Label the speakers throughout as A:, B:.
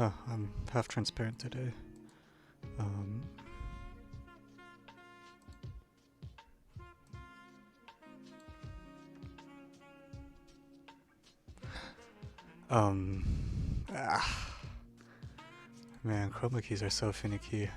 A: Oh, I'm half transparent today. Man, chroma keys are so finicky.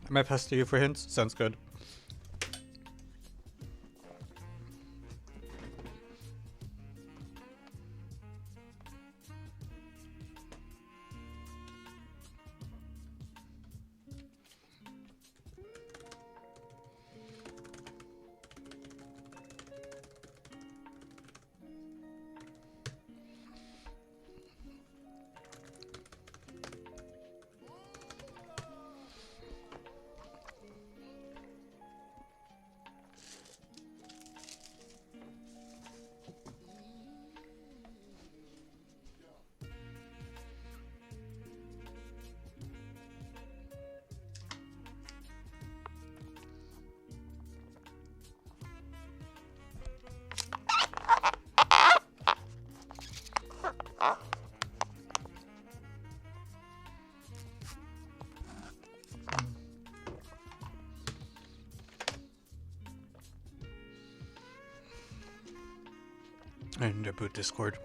A: I might pass to you for hints. Sounds good. I need to boot Discord.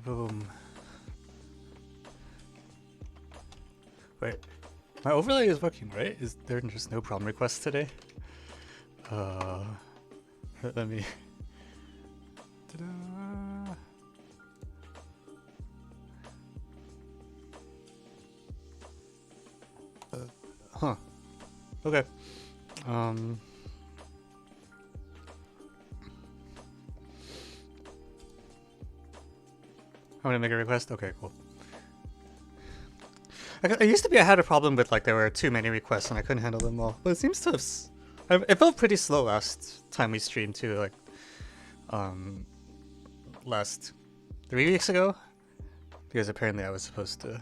A: Boom. Wait, my overlay is working, right? Is there just no problem requests today? Let me. Ta-da. Huh. Okay. I'm gonna make a request. Okay, cool. I used to be I had a problem with like there were too many requests and I couldn't handle them all, but it seems to have. It felt pretty slow last time we streamed too, like last 3 weeks ago, because apparently I was supposed to.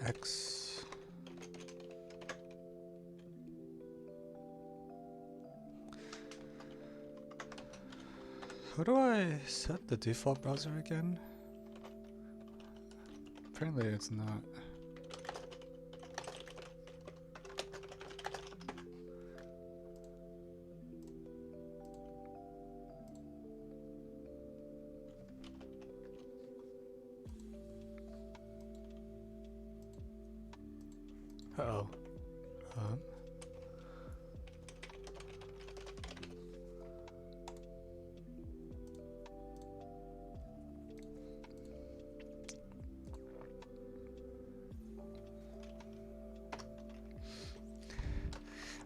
A: X. How do I set the default browser again? Apparently it's not. Uh-oh.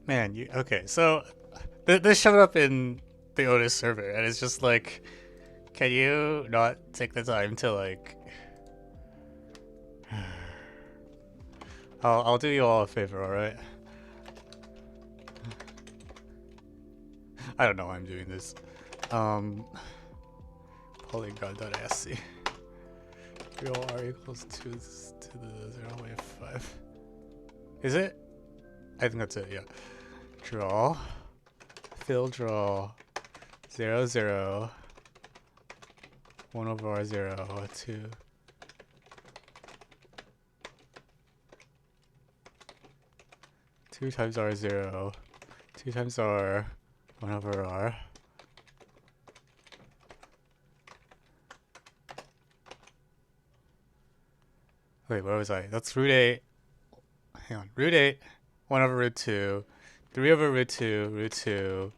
A: Man, you okay? So this showed up in the Otis server, and it's just like, can you not take the time to like? I'll do you all a favor, all right? I don't know why I'm doing this. Polygon.asc. Real r equals 2 to the 0 wave 5. Is it? I think that's it, yeah. Draw. Fill draw. 0, 0. 1 over r 0, 2. Two times r 0. 2 times r. 1 over r. Wait, where was I? That's root 8. Hang on. Root 8. 1 over root 2. 3 over root 2. Root 2.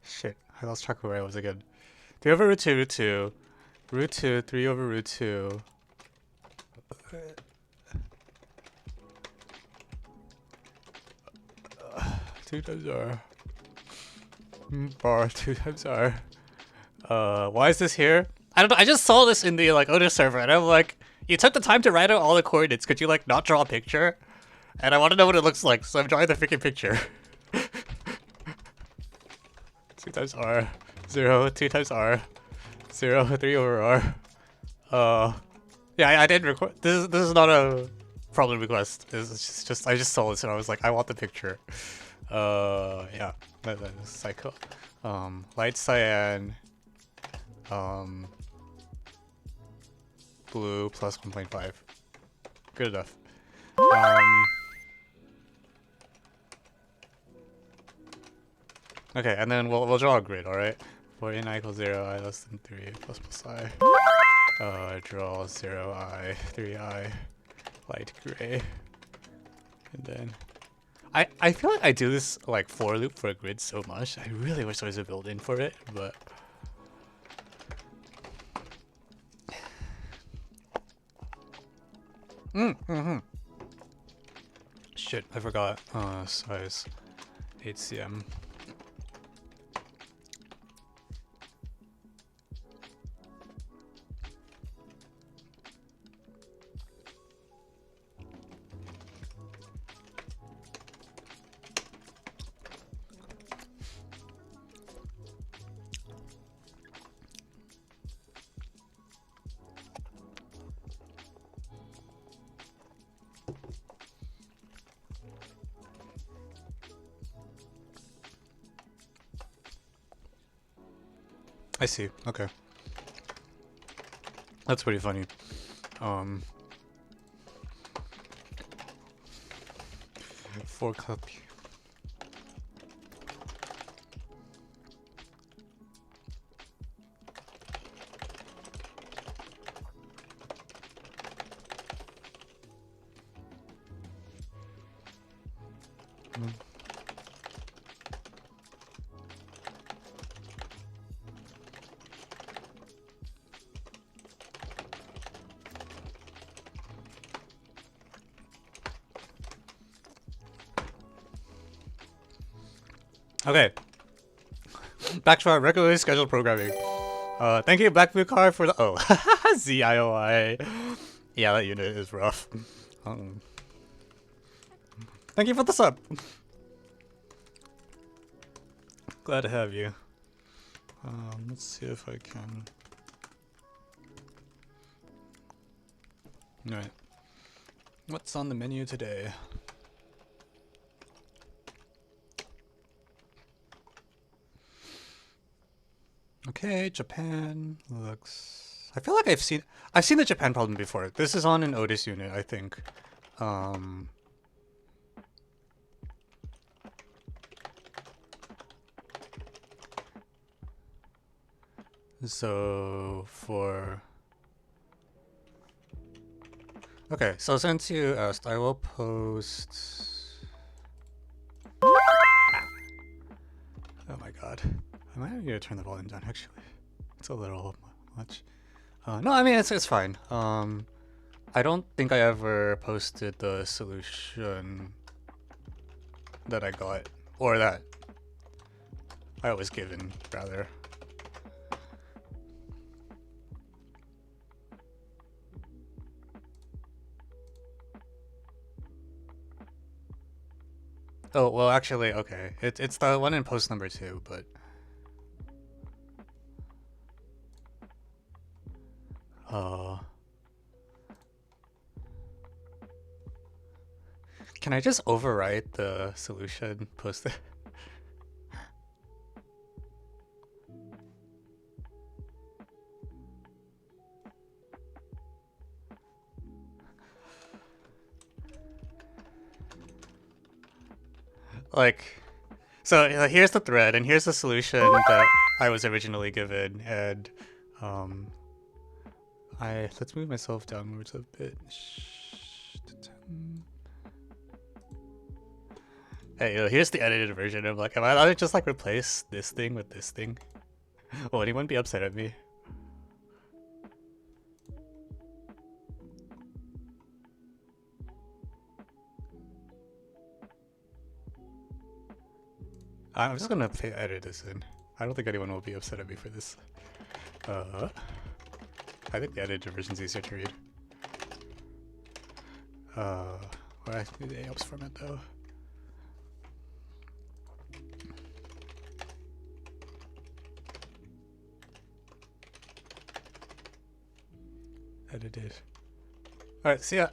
A: Shit. I lost track of where I was again. 3 over root 2. Root 2. Root 2. 3 over root 2. 2 times r. Bar 2 times r. Why is this here? I don't know. I just saw this in the like Otis server, and I'm like, you took the time to write out all the coordinates. Could you like not draw a picture? And I want to know what it looks like, so I'm drawing the freaking picture. 2 times r. 0. 2 times r. 0. 3 over r. Yeah, I didn't record. This is not a problem request. It's just I just saw this and I was like, I want the picture. Yeah, that is psycho. Light cyan, blue plus 1.5. Good enough. Okay, and then we'll draw a grid. All right, for n I equals 0, I less than 3 plus I. Draw 0 I 3 I, light gray, and then. I feel like I do this like for loop for a grid so much. I really wish there was a build-in for it, but shit, I forgot. Size 8 cm. I see. Okay. That's pretty funny. For copy. Okay, back to our regularly scheduled programming. Thank you, Black Blue Car, for the ZIOI. Yeah, that unit is rough. Thank you for the sub. Glad to have you. Let's see if I can. All right. What's on the menu today? Okay, Japan looks. I feel like I've seen the Japan problem before. This is on an Otis unit, I think. So for. Okay, so since you asked, I will post. Oh my god. I might need to turn the volume down, actually. It's a little much. No, I mean, it's fine. I don't think I ever posted the solution that I got. Or that I was given, rather. Oh, well, actually, okay. It's the one in post number 2, but... Can I just overwrite the solution posted? Like, so here's the thread, and here's the solution that I was originally given, and let's move myself downwards a bit. Hey, here's the edited version. I'm like, am I allowed to just like replace this thing with this thing? Will anyone be upset at me? I'm just gonna edit this in. I don't think anyone will be upset at me for this. I think the edited version is easier to read. Well, I need the AOPS format though. Edited. Alright, see ya.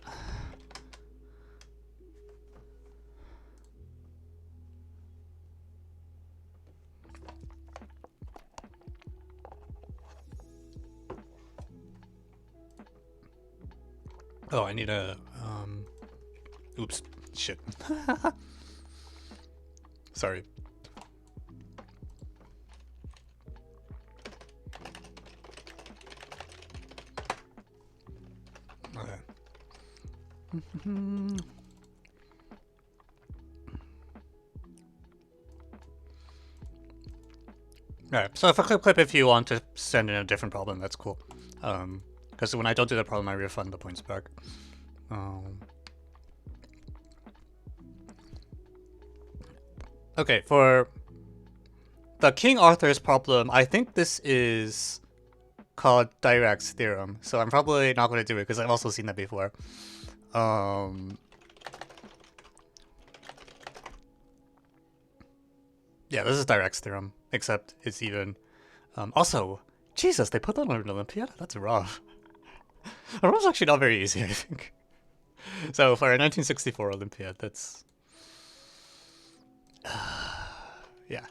A: Oh, I need a, oops, shit. Sorry. Okay. Alright, so if I clip if you want to send in a different problem, that's cool. Because when I don't do the problem, I refund the points back. Okay, for the King Arthur's problem, I think this is called Dirac's theorem, so I'm probably not going to do it because I've also seen that before. Yeah, this is Dirac's theorem, except it's even. Also, Jesus, they put that on an Olympiad? That's rough. That was actually not very easy, I think. So for a 1964 Olympiad, that's... yeah.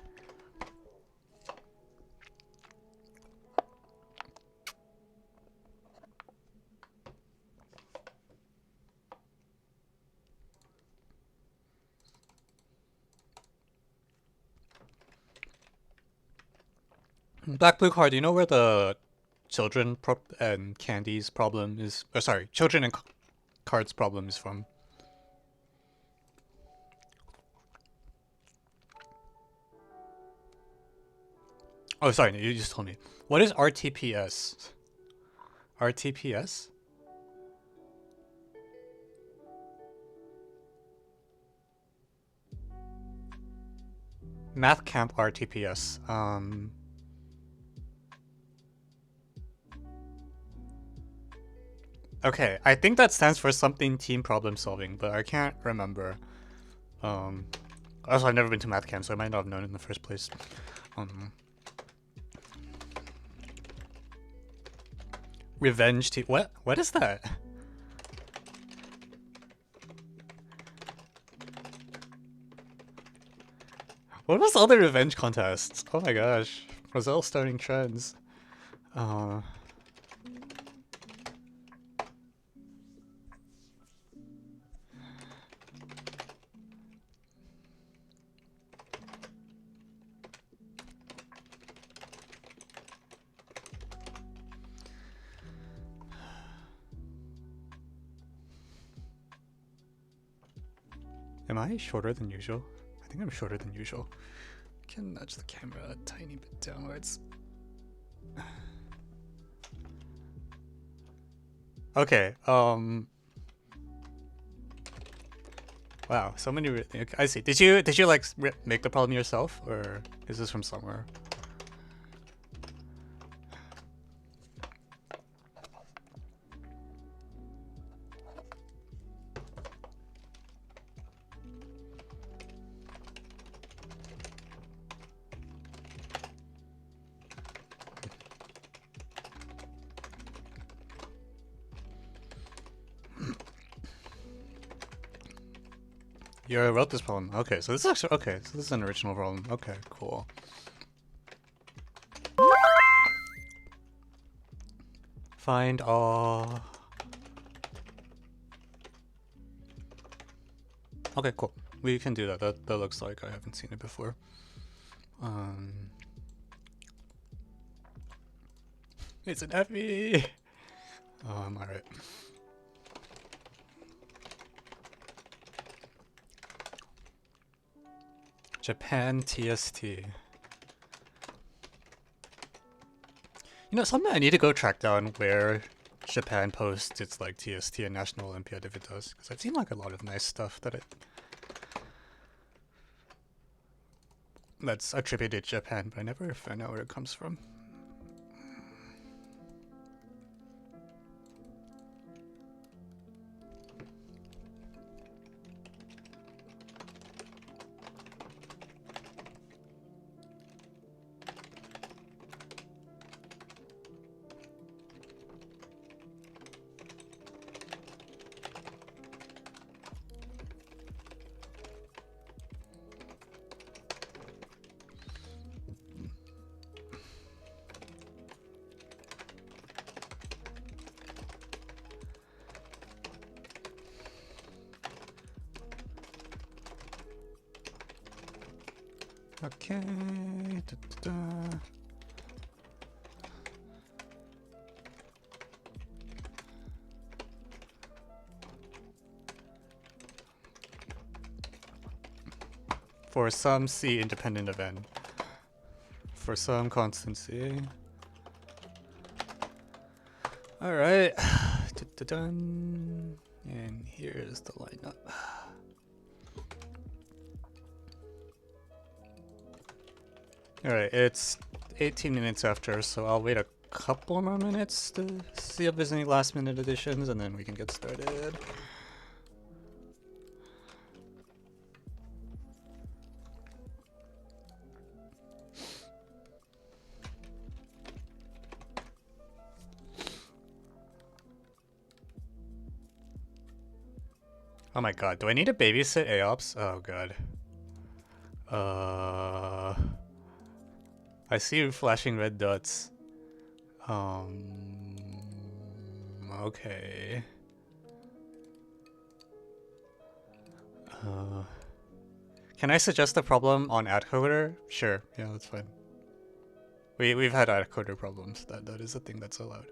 A: Black Blue Card, do you know where the children and candies problem is? Or sorry, children and cards problem is from? Oh, sorry, you just told me. What is RTPS? RTPS? MathCamp RTPS. Okay, I think that stands for something team problem solving, but I can't remember. Also, I've never been to MathCounts, so I might not have known it in the first place. Revenge team. What? What is that? What was all the revenge contests? Oh my gosh. Roselle starting trends. Am I shorter than usual? I think I'm shorter than usual. I can nudge the camera a tiny bit downwards. Okay, wow, so many. I see. Did you like make the problem yourself, or is this from somewhere? You wrote this problem. Okay, so this is actually okay. So this is an original problem. Okay, cool. Find all. Okay, cool. We can do that. That looks like I haven't seen it before. It's an FE. All right. Japan TST. You know, something I need to go track down where Japan posts its like TST and National Olympiad if it does, because I've seen like a lot of nice stuff that's attributed to Japan, but I never find out where it comes from. Okay. For some C independent of n. For some constant C. Alright. And here's the lineup. Alright, it's 18 minutes after, so I'll wait a couple more minutes to see if there's any last minute additions, and then we can get started. Oh my god, do I need to babysit AOPS? Oh god. I see you flashing red dots. Okay. Can I suggest a problem on AdCoder? Sure, yeah, that's fine. We've had AdCoder problems. That is a thing that's allowed.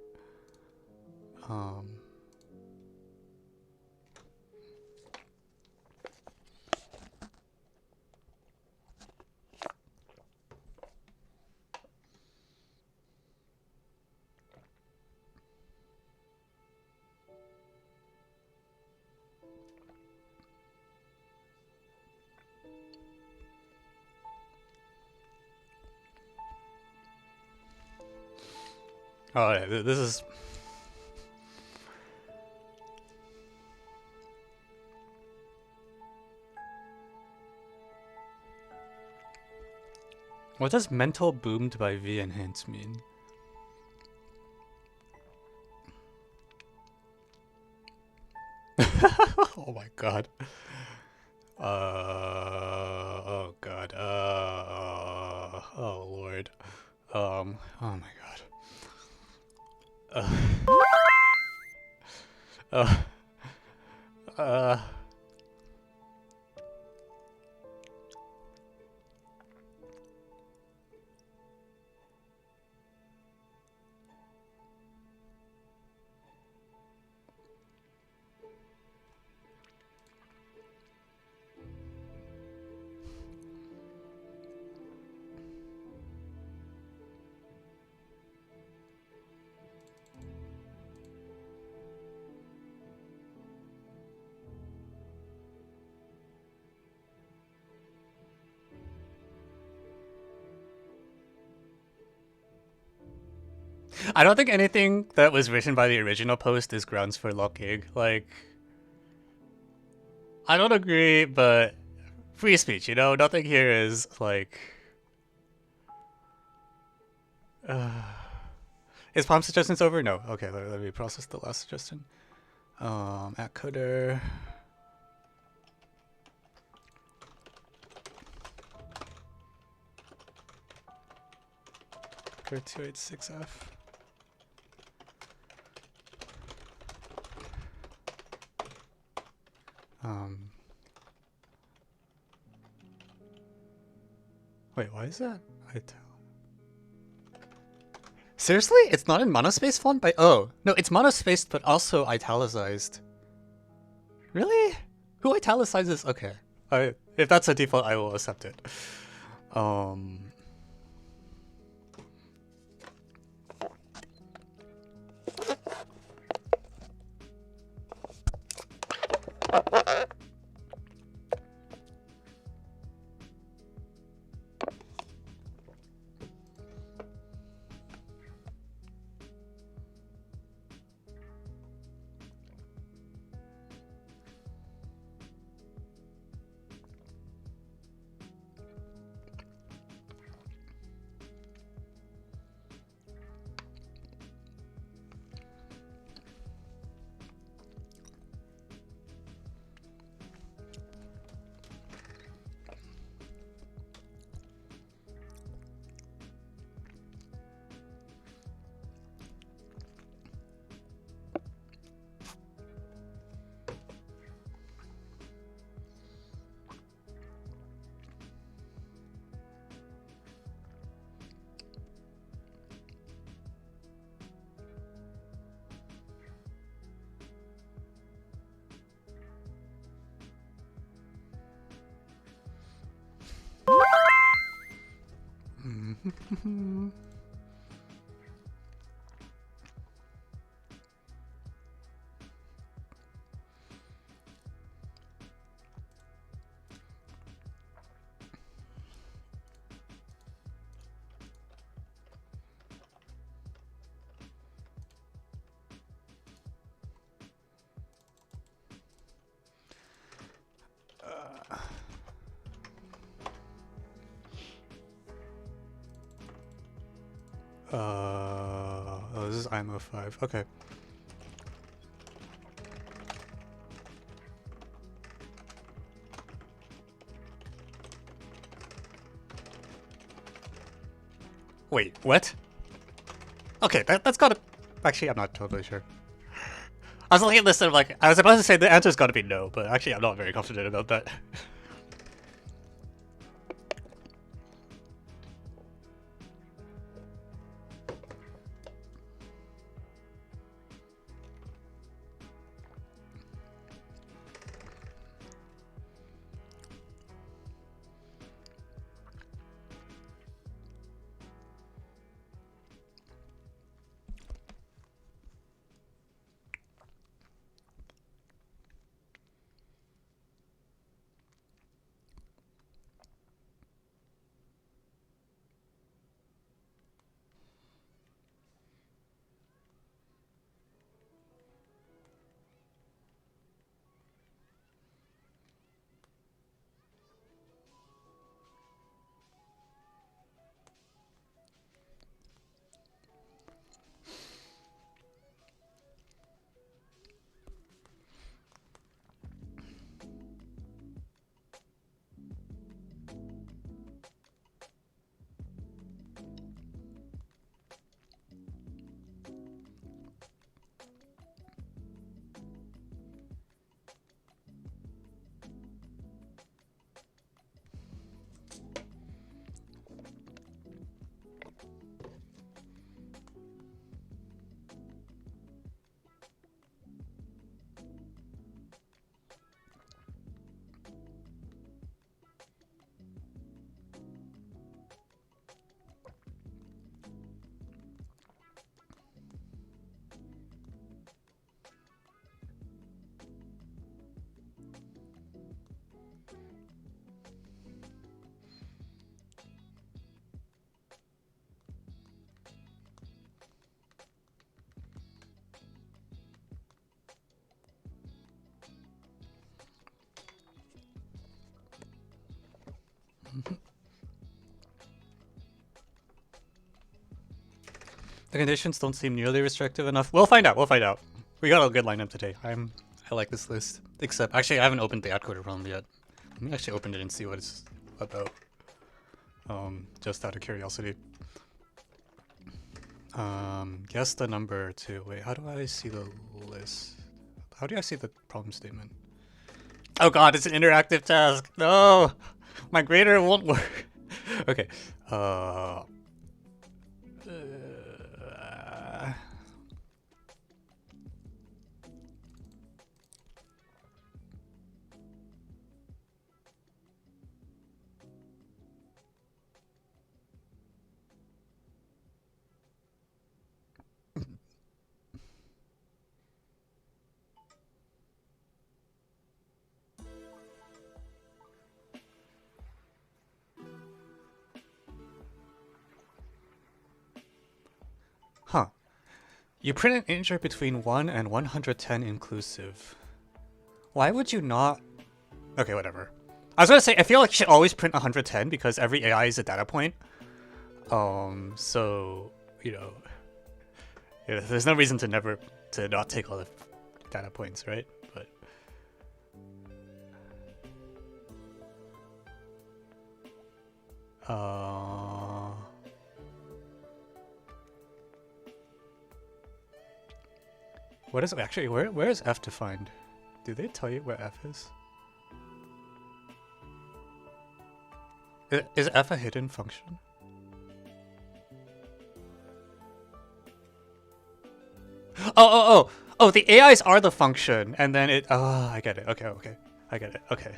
A: Oh, yeah, this is... What does mental boomed by V and hint mean? Oh my god. Oh god. Oh lord. Oh my god. Uh. I don't think anything that was written by the original post is grounds for locking. Like, I don't agree, but free speech, you know? Nothing here is like. Is palm suggestions over? No. Okay, let me process the last suggestion. At coder. Code 286F. Wait, why is that? Seriously? It's not in monospace font by— oh. No, it's monospaced but also italicized. Really? Who italicizes? Okay. If that's a default, I will accept it. Oh, this is IMO 5. Okay. Wait, what? Okay, that's gotta— actually, I'm not totally sure. I was looking at this and I'm like, I was about to say the answer's gotta be no, but actually I'm not very confident about that. The conditions don't seem nearly restrictive enough. We'll find out. We'll find out. We got a good lineup today. I like this list. Except, actually, I haven't opened the AdCoder problem yet. Let me actually open it and see what it's about. Just out of curiosity. Guess the number 2. Wait, how do I see the list? How do I see the problem statement? Oh god, it's an interactive task. No! My grader won't work. Okay. Huh. You print an integer between 1 and 110 inclusive. Why would you not... Okay, whatever. I was gonna say, I feel like you should always print 110 because every AI is a data point. So, you know... Yeah, there's no reason to not take all the data points, right? But... What is actually where is F defined? Do they tell you where F is? Is F a hidden function? Oh, the AIs are the function, and then it... Oh, I get it. Okay. I get it. Okay.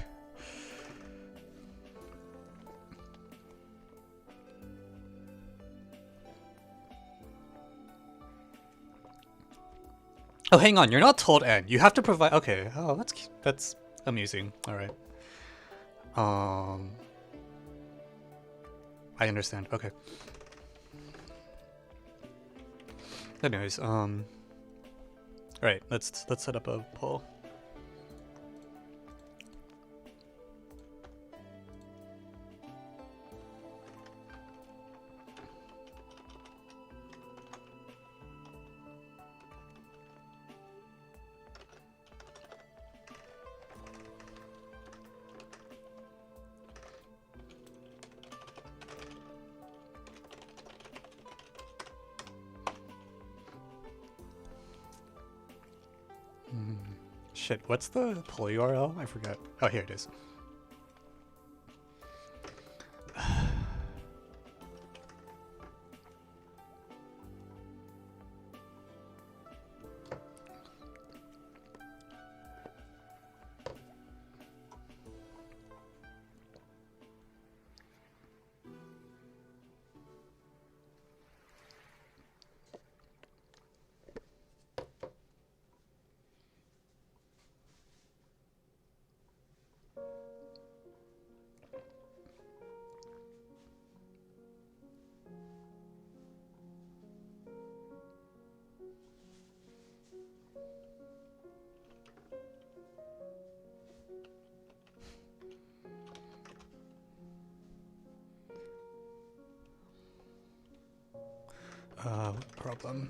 A: Oh, hang on. You're not told N. You have to provide... Okay. Oh, that's amusing. All right. I understand. Okay. Anyways, Alright, let's set up a poll. Shit, what's the poll URL? I forgot. Oh, here it is. Problem.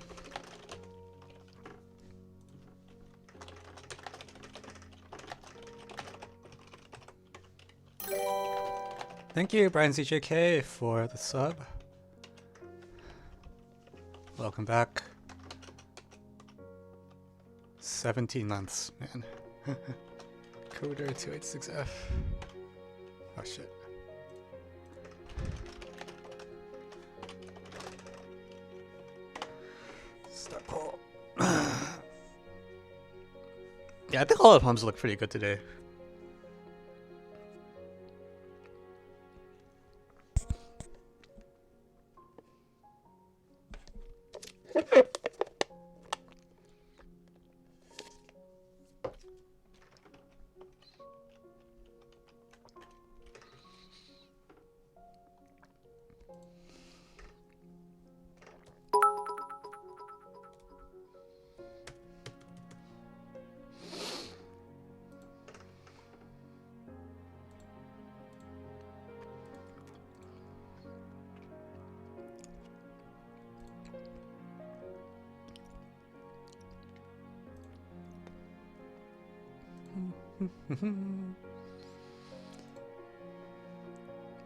A: Thank you, Brian CJK, for the sub. Welcome back. 17 months, man. Coder 286F. Oh shit. Start poll. Yeah, I think all the pumps look pretty good today.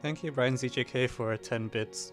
A: Thank you, Brian ZJK, for 10 bits.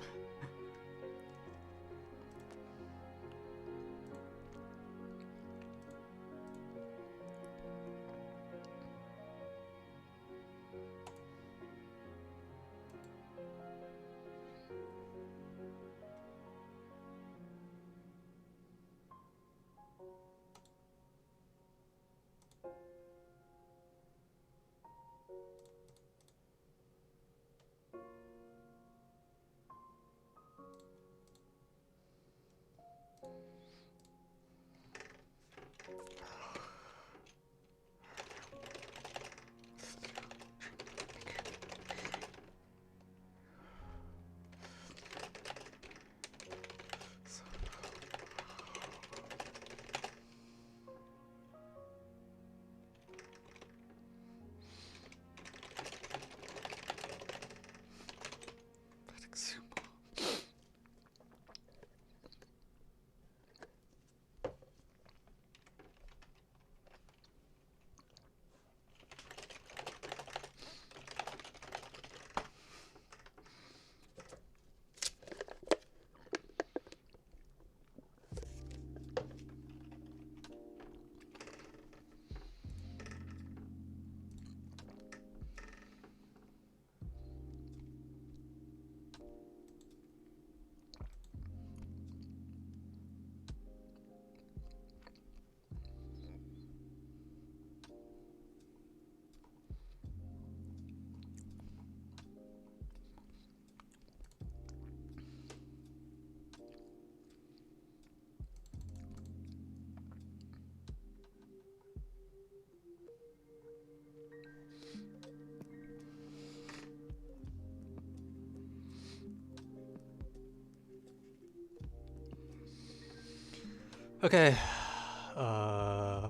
A: Okay.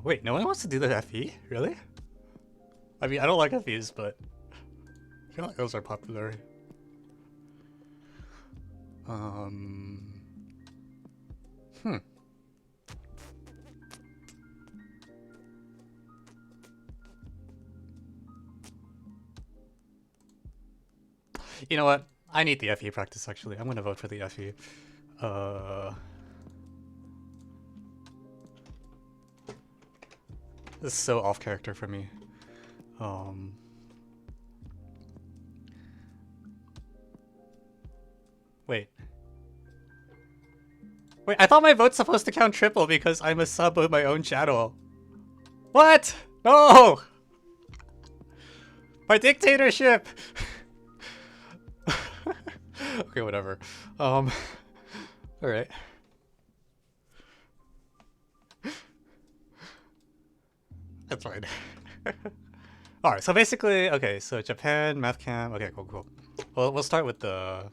A: Wait, no one wants to do the FE? Really? I mean, I don't like FEs, but I feel like those are popular. You know what? I need the FE practice, actually. I'm gonna vote for the FE. This is so off character for me. Wait. Wait, I thought my vote's supposed to count triple because I'm a sub of my own channel. What? No! My dictatorship! Okay, whatever. Alright. That's fine. Alright, so basically, okay, so Japan, MathCamp, okay, cool. Well, we'll start with the...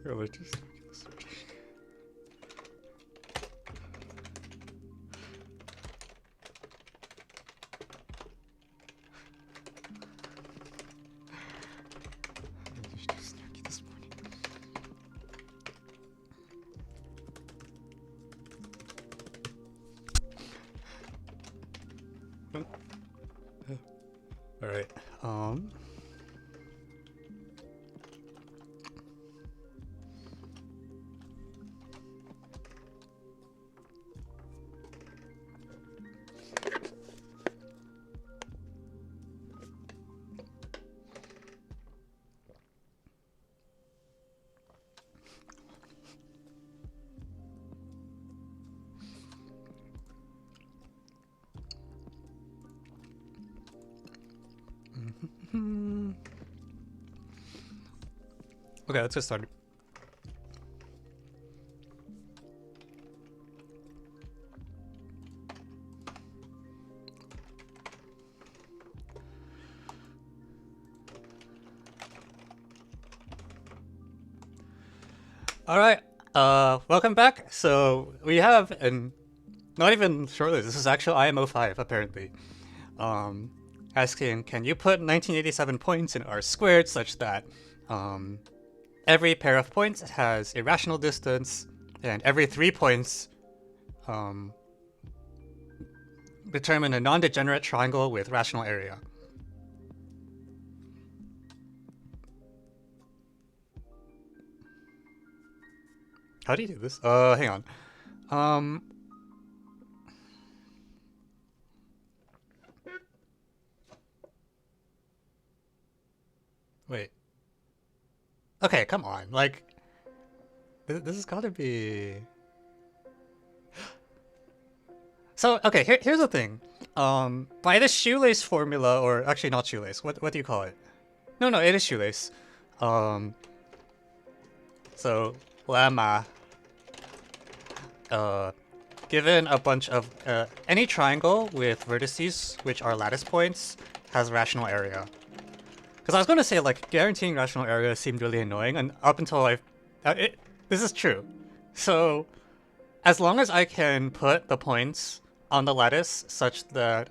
A: Here, let's just... Alright, okay, let's get started. Alright, welcome back. So, we have not even shortlist, this is actual IMO5, apparently. asking, can you put 1987 points in R squared such that every pair of points has a rational distance, and every 3 points determine a non-degenerate triangle with rational area. How do you do this? Hang on. Wait. Okay, come on. Like, this has got to be. So okay, here's the thing. By the shoelace formula, or actually not shoelace. What do you call it? No, it is shoelace. So lemma. Given a bunch of any triangle with vertices which are lattice points has rational area. Because I was going to say, like, guaranteeing rational area seemed really annoying, and up until this is true. So, as long as I can put the points on the lattice such that,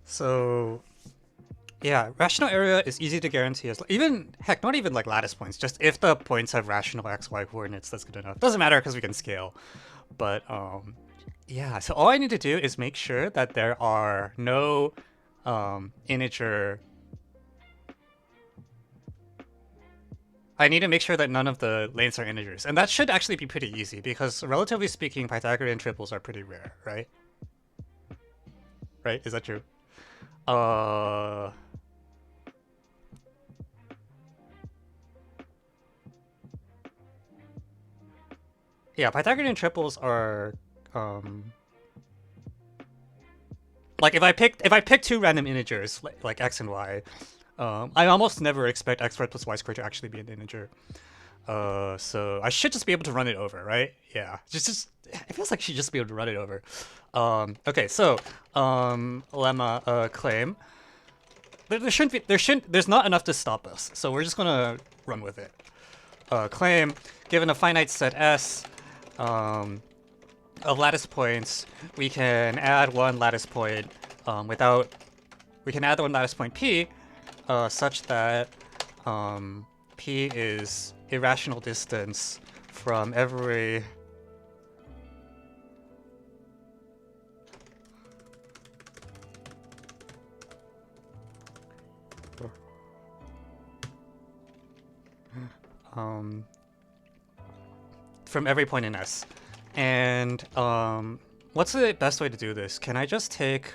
A: so, yeah, rational area is easy to guarantee. As even, heck, not even like lattice points. Just if the points have rational xy coordinates, that's good enough. Doesn't matter because we can scale. But yeah. So all I need to do is make sure that there are no integer. I need to make sure that none of the lanes are integers, and that should actually be pretty easy because, relatively speaking, Pythagorean triples are pretty rare, right? Right? Is that true? Yeah, Pythagorean triples are like if I pick two random integers like x and y, I almost never expect x squared plus y squared to actually be an integer. So I should just be able to run it over, right? Yeah, just it feels like I should just be able to run it over. Okay, so lemma claim. There's not enough to stop us, so we're just gonna run with it. Claim, given a finite set S of lattice points, we can add one lattice point we can add one lattice point P such that P is a rational distance from every from every point in S. And what's the best way to do this? Can I just take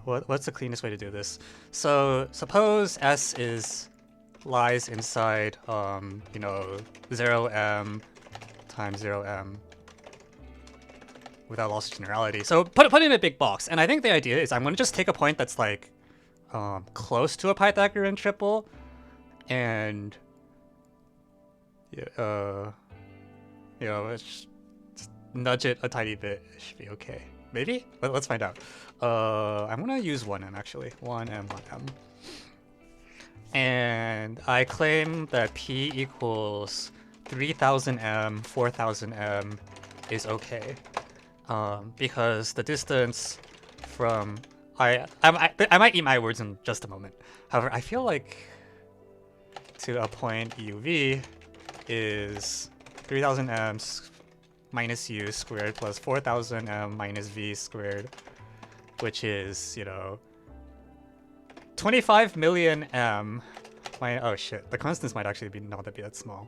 A: what's the cleanest way to do this? So suppose S lies inside 0m times 0m without loss of generality. So put it in a big box. And I think the idea is I'm going to just take a point that's like close to a Pythagorean triple and let's just nudge it a tiny bit. It should be okay. Maybe? Let's find out. I'm gonna use 1m actually. 1m, 1m. And I claim that P equals 3000m, 4000m is okay. Because the distance from I might eat my words in just a moment. However, I feel like to a point UV is 3000m minus u squared plus 4000m minus v squared, which is, 25 million m. Oh shit, the constants might actually be not that small.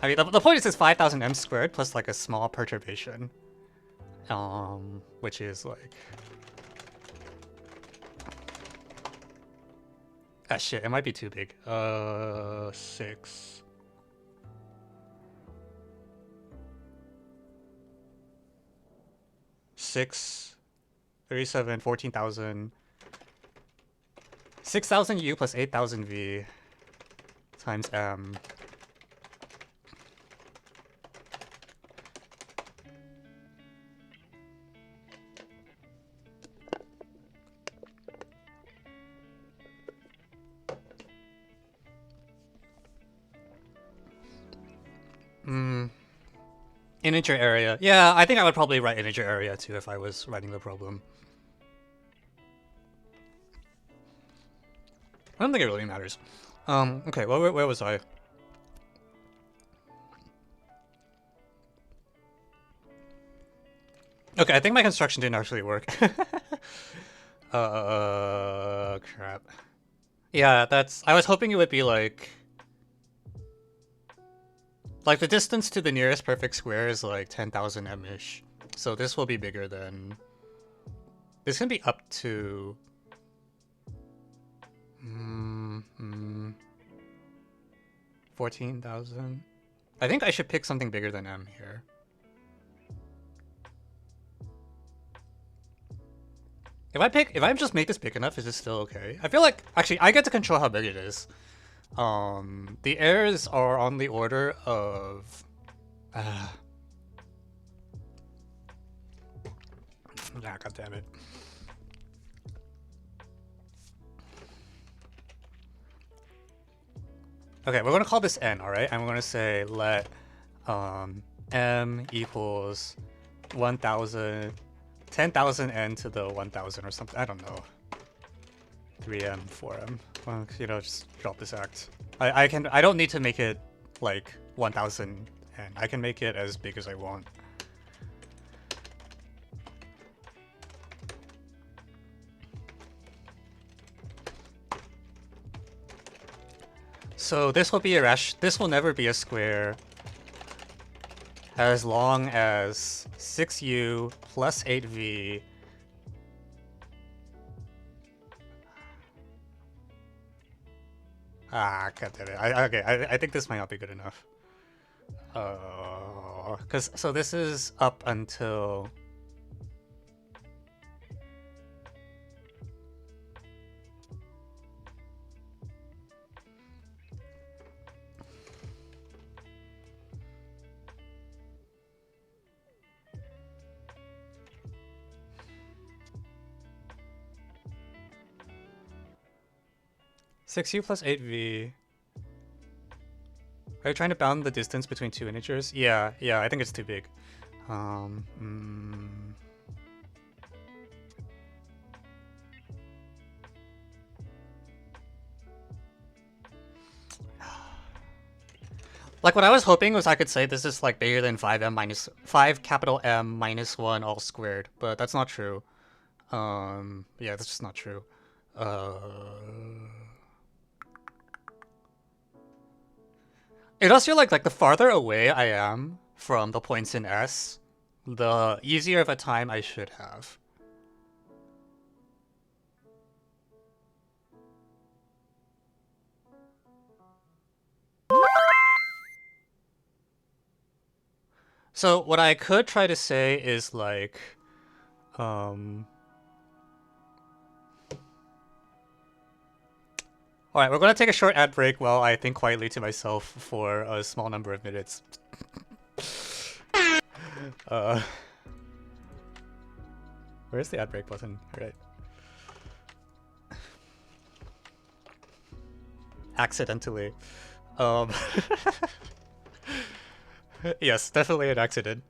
A: I mean, the point is it's 5000m squared plus like a small perturbation, which is like, ah shit, it might be too big. 6. 6, 37, 14,000. 6,000 U plus 8,000 V times M. Integer area. Yeah, I think I would probably write integer area too if I was writing the problem. I don't think it really matters. Okay, where was I? Okay, I think my construction didn't actually work. Crap. Yeah, I was hoping it would be like the distance to the nearest perfect square is like 10,000 m-ish. So this will be bigger than... This can be up to... 14,000? I think I should pick something bigger than M here. If I just make this big enough, is it still okay? I feel like, actually, I get to control how big it is. The errors are on the order of... Ah, God damn it. Okay, we're gonna call this n, alright? And we're gonna say let m equals 1,000, 10,000 n to the 1,000 or something. I don't know. 3m, 4m. Well, you know, just drop this act. I don't need to make it like 1,000 n. I can make it as big as I want. So this will be this will never be a square as long as 6u plus 8v God damn it. Okay, I think this might not be good enough. So this is up until... Six U plus 8v. Are you trying to bound the distance between two integers? Yeah, I think it's too big. Like what I was hoping was I could say this is like bigger than 5m minus 5 capital M minus 1 all squared, but that's not true. Yeah, that's just not true. It does feel like the farther away I am from the points in S, the easier of a time I should have. So what I could try to say is like, alright, we're gonna take a short ad break while I think quietly to myself for a small number of minutes. Where's the ad break button? Alright. Accidentally. Yes, definitely an accident.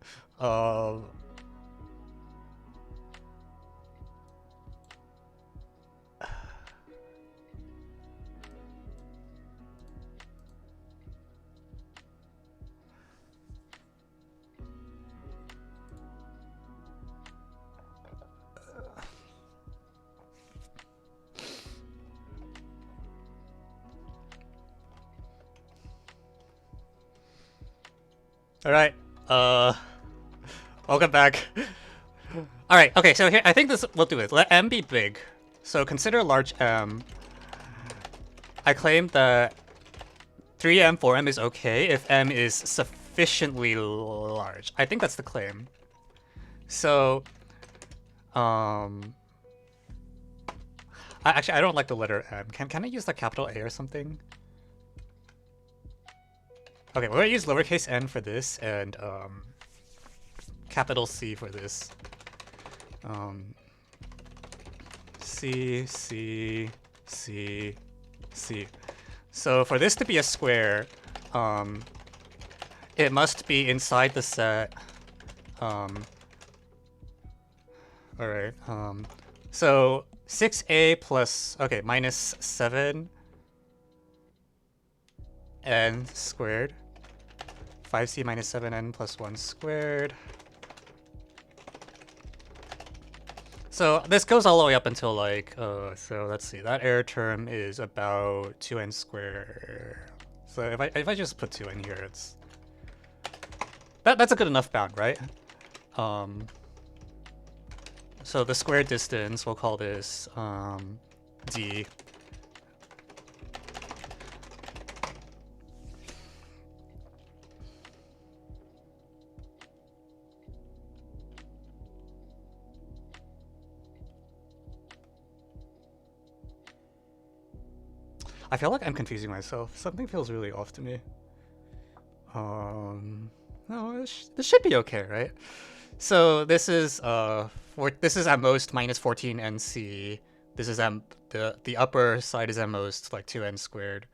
A: Alright, welcome back. Alright, okay, so here, I think this will do it. Let M be big. So consider large M. I claim that 3M, 4M is okay if M is sufficiently large. I think that's the claim. So, Actually, I don't like the letter M. Can I use the capital A or something? Okay, we're gonna use lowercase n for this and capital C for this. C, C, C, C. So for this to be a square, it must be inside the set. Alright, so 6a plus, okay, minus 7 n squared. 5c minus 7n plus 1 squared. So this goes all the way up until like, so let's see, that error term is about 2n squared. So if I just put 2 in here, it's that's a good enough bound, right? So the square distance, we'll call this d. I feel like I'm confusing myself. Something feels really off to me. No, this should be okay, right? So this is this is at most minus 14 nc. This is at the upper side is at most like 2n squared.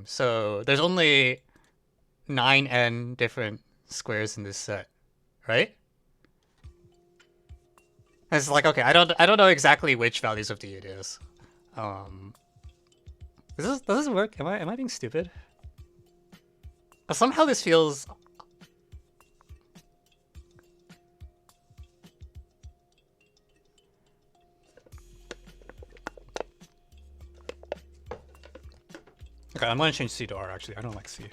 A: So there's only 9n different squares in this set, right? It's like, okay, I don't know exactly which values of d it is. Does this work? Am I being stupid? But somehow this feels. Okay, I'm gonna change C to R actually. I don't like C.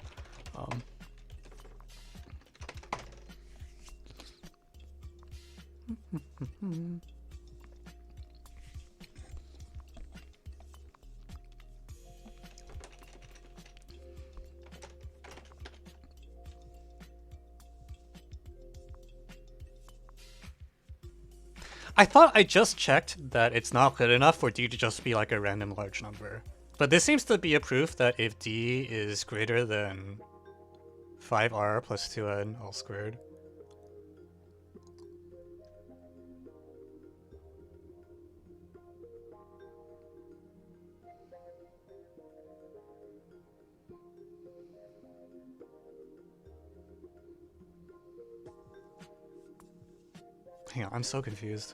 A: I thought I just checked that it's not good enough for d to just be like a random large number. But this seems to be a proof that if d is greater than 5r plus 2n all squared. Hang on, I'm so confused.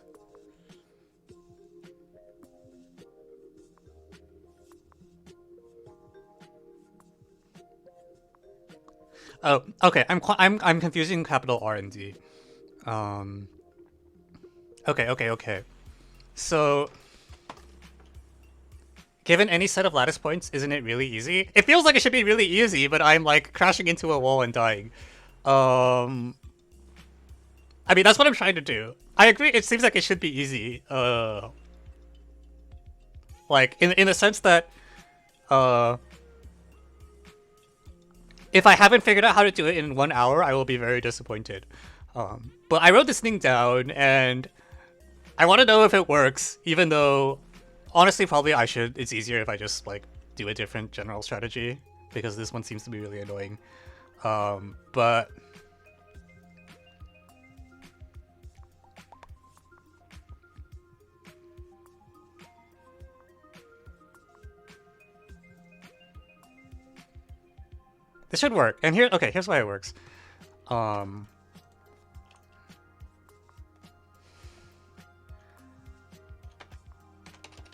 A: Oh, okay. I'm confusing capital R and D. Okay. So, given any set of lattice points, isn't it really easy? It feels like it should be really easy, but I'm like crashing into a wall and dying. I mean, that's what I'm trying to do. I agree. It seems like it should be easy. Like in the sense that, if I haven't figured out how to do it in 1 hour, I will be very disappointed. But I wrote this thing down, and I want to know if it works, even though, honestly, probably I should. It's easier if I just, like, do a different general strategy, because this one seems to be really annoying. But this should work. And here's why it works.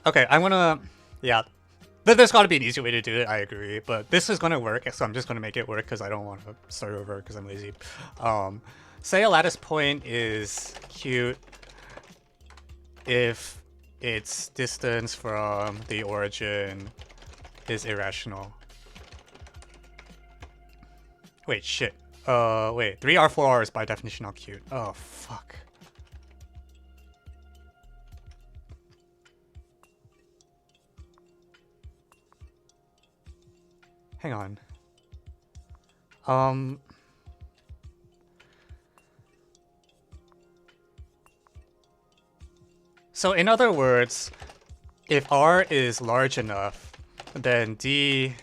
A: Okay, I'm gonna, yeah. There's got to be an easier way to do it, I agree. But this is gonna work, so I'm just gonna make it work because I don't want to start over because I'm lazy. Say a lattice point is cute if its distance from the origin is irrational. Wait, shit. Wait, 3R, 4R is by definition not cute. Oh, fuck. Hang on. So in other words, if R is large enough, then D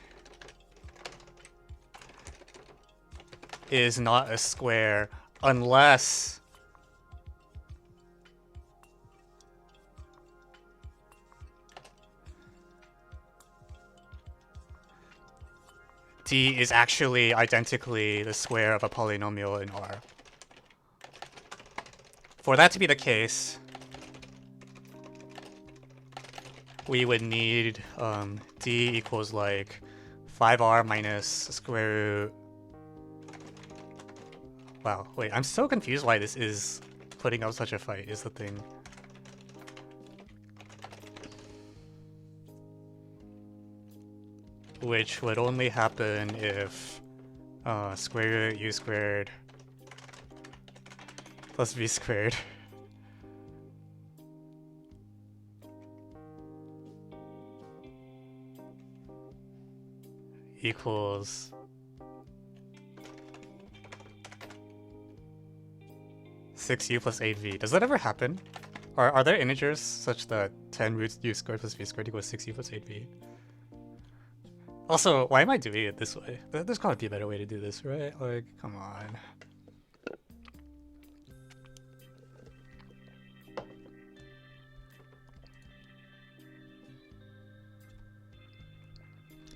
A: is not a square unless D is actually identically the square of a polynomial in R. For that to be the case, we would need D equals like 5R minus square root. Wow, wait, I'm so confused why this is putting up such a fight, is the thing. Which would only happen if square root u squared plus v squared equals 6u plus 8v. Does that ever happen? Are there integers such that 10 roots u squared plus v squared equals 6u plus 8v? Also, why am I doing it this way? There's gotta be a better way to do this, right? Like, come on.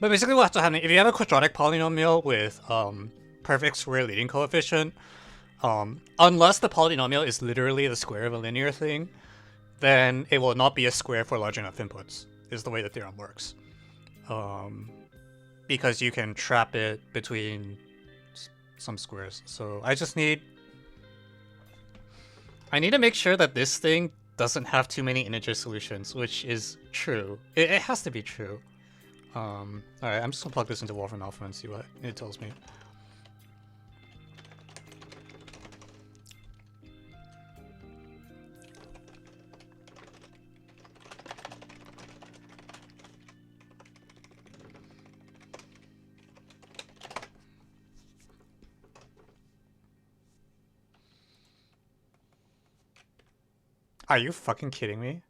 A: But basically what has to happen, if you have a quadratic polynomial with perfect square leading coefficient, unless the polynomial is literally the square of a linear thing, then it will not be a square for large enough inputs, is the way the theorem works. Because you can trap it between some squares. So I need to make sure that this thing doesn't have too many integer solutions, which is true. It has to be true. Alright, I'm just gonna plug this into Wolfram Alpha and see what it tells me. Are you fucking kidding me?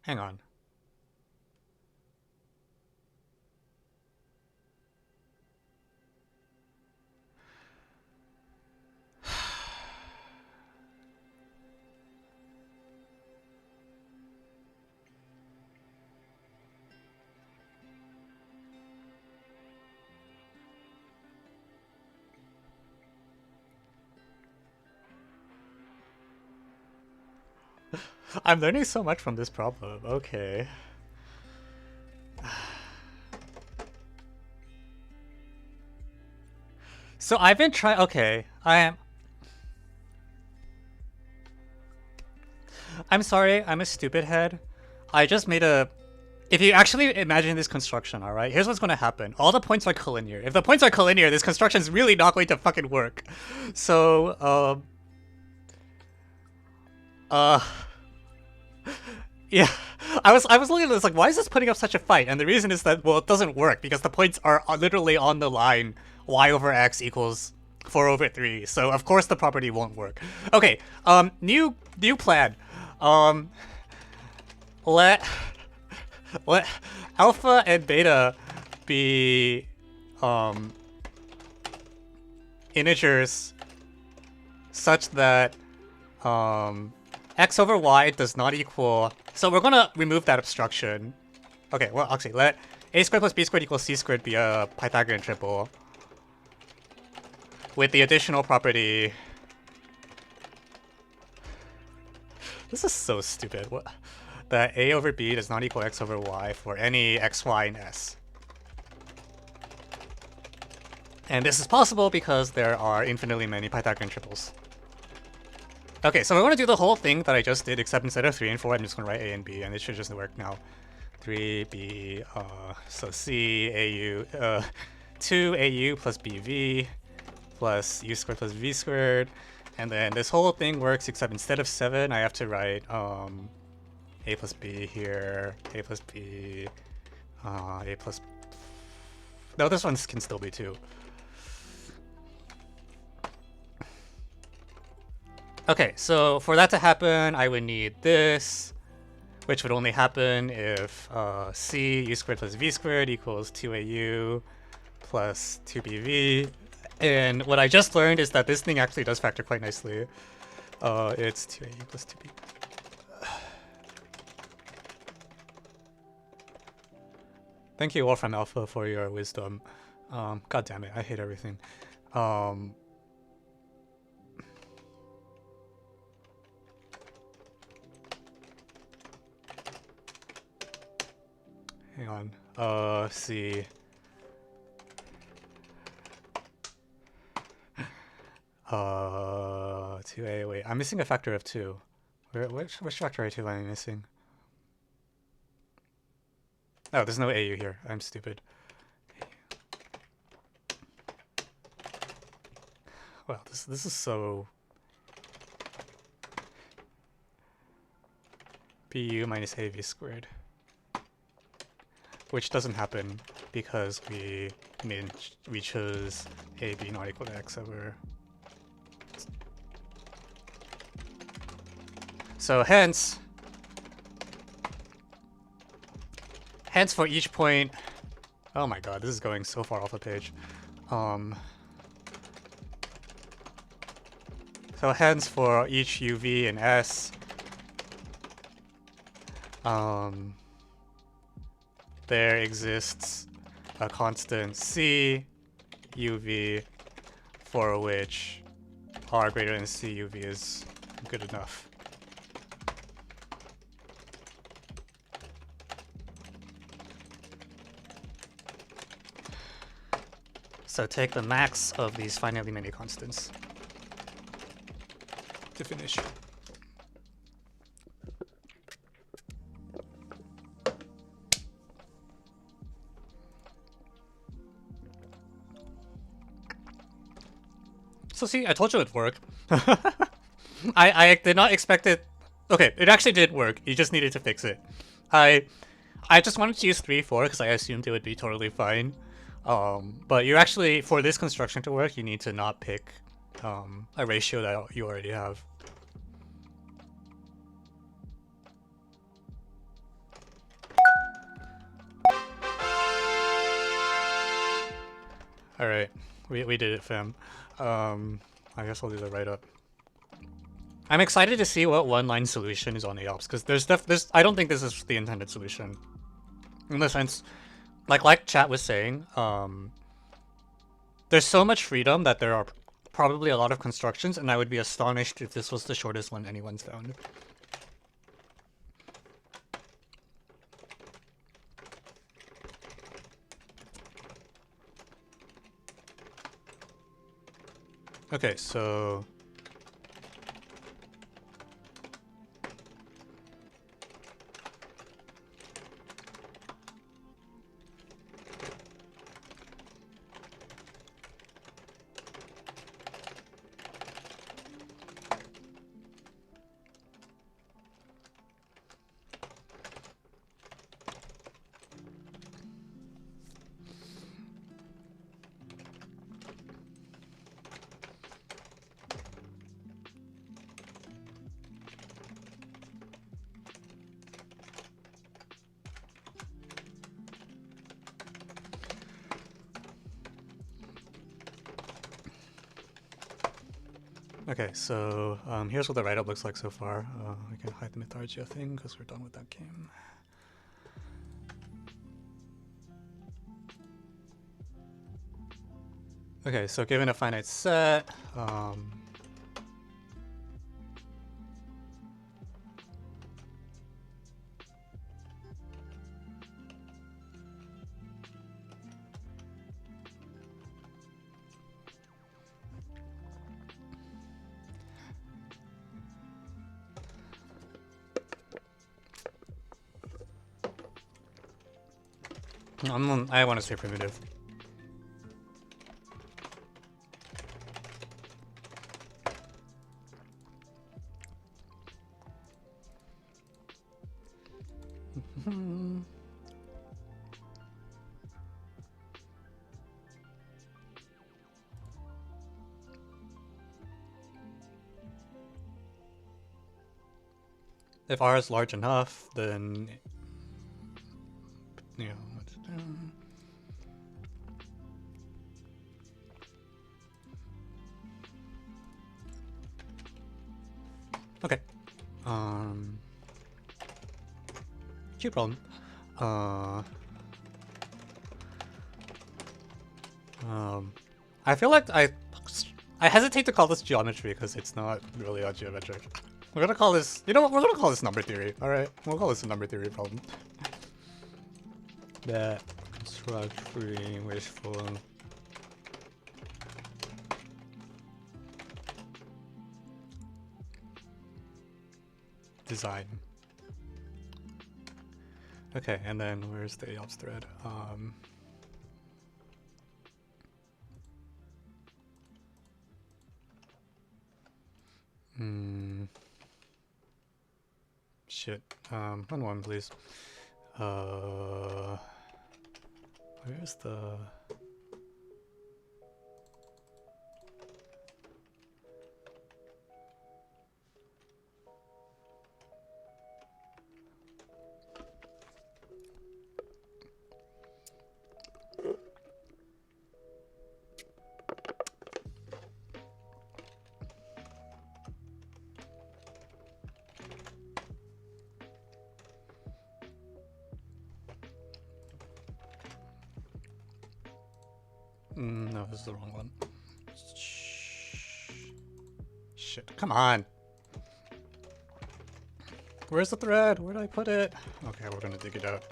A: Hang on. I'm learning so much from this problem. Okay. So I've been trying. Okay, I'm sorry. I'm a stupid head. I just made a. If you actually imagine this construction, all right, here's what's going to happen. All the points are collinear. If the points are collinear, this construction is really not going to fucking work. So, yeah, I was looking at this like, why is this putting up such a fight? And the reason is that, well, it doesn't work because the points are literally on the line y over x equals 4 over 3. So of course the property won't work. Okay, new plan. Let alpha and beta be integers such that x over y does not equal. So we're gonna remove that obstruction. Okay, well actually let a squared plus b squared equals c squared be a Pythagorean triple with the additional property. This is so stupid. What? That a over b does not equal x over y for any x, y, and s. And this is possible because there are infinitely many Pythagorean triples. Okay, so we're going to do the whole thing that I just did, except instead of 3 and 4, I'm just going to write a and b, and it should just work now. 3b, so c, au, 2au plus bv plus u squared plus v squared. And then this whole thing works, except instead of 7, I have to write a plus b here, a plus b, a plus... No, this one can still be 2. Okay, so for that to happen, I would need this, which would only happen if c u squared plus v squared equals 2au plus 2bv. And what I just learned is that this thing actually does factor quite nicely. It's 2au plus 2b. Thank you, Wolfram Alpha, for your wisdom. God damn it, I hate everything. Hang on. See. 2a, wait, I'm missing a factor of 2. Which factor of 2 am I missing? Oh, there's no AU here. I'm stupid. Well, this is so... BU minus AV squared. Which doesn't happen because we chose AB not equal to X over... So hence for each point, oh my god, this is going so far off the page. So hence for each UV and S, there exists a constant C UV for which R greater than C UV is good enough. So take the max of these finitely many constants to finish. So see, I told you it'd work. I did not expect it. Okay, it actually did work. You just needed to fix it. I just wanted to use 3, 4 because I assumed it would be totally fine. But you actually, for this construction to work, you need to not pick a ratio that you already have. Alright, we did it, fam. I guess I'll do the write-up. I'm excited to see what one-line solution is on the ALPS, because I don't think this is the intended solution. In the sense, like chat was saying, there's so much freedom that there are probably a lot of constructions, and I would be astonished if this was the shortest one anyone's found. Okay, so... Okay, so here's what the write-up looks like so far. We can hide the Mythargia thing because we're done with that game. Okay, so given a finite set, I want to stay primitive. if R is large enough, then you know. Okay. Cute problem. I feel like I hesitate to call this geometry because it's not really a geometric. We're gonna call this, you know what, we're gonna call this number theory, alright? We'll call this a number theory problem. That construct free wasteful design. Okay, and then where's the AOPS thread? Shit. 1 please. Where's the... No, this is the wrong one. Shit, come on. Where's the thread? Where did I put it? Okay, we're gonna dig it out.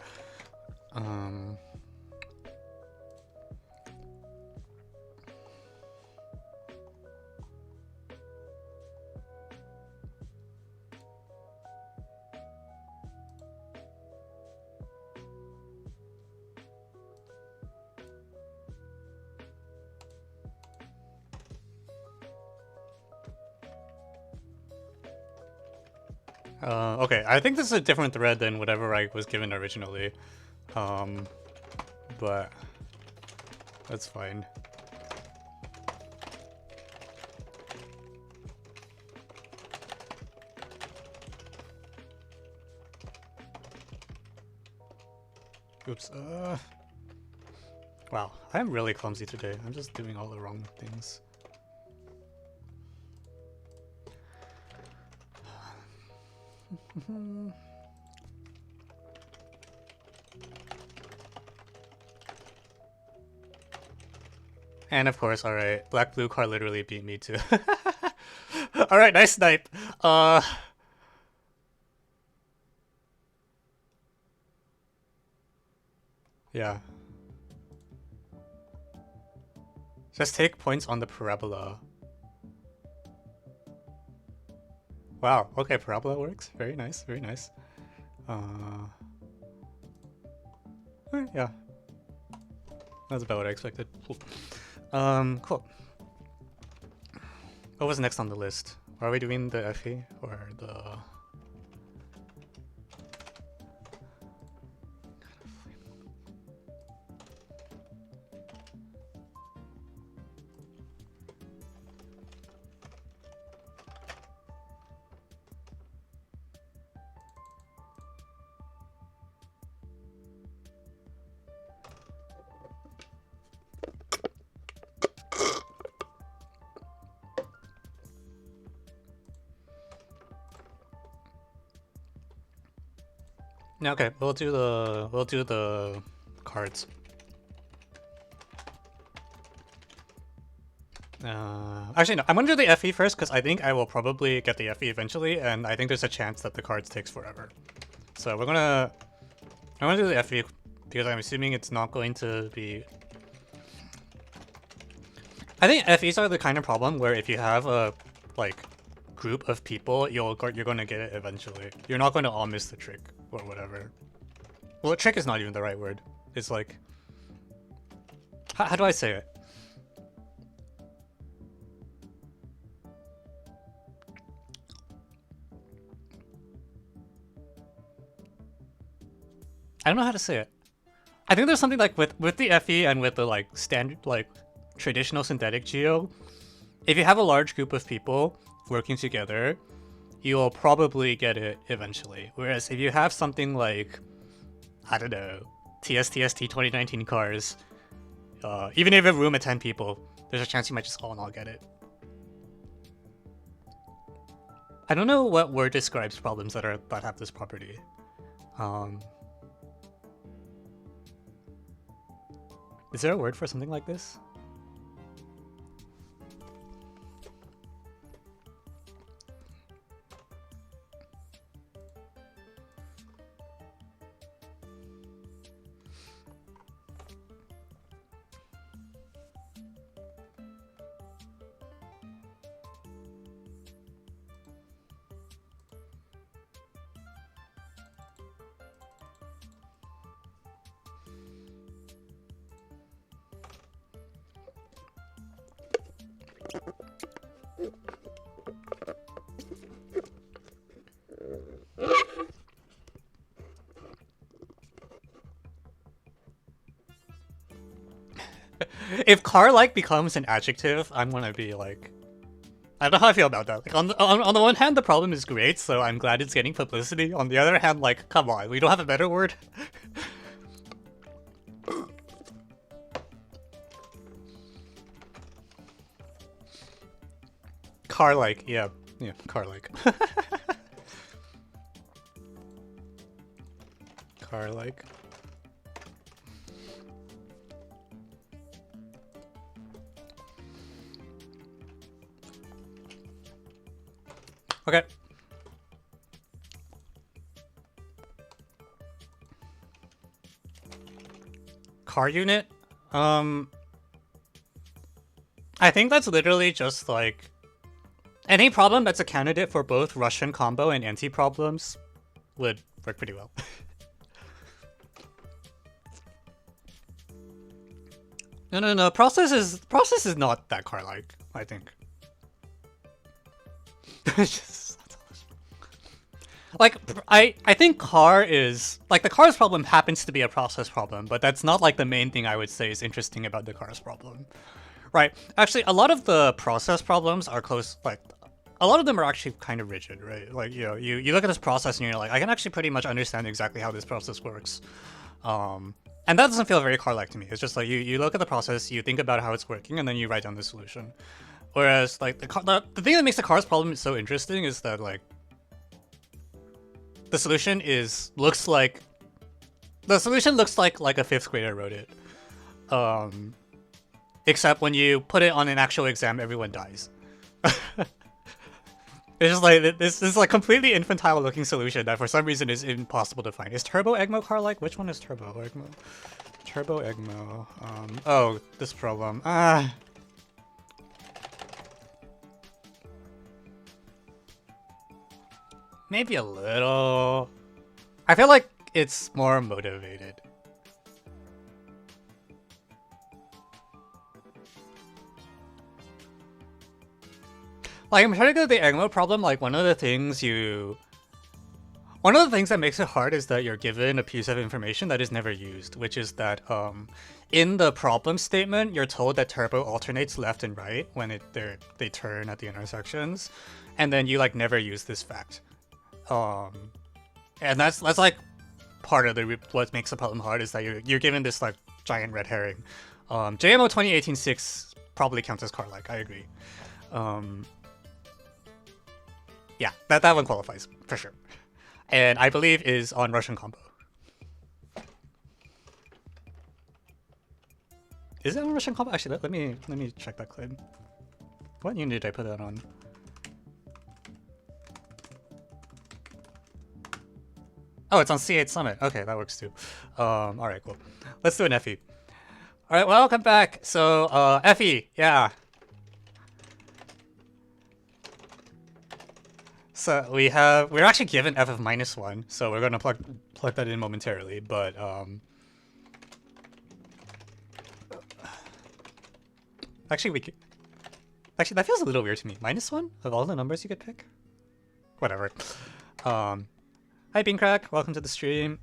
A: Okay, I think this is a different thread than whatever I was given originally. But that's fine. Oops, wow, I'm really clumsy today. I'm just doing all the wrong things. And of course, alright, black blue car literally beat me too. Alright, nice snipe. Yeah. Just take points on the parabola. Wow, okay, parabola works. Very nice, very nice. Yeah. That's about what I expected. Cool. Cool. What was next on the list? Are we doing the FE or the... Yeah, okay, we'll do the cards. Actually, no, I'm gonna do the FE first because I think I will probably get the FE eventually, and I think there's a chance that the cards takes forever. So I'm gonna do the FE because I'm assuming it's not going to be. I think FEs are the kind of problem where if you have a group of people, you're gonna get it eventually. You're not going to all miss the trick or whatever. Well, a trick is not even the right word. It's like, how do I say it? I don't know how to say it. I think there's something like with the FE and with the standard traditional synthetic geo, if you have a large group of people working together, you'll probably get it eventually. Whereas if you have something like, I don't know, TSTST 2019 cars, even if you have a room of 10 people, there's a chance you might just all not get it. I don't know what word describes problems that have this property. Is there a word for something like this? If car-like becomes an adjective, I'm gonna be like, I don't know how I feel about that. Like on the one hand, the problem is great, so I'm glad it's getting publicity. On the other hand, like, come on, we don't have a better word. Car-like, yeah, car-like. Car-like. Okay. Car unit? I think that's literally just like any problem that's a candidate for both Russian combo and anti-problems would work pretty well. No. Process is not that car-like, I think. Like, I think car is like the car's problem happens to be a process problem, but that's not like the main thing I would say is interesting about the car's problem, right? Actually, a lot of the process problems are close. Like, a lot of them are actually kind of rigid, right? Like, you know, you look at this process and you're like, I can actually pretty much understand exactly how this process works, and that doesn't feel very car-like to me. It's just like you look at the process, you think about how it's working, and then you write down the solution. Whereas, like, the thing that makes the car's problem so interesting is that, like, the solution looks like a 5th grader wrote it. Except when you put it on an actual exam, everyone dies. It's just like this is like completely infantile looking solution that for some reason is impossible to find. Is Turbo Egmo car-like? Which one is Turbo Egmo? Turbo Egmo. Oh, this problem. Maybe a little. I feel like it's more motivated. Like, in particular, the Egmo problem, like, one of the things that makes it hard is that you're given a piece of information that is never used, which is that, in the problem statement, you're told that turbo alternates left and right when they turn at the intersections, and then you, like, never use this fact. And that's like part of what makes the problem hard is that you're given this like giant red herring. JMO 2018-6 probably counts as car-like. I agree. Yeah, that one qualifies for sure, and I believe is on Russian combo. Is it on Russian combo? Actually, let me check that claim. What unit did I put that on? Oh, it's on C8 Summit. Okay, that works too. Alright, cool. Let's do an FE. Alright, welcome back. So, FE, yeah. So we're actually given f of -1, so we're gonna plug that in momentarily, but actually that feels a little weird to me. -1 of all the numbers you could pick? Whatever. Hi Beancrack, welcome to the stream.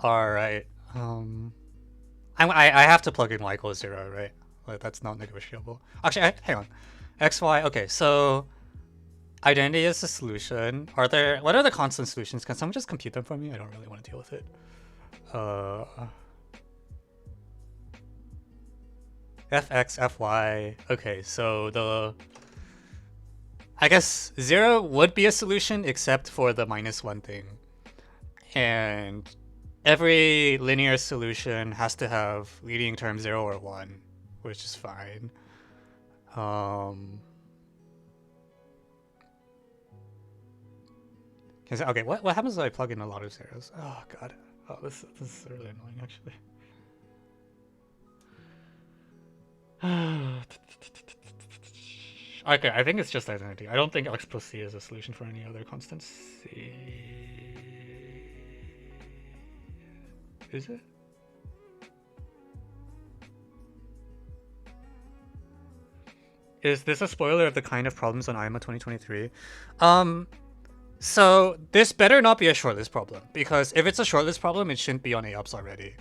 A: Alright. I have to plug in y equals 0, right? Like, that's not negotiable. Actually, hang on. xy, okay, so identity is the solution. What are the constant solutions? Can someone just compute them for me? I don't really want to deal with it. Fx, Fy. Okay, so I guess 0 would be a solution except for the -1 thing. And every linear solution has to have leading term 0 or 1, which is fine. Okay, what happens if I plug in a lot of zeros? Oh god. Oh, this is really annoying actually. Okay, I think it's just identity. I don't think x plus c is a solution for any other constant c. Is it? Is this a spoiler of the kind of problems on IMA 2023? So this better not be a shortlist problem, because if it's a shortlist problem, it shouldn't be on AOPS already.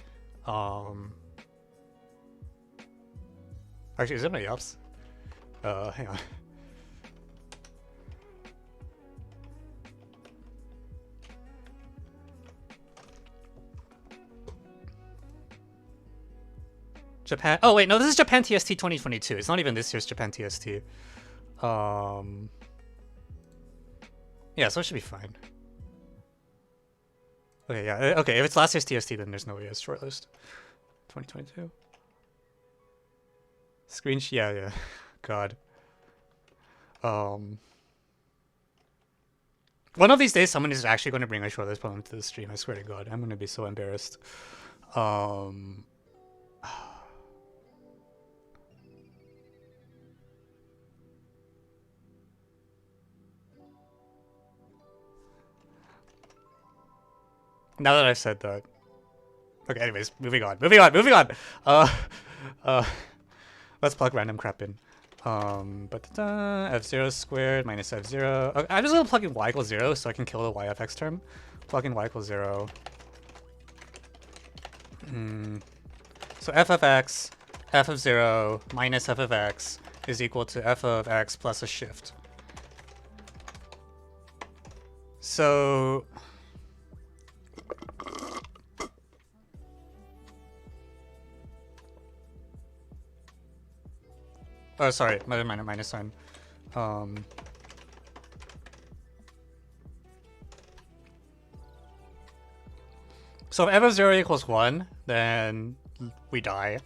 A: Actually, is it my AOPS? Hang on. Japan. Oh wait, no, this is Japan TST 2022. It's not even this year's Japan TST. Yeah, so it should be fine. Okay, yeah, okay. If it's last year's TST, then there's no way it's shortlist. 2022. Screenshot. Yeah. God. One of these days, someone is actually going to bring a shortlist problem to the stream. I swear to God, I'm going to be so embarrassed. Now that I've said that. Okay, anyways, moving on. Let's plug random crap in. F0 squared minus F0. Okay, I'm just gonna plug in y equals 0 so I can kill the y of x term. Plug in y equals 0. So f of x, f of 0 minus f of x is equal to f of x plus a shift. So oh, sorry, minus sign. So if f of 0 equals 1, then we die.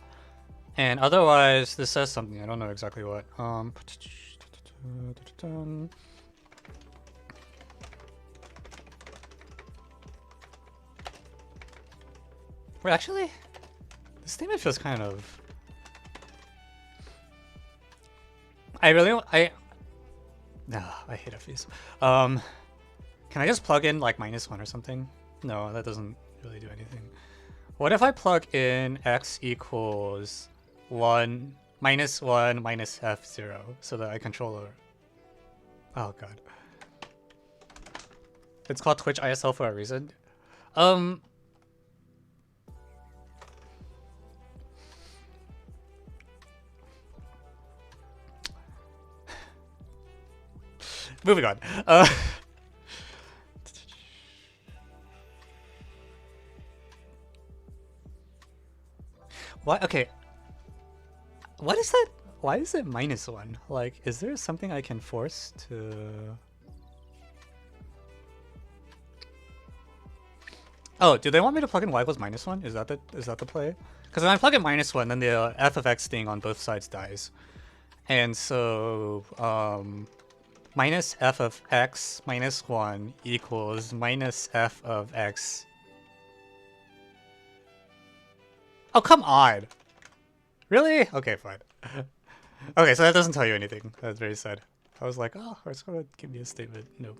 A: And otherwise, this says something. I don't know exactly what. Wait, actually, this statement feels kind of... No, I hate FVs. Can I just plug in like -1 or something? No, that doesn't really do anything. What if I plug in x equals 1 minus f0 so that I control over... Oh god. It's called Twitch ISL for a reason. Moving on. What? Okay. What is that? Why is it -1? Like, is there something I can force to... Oh, do they want me to plug in y equals -1? Is that the play? Because when I plug in -1, then the f of x thing on both sides dies. And so, minus f of x minus 1 equals minus f of x. Oh, come on! Really? Okay, fine. Okay, so that doesn't tell you anything. That's very sad. I was like, oh, it's gonna give me a statement. Nope.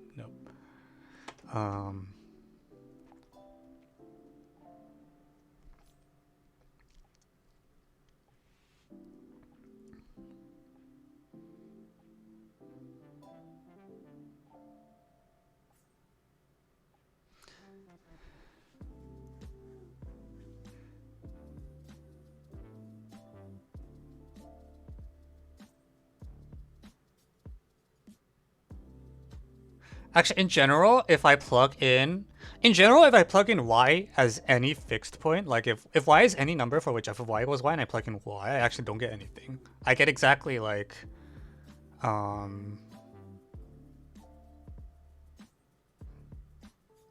A: Actually, in general, if I plug in y as any fixed point, like if y is any number for which f of y equals y and I plug in y, I actually don't get anything. I get exactly like, oh,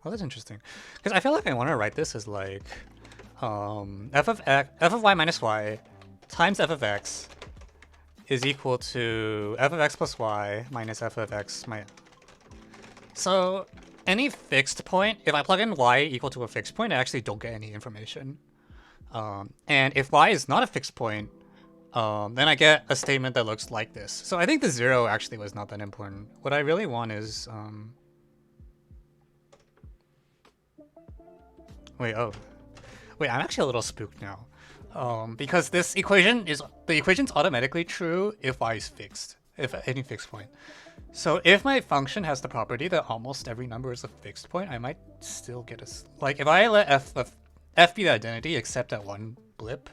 A: that's interesting. Because I feel like I want to write this as like, f of y minus y times f of x is equal to f of x plus y minus f of x minus. So any fixed point, if I plug in y equal to a fixed point, I actually don't get any information. And if y is not a fixed point, then I get a statement that looks like this. So I think the 0 actually was not that important. What I really want is, wait, I'm actually a little spooked now. Because this equation the equation's automatically true if y is fixed, if at any fixed point. So if my function has the property that almost every number is a fixed point, I might still get a, like if I let f be the identity except at one blip,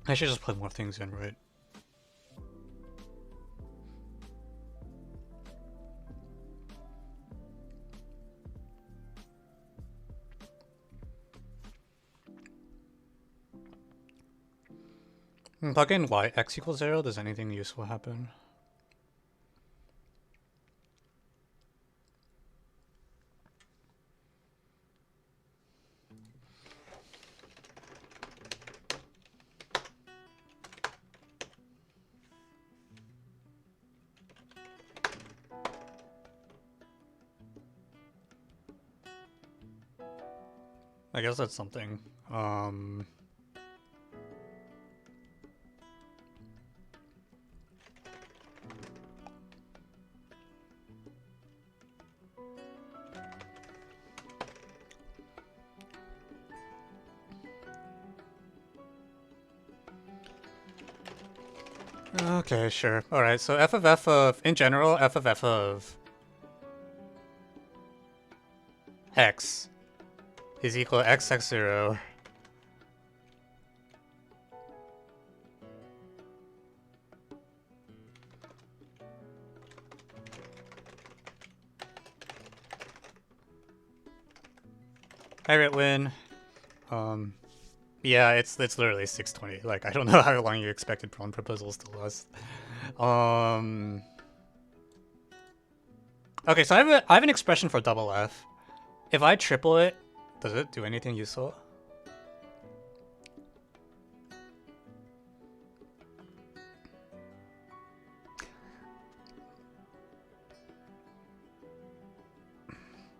A: I should just put more things in, right? Plug in y x equals 0. Does anything useful happen? I guess that's something. Okay, sure. All right, so f of, in general, f of x is equal to x0 Hi Ritwin. Yeah, it's literally 6:20. Like, I don't know how long you expected prawn proposals to last. Okay, so I have an expression for double f. If I triple it, does it do anything useful?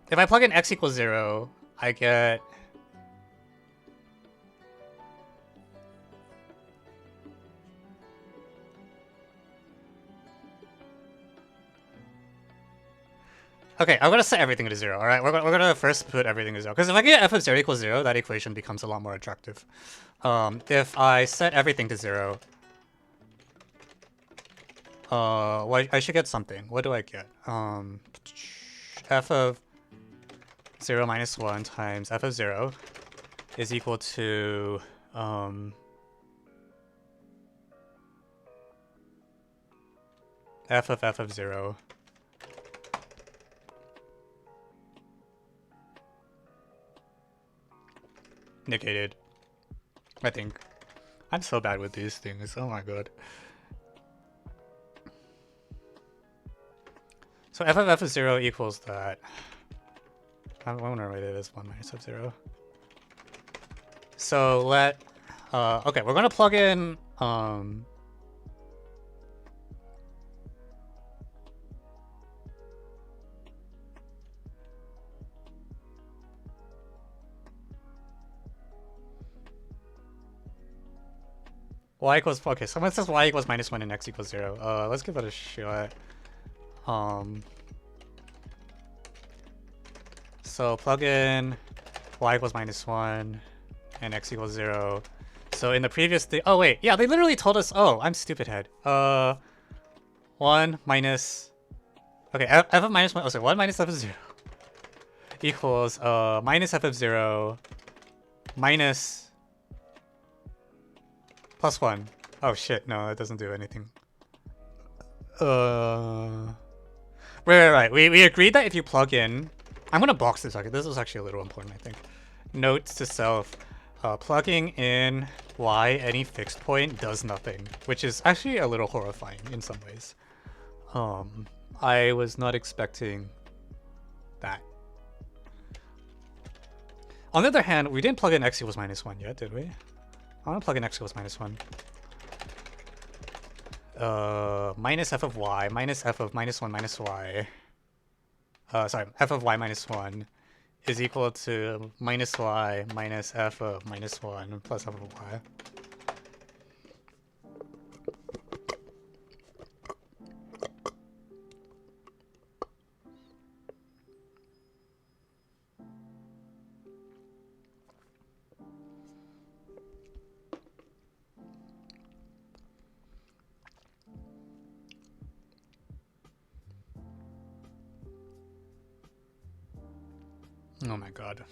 A: If I plug in x equals 0, I get... Okay, I'm gonna set everything to 0, alright? We're gonna first put everything to 0. Because if I get f of 0 equals 0, that equation becomes a lot more attractive. If I set everything to 0... well, I should get something. What do I get? F of 0 minus 1 times f of 0 is equal to... f of 0. Negated. I think. I'm so bad with these things. Oh my god. So f of 0 equals that. I want to write it as 1 minus f 0. So let... okay, we're going to plug in... Y equals, okay, someone says y equals -1 and x equals 0. Let's give it a shot. So plug in y equals -1 and x equals 0. So in the previous thing, oh wait, yeah, they literally told us, oh, I'm stupid head. 1 minus, okay, f of -1, oh, so 1 minus f of 0 equals minus f of 0 minus plus 1. Oh shit, no, that doesn't do anything. Right. We agreed that if you plug in, I'm gonna box this. Okay, this is actually a little important, I think. Note to self: plugging in y any fixed point does nothing, which is actually a little horrifying in some ways. I was not expecting that. On the other hand, we didn't plug in x equals -1 yet, did we? I want to plug in x equals -1. Minus f of y minus f of -1 minus y. Sorry, f of y -1 is equal to minus y minus f of -1 plus f of y. Oh my god.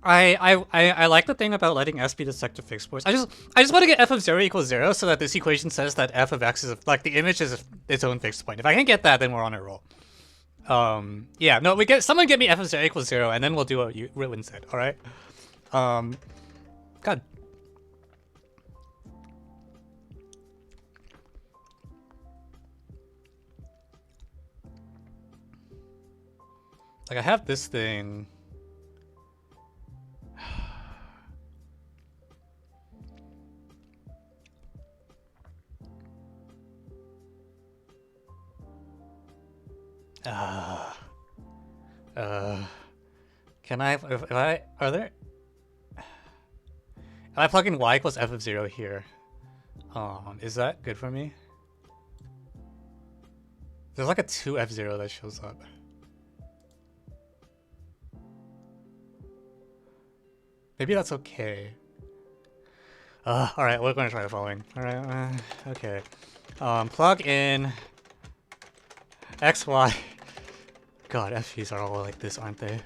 A: I like the thing about letting s be the sector fixed points. I just want to get f of 0 equals 0 so that this equation says that f of x is like the image is its own fixed point. If I can get that, then we're on a roll. Yeah, no, someone get me f of 0 equals 0 and then we'll do what Ruin said, alright? God. Like I have this thing. Can I, if I, are there, if I plug in y equals f of 0 here, is that good for me? There's like a 2f0 that shows up. Maybe that's okay. Alright, we're gonna try the following. Alright, okay. Plug in x, y. God, FPs are all like this, aren't they?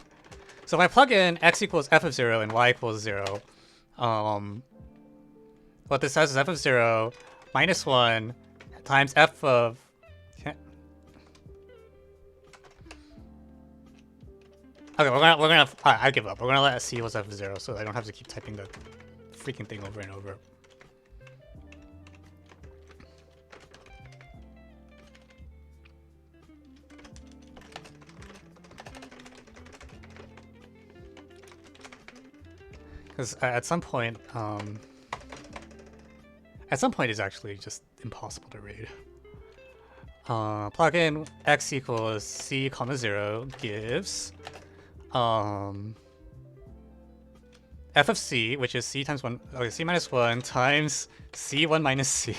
A: So if I plug in x equals f of 0 and y equals 0, what this says is f of 0 minus 1 times f of... Okay, we're gonna I give up. We're gonna let us see what's f of 0 so I don't have to keep typing the freaking thing over and over. Because at some point it's actually just impossible to read. Plug in x equals c comma 0 gives f of c, which is c times 1, okay, c minus 1 times c1 minus c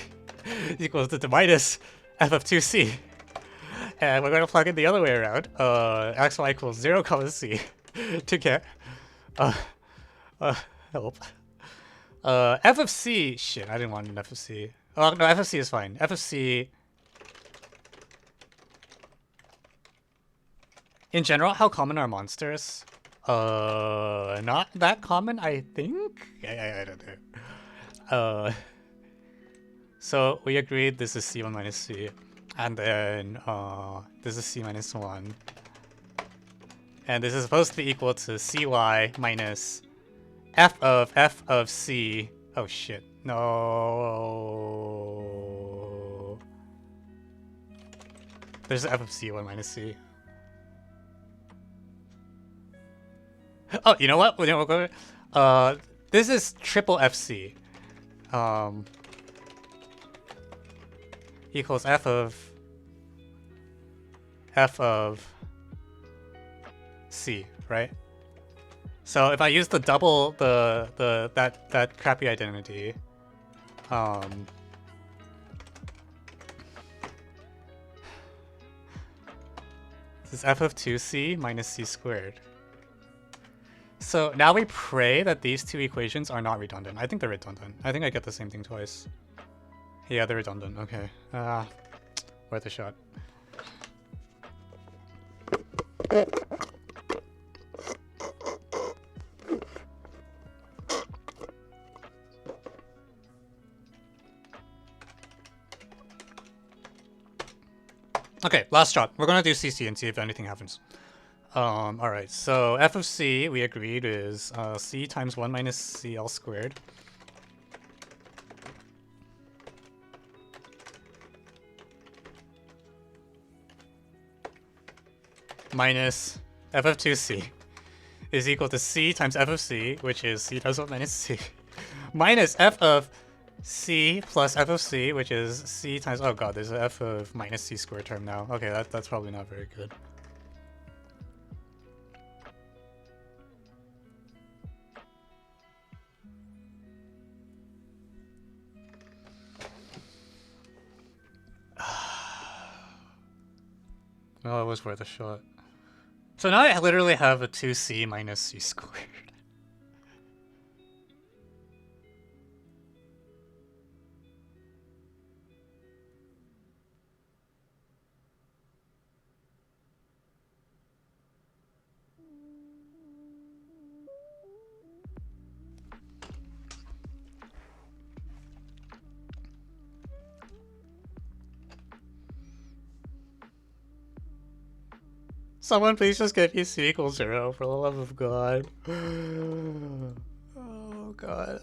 A: equals to minus f of 2c. And we're going to plug in the other way around, xy equals 0 comma c to get help. F of c, shit, I didn't want an f of c. Oh no, f of c is fine. F of c, in general, how common are monsters? Not that common, I think? I don't know. So we agreed this is c1 minus c. And then, this is c minus 1. And this is supposed to be equal to cy minus f of c. Oh shit, no. There's f of c1 minus c. Oh, you know what? We'll go. This is triple FC. Equals f of c, right? So if I use the double that crappy identity, this is f of 2c minus c squared. So now we pray that these two equations are not redundant. I think they're redundant. I think I get the same thing twice. Yeah, they're redundant. Okay. Worth a shot. Okay, last shot. We're gonna do CC and see if anything happens. Alright, so f of c, we agreed, is c times 1 minus cl squared. Minus f of 2c is equal to c times f of c, which is c times 1 minus c, minus f of c plus f of c, which is c times... Oh god, there's an f of minus c squared term now. Okay, that's probably not very good. Well, it was worth a shot. So now I literally have a 2c minus c squared. Someone please just get me c equals 0, for the love of God. Oh god.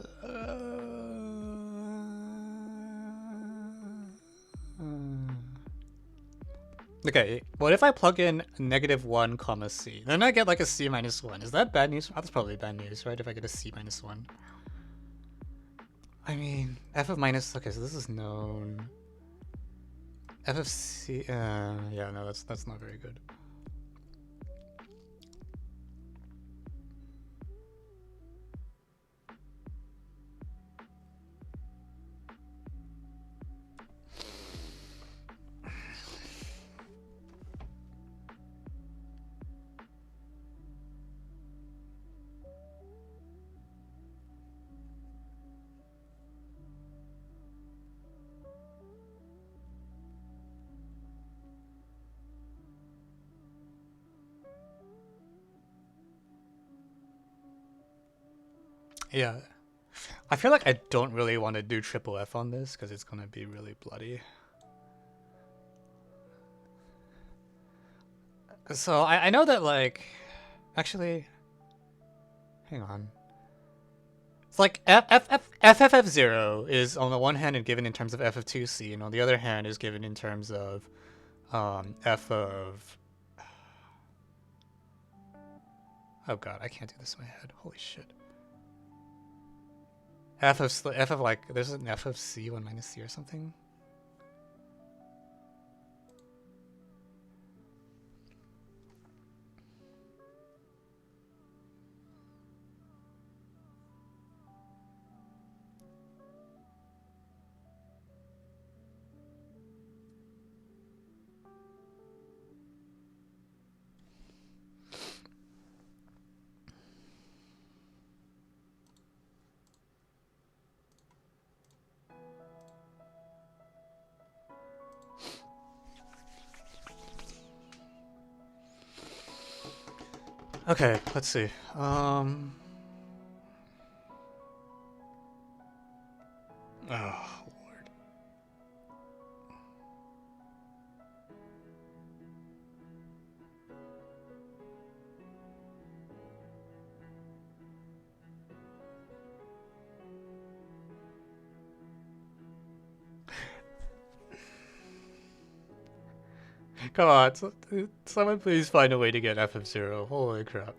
A: Okay, what if I plug in -1 comma c? Then I get like a c minus 1. Is that bad news? That's probably bad news, right? If I get a c minus 1. I mean, f of minus... Okay, so this is known. F of c... yeah, no, that's not very good. Yeah. I feel like I don't really want to do triple F on this because it's going to be really bloody. So I know that, like... Actually... Hang on. It's like FFF0 is on the one hand and given in terms of f of 2c, and on the other hand is given in terms of f of... Oh god, I can't do this in my head. Holy shit. F of like, there's an f of c 1 minus c or something. Okay, let's see. Oh, Lord. Come on, someone please find a way to get f of 0. Holy crap.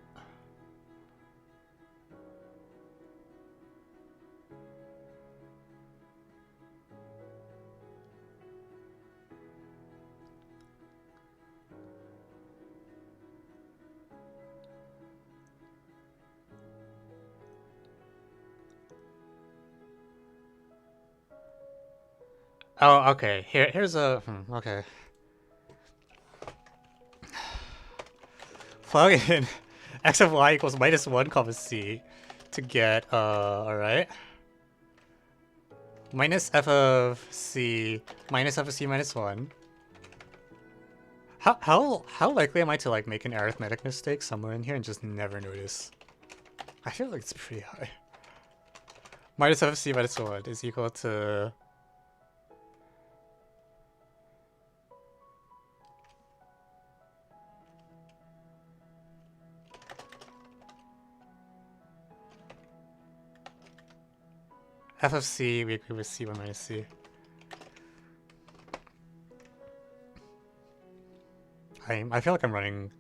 A: Oh, okay. Here's a okay. Plug in x of y equals -1 comma c to get alright. Minus f of c minus f of c minus 1. How likely am I to like make an arithmetic mistake somewhere in here and just never notice? I feel like it's pretty high. Minus f of c minus 1 is equal to f of c, we agree with c1 minus c. I feel like I'm running.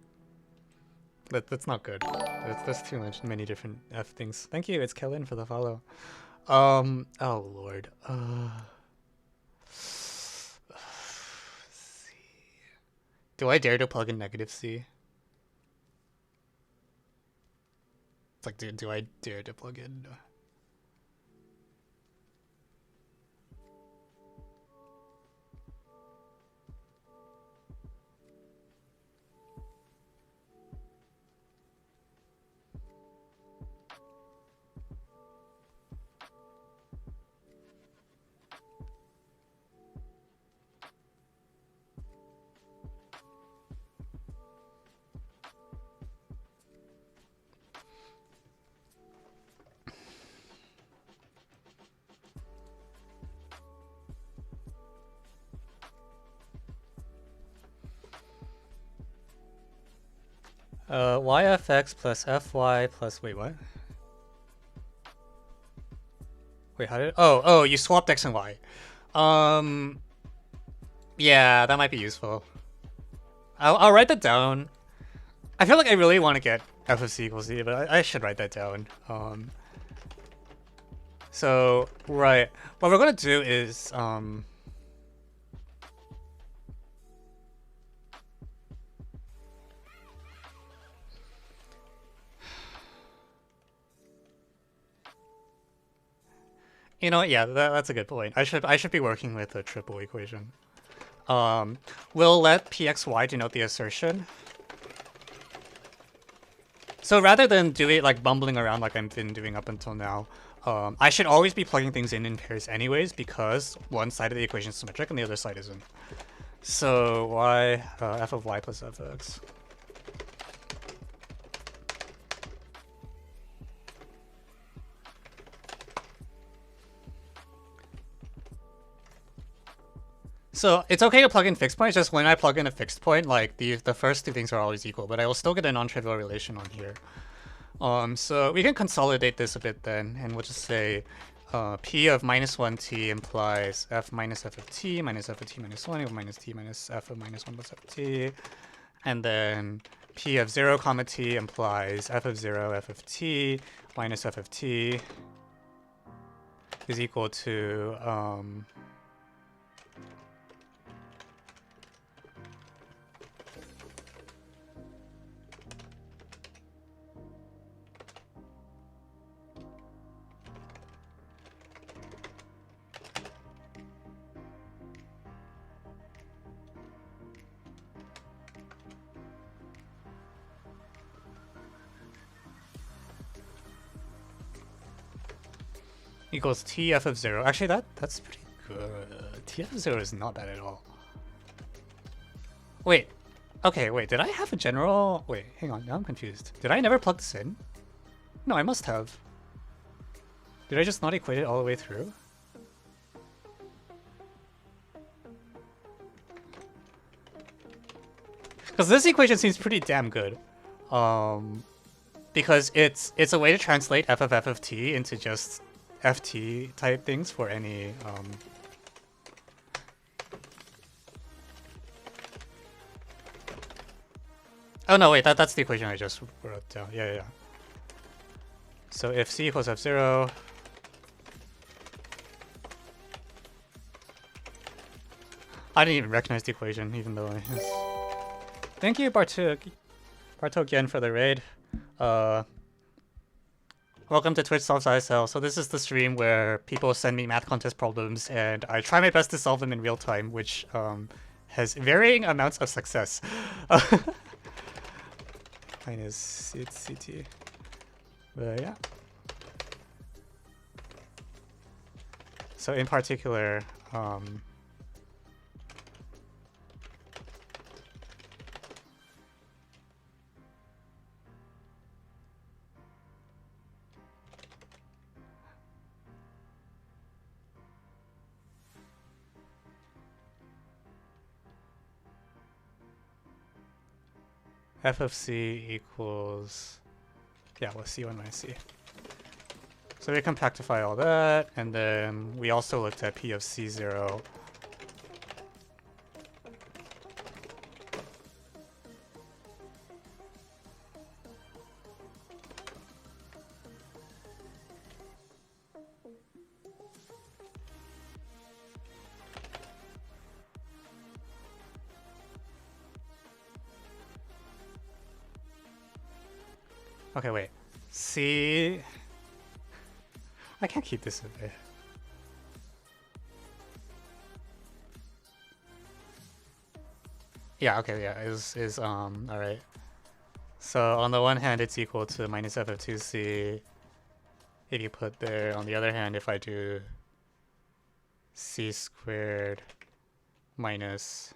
A: That's not good. That's too many different f things. Thank you, it's Kellen for the follow. Oh lord. C. Do I dare to plug in -c? It's like, do I dare to plug in? Yfx plus fy plus, wait, what? Wait, how did, oh, you swapped x and y. Yeah, that might be useful. I'll write that down. I feel like I really want to get f of c equals c, but I should write that down. So, right, what we're gonna do is, you know, yeah, that's a good point. I should be working with a triple equation. We'll let pxy denote the assertion. So rather than do it like bumbling around like I've been doing up until now, I should always be plugging things in pairs anyways, because one side of the equation is symmetric and the other side isn't. So y, f of y plus f of x. So it's okay to plug in fixed points, just when I plug in a fixed point, like the first two things are always equal, but I will still get a non-trivial relation on here. So we can consolidate this a bit then, and we'll just say p of -1t implies f minus f of t minus f of t minus 1 equal minus t minus f of minus 1 plus f of t. And then p of 0 comma t implies f of 0 f of t minus f of t is equal to equals t f of 0. Actually, that's pretty good. T f of 0 is not bad at all. Wait. Okay, wait. Did I have a general... Wait, hang on. Now I'm confused. Did I never plug this in? No, I must have. Did I just not equate it all the way through? Because this equation seems pretty damn good. Because it's a way to translate f of t into just ft type things for any oh no, wait, that's the equation I just wrote down. Yeah. So if c equals f0, I didn't even recognize the equation, even though I... Thank you, Bartok again for the raid. Welcome to Twitch Solves ISL. So this is the stream where people send me math contest problems and I try my best to solve them in real time, which has varying amounts of success. Minus CT. But yeah. So in particular, f of c equals, yeah, well, c1 minus c. So we compactify all that, and then we also looked at p of c0. Okay, wait. C... I can't keep this in there. Yeah, okay, yeah, alright. So on the one hand, it's equal to minus f of 2c if you put there. On the other hand, if I do c squared minus...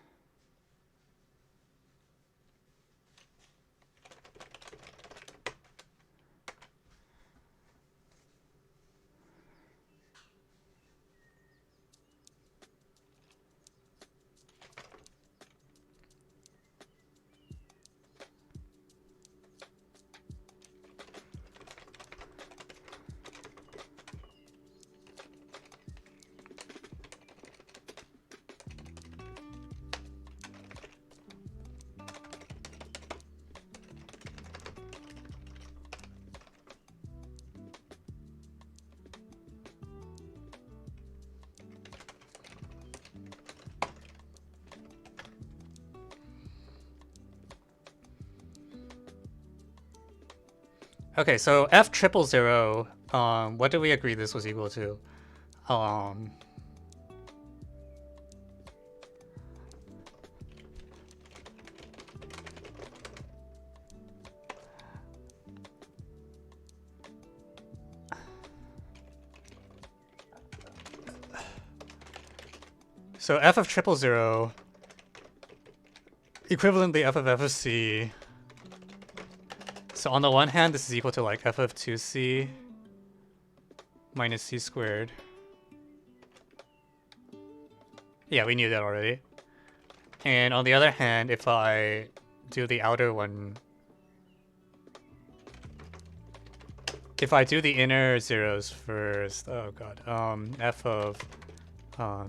A: Okay, so f triple zero, what did we agree this was equal to? So f of triple zero, equivalently f of c. So on the one hand, this is equal to like f of 2c minus c squared. Yeah, we knew that already. And on the other hand, if I do the outer one, if I do the inner zeros first, oh god, f of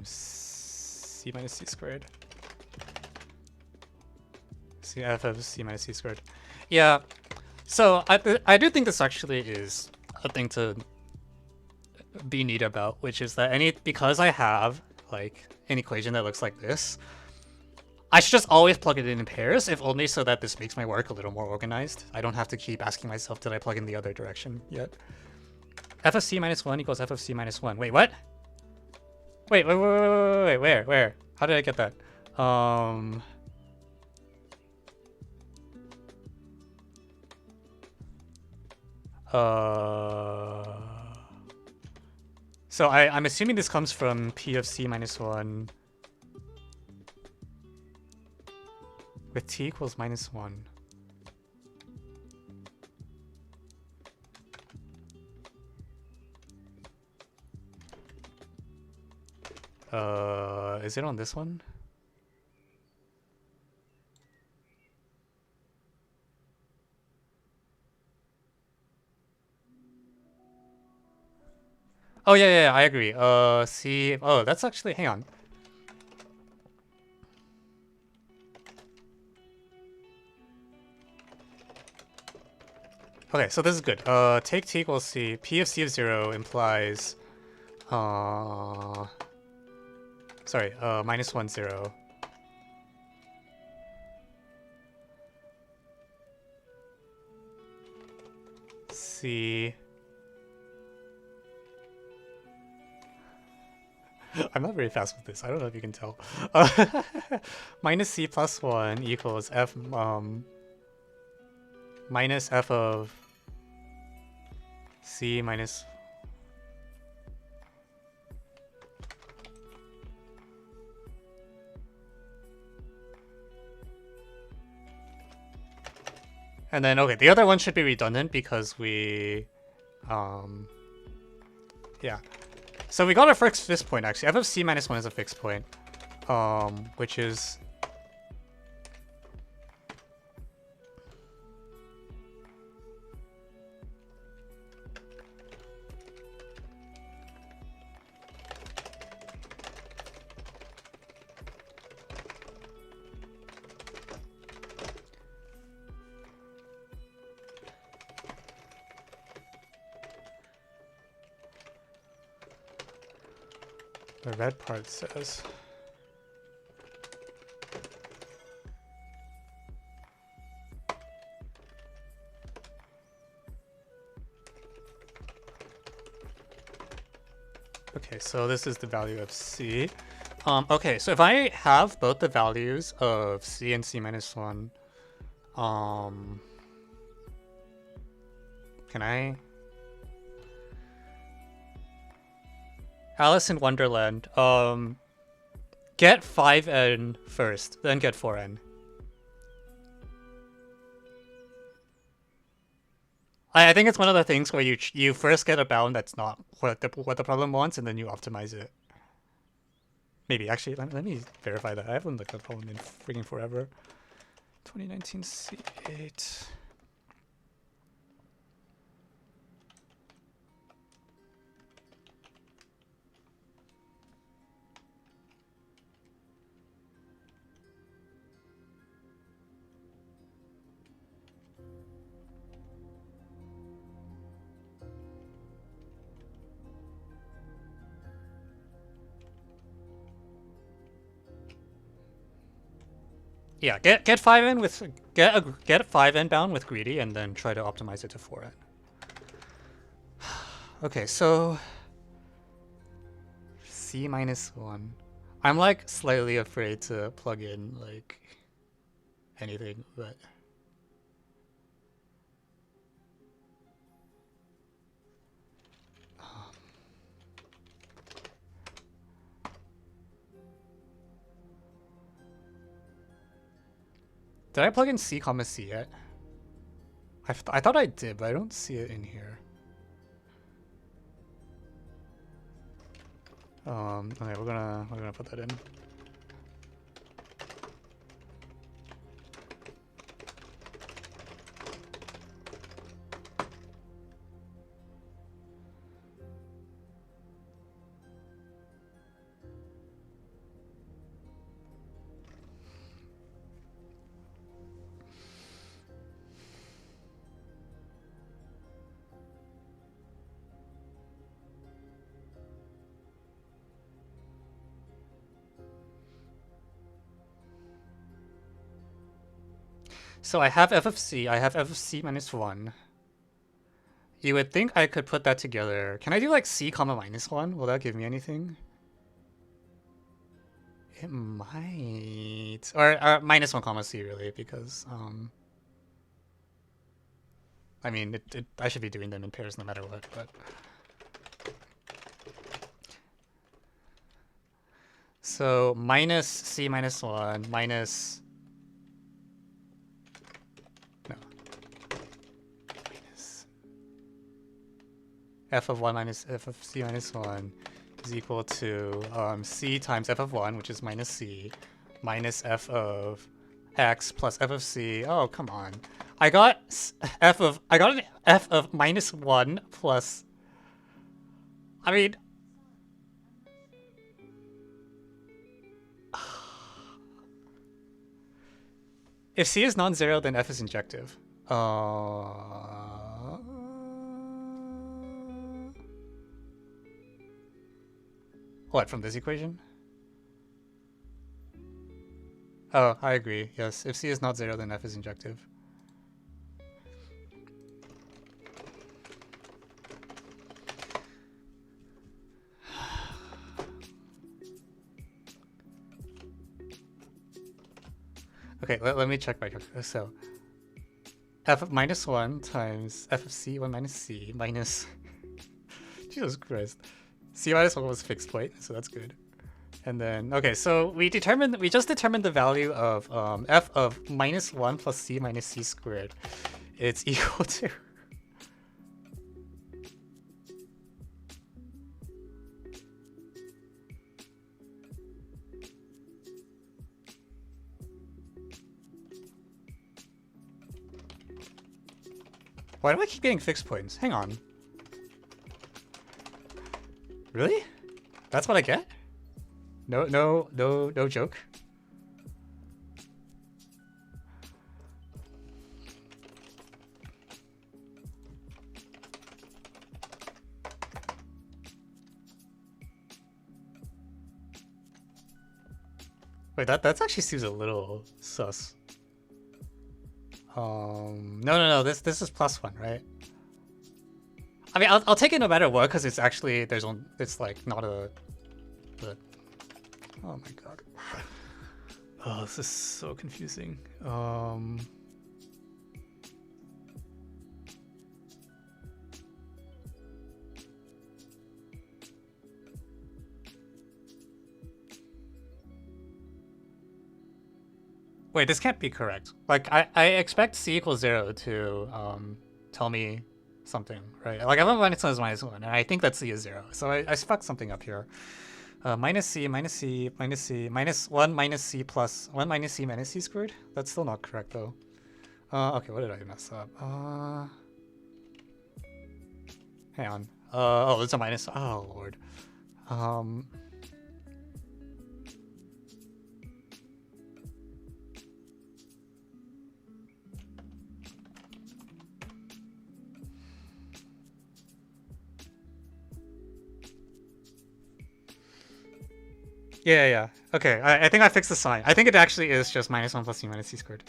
A: c minus c squared. C f of c minus c squared. Yeah. So I do think this actually is a thing to be neat about, which is that because I have like an equation that looks like this, I should just always plug it in pairs, if only so that this makes my work a little more organized. I don't have to keep asking myself, did I plug in the other direction yet? F of c minus 1 equals f of c minus 1. Wait, what? Wait, where? How did I get that? So I'm assuming this comes from p of c minus 1 with t equals minus 1. Is it on this one? Oh yeah, I agree. C. Oh, that's actually. Hang on. Okay, so this is good. Take t equals c. P of c of 0 implies. Sorry. Minus 1 0. C I'm not very fast with this. I don't know if you can tell. Minus c plus 1 equals f minus f of c minus. And then, okay, the other one should be redundant because we, yeah. So we got a fixed point, actually. F of c minus 1 is a fixed point, which is... The red part says... Okay, so this is the value of c. Okay, so if I have both the values of c and c minus 1, can I... Alice in Wonderland, get 5n first, then get 4n. I think it's one of the things where you first get a bound that's not what the problem wants, and then you optimize it. Maybe, actually, let me verify that. I haven't looked at the problem in freaking forever. 2019 C8. Yeah, get 5n with get 5n bound with greedy, and then try to optimize it to 4n. Okay, so c minus 1. I'm like slightly afraid to plug in like anything, but did I plug in c comma c yet? I thought I did, but I don't see it in here. Okay, we're gonna put that in. So I have f of c, I have f of c minus 1. You would think I could put that together. Can I do like c comma minus 1? Will that give me anything? It might. Or minus 1 comma c, really, because, I mean, I should be doing them in pairs no matter what, but... So minus c minus 1 minus... F of 1 minus f of c minus 1 is equal to c times f of 1, which is minus c, minus f of x plus f of c. Oh, come on. I got an f of minus 1 plus... I mean... If c is non-zero, then f is injective. What, from this equation? Oh, I agree. Yes, if c is not 0, then f is injective. Okay, let me check my calculator. So f of minus 1 times f of c1 minus c minus Jesus Christ. C minus 1 was fixed point, so that's good. And then, okay, so we just determined the value of f of minus 1 plus c minus c squared. It's equal to... Why do I keep getting fixed points? Hang on. Really? That's what I get? No joke. Wait, that actually seems a little sus. No. This is +1, right? I mean, I'll take it no matter what, because it's actually it's like not a. But oh my god. Oh, this is so confusing. Wait, this can't be correct. Like, I expect c equals 0 to tell me something, right? Like, I have minus 1 is minus 1, and I think that c is 0. So I fucked something up here. Minus c, minus c, minus c, minus 1 minus c plus 1 minus c minus c squared? That's still not correct, though. Okay, what did I mess up? Hang on. Oh, it's a minus. Oh, lord. Yeah. Okay, I think I fixed the sign. I think it actually is just minus 1 plus c minus c squared.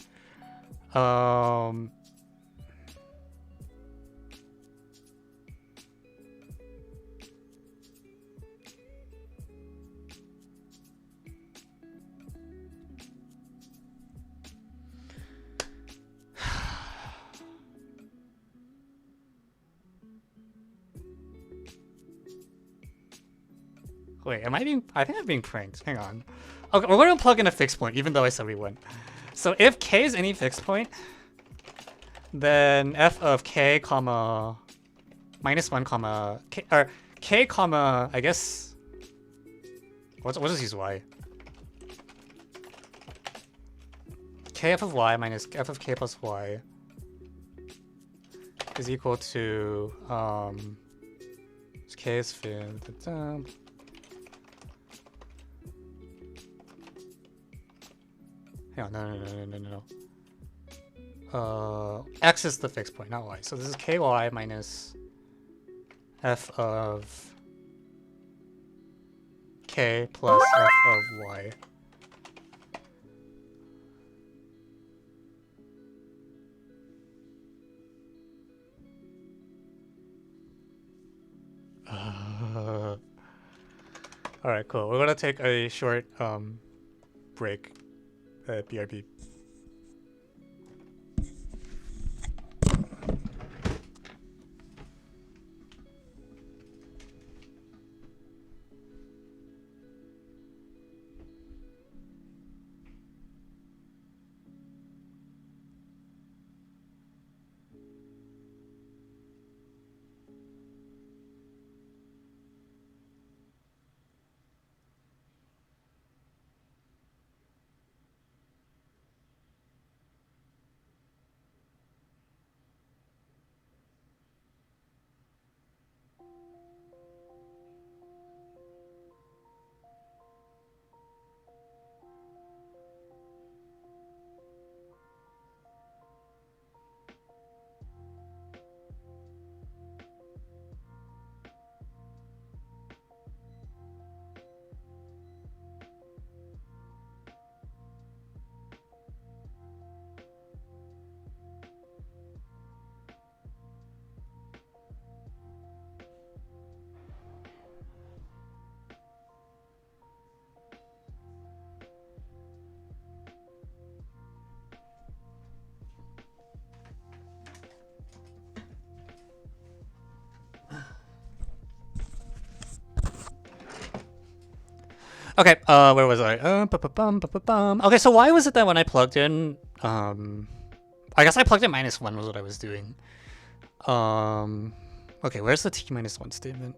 A: Wait, am I being... I think I'm being pranked. Hang on. Okay, we're going to plug in a fixed point, even though I said we wouldn't. So if k is any fixed point, then f of k comma minus 1 comma... K, or k comma... I guess... What does use y? K f of y minus f of k plus y is equal to... k is fin... No. X is the fixed point, not y. So this is ky minus f of k plus f of y. All right, cool. We're gonna take a short break. BRB. Okay, where was I? Okay, so why was it that when I plugged in, I guess I plugged in -1 was what I was doing. Okay, where's the t-1 statement?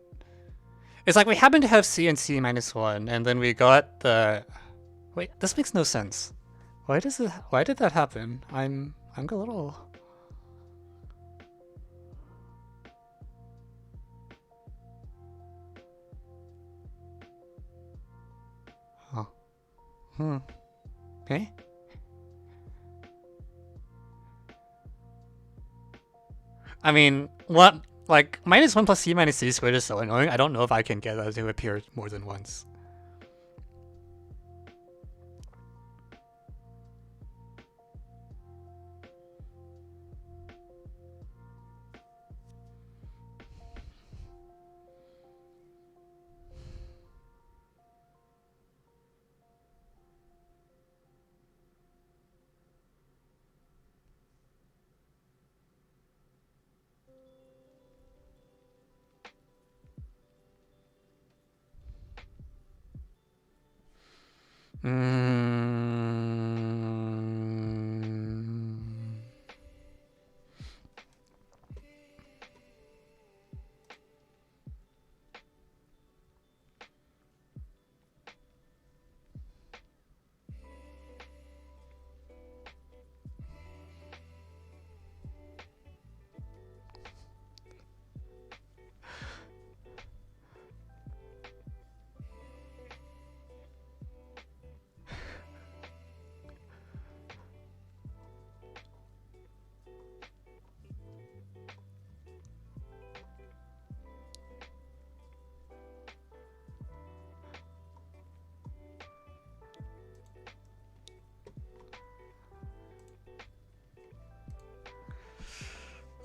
A: It's like we happen to have c and c-1, and then we got the... Wait, this makes no sense. Why did that happen? I'm a little... Huh. Okay. I mean, what? Like, -1 plus c minus c squared is so annoying. I don't know if I can get that to appear more than once.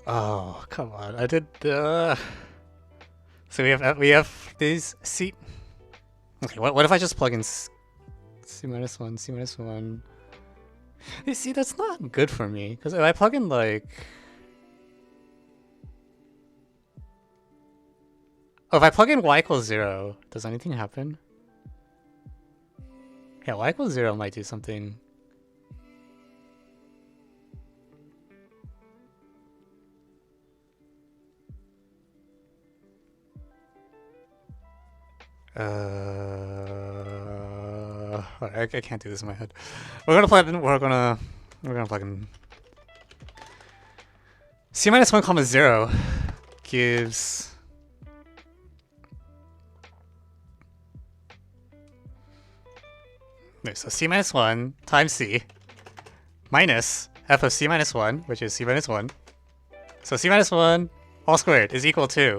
A: Oh, come on. I did the... So we have these c... Okay, what if I just plug in c-1, c-1? You see, that's not good for me, because if I plug in, like... Oh, if I plug in y equals 0, does anything happen? Yeah, y equals 0 might do something. I can't do this in my head. We're gonna plug in c-1 comma 0 gives... So c-1 times c minus f of c-1, which is c-1. So c-1 all squared is equal to...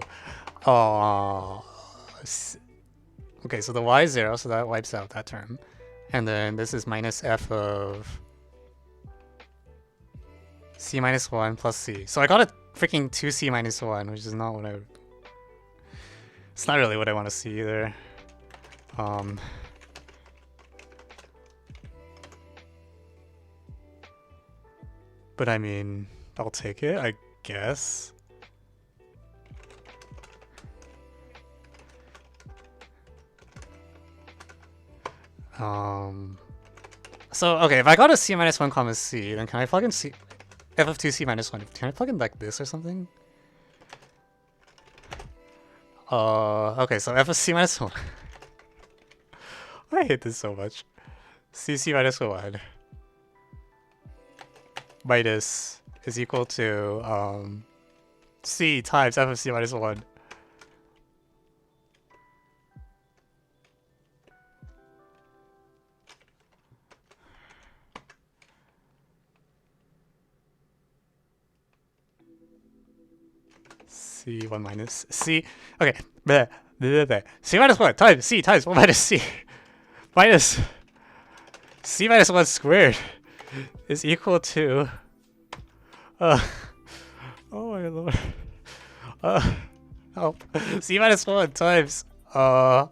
A: Okay, so the y is 0, so that wipes out that term. And then this is minus f of c-1 plus c. So I got a freaking 2c-1, which is not what I... It's not really what I want to see either. But I mean, I'll take it, I guess. So, okay, if I got a c-1 comma c, then can I plug in f of 2c-1? Can I plug in like this or something? Okay, so f of c-1. I hate this so much. c-1 minus is equal to c times f of c-1. c1 minus c. Okay, c-1 times c times 1 minus c minus c-1 squared is equal to oh my lord, help. c-1 times no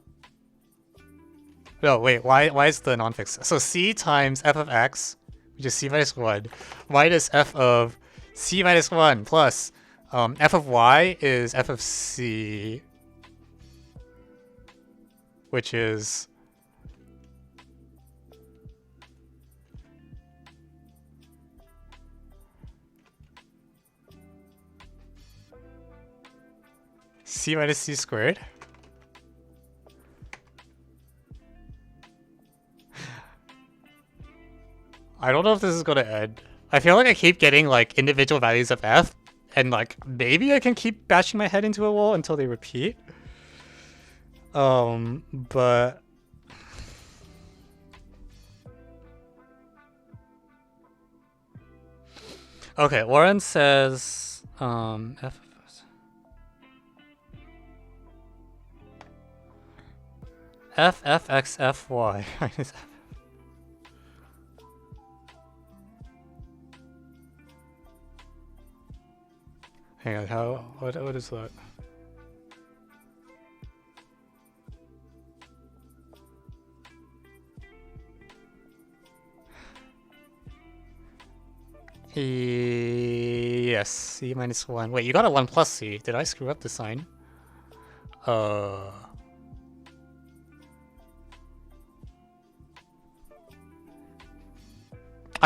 A: wait, why is the non-fixed? So c times f of x, which is c-1, minus f of c-1 plus f of y is f of c, which is c minus c squared? I don't know if this is gonna end. I feel like I keep getting like individual values of f, and like maybe I can keep bashing my head into a wall until they repeat. But okay, Warren says f x f y. Hang on, what is that? Yes, c minus 1. Wait, you got a 1 plus c. Did I screw up the sign? I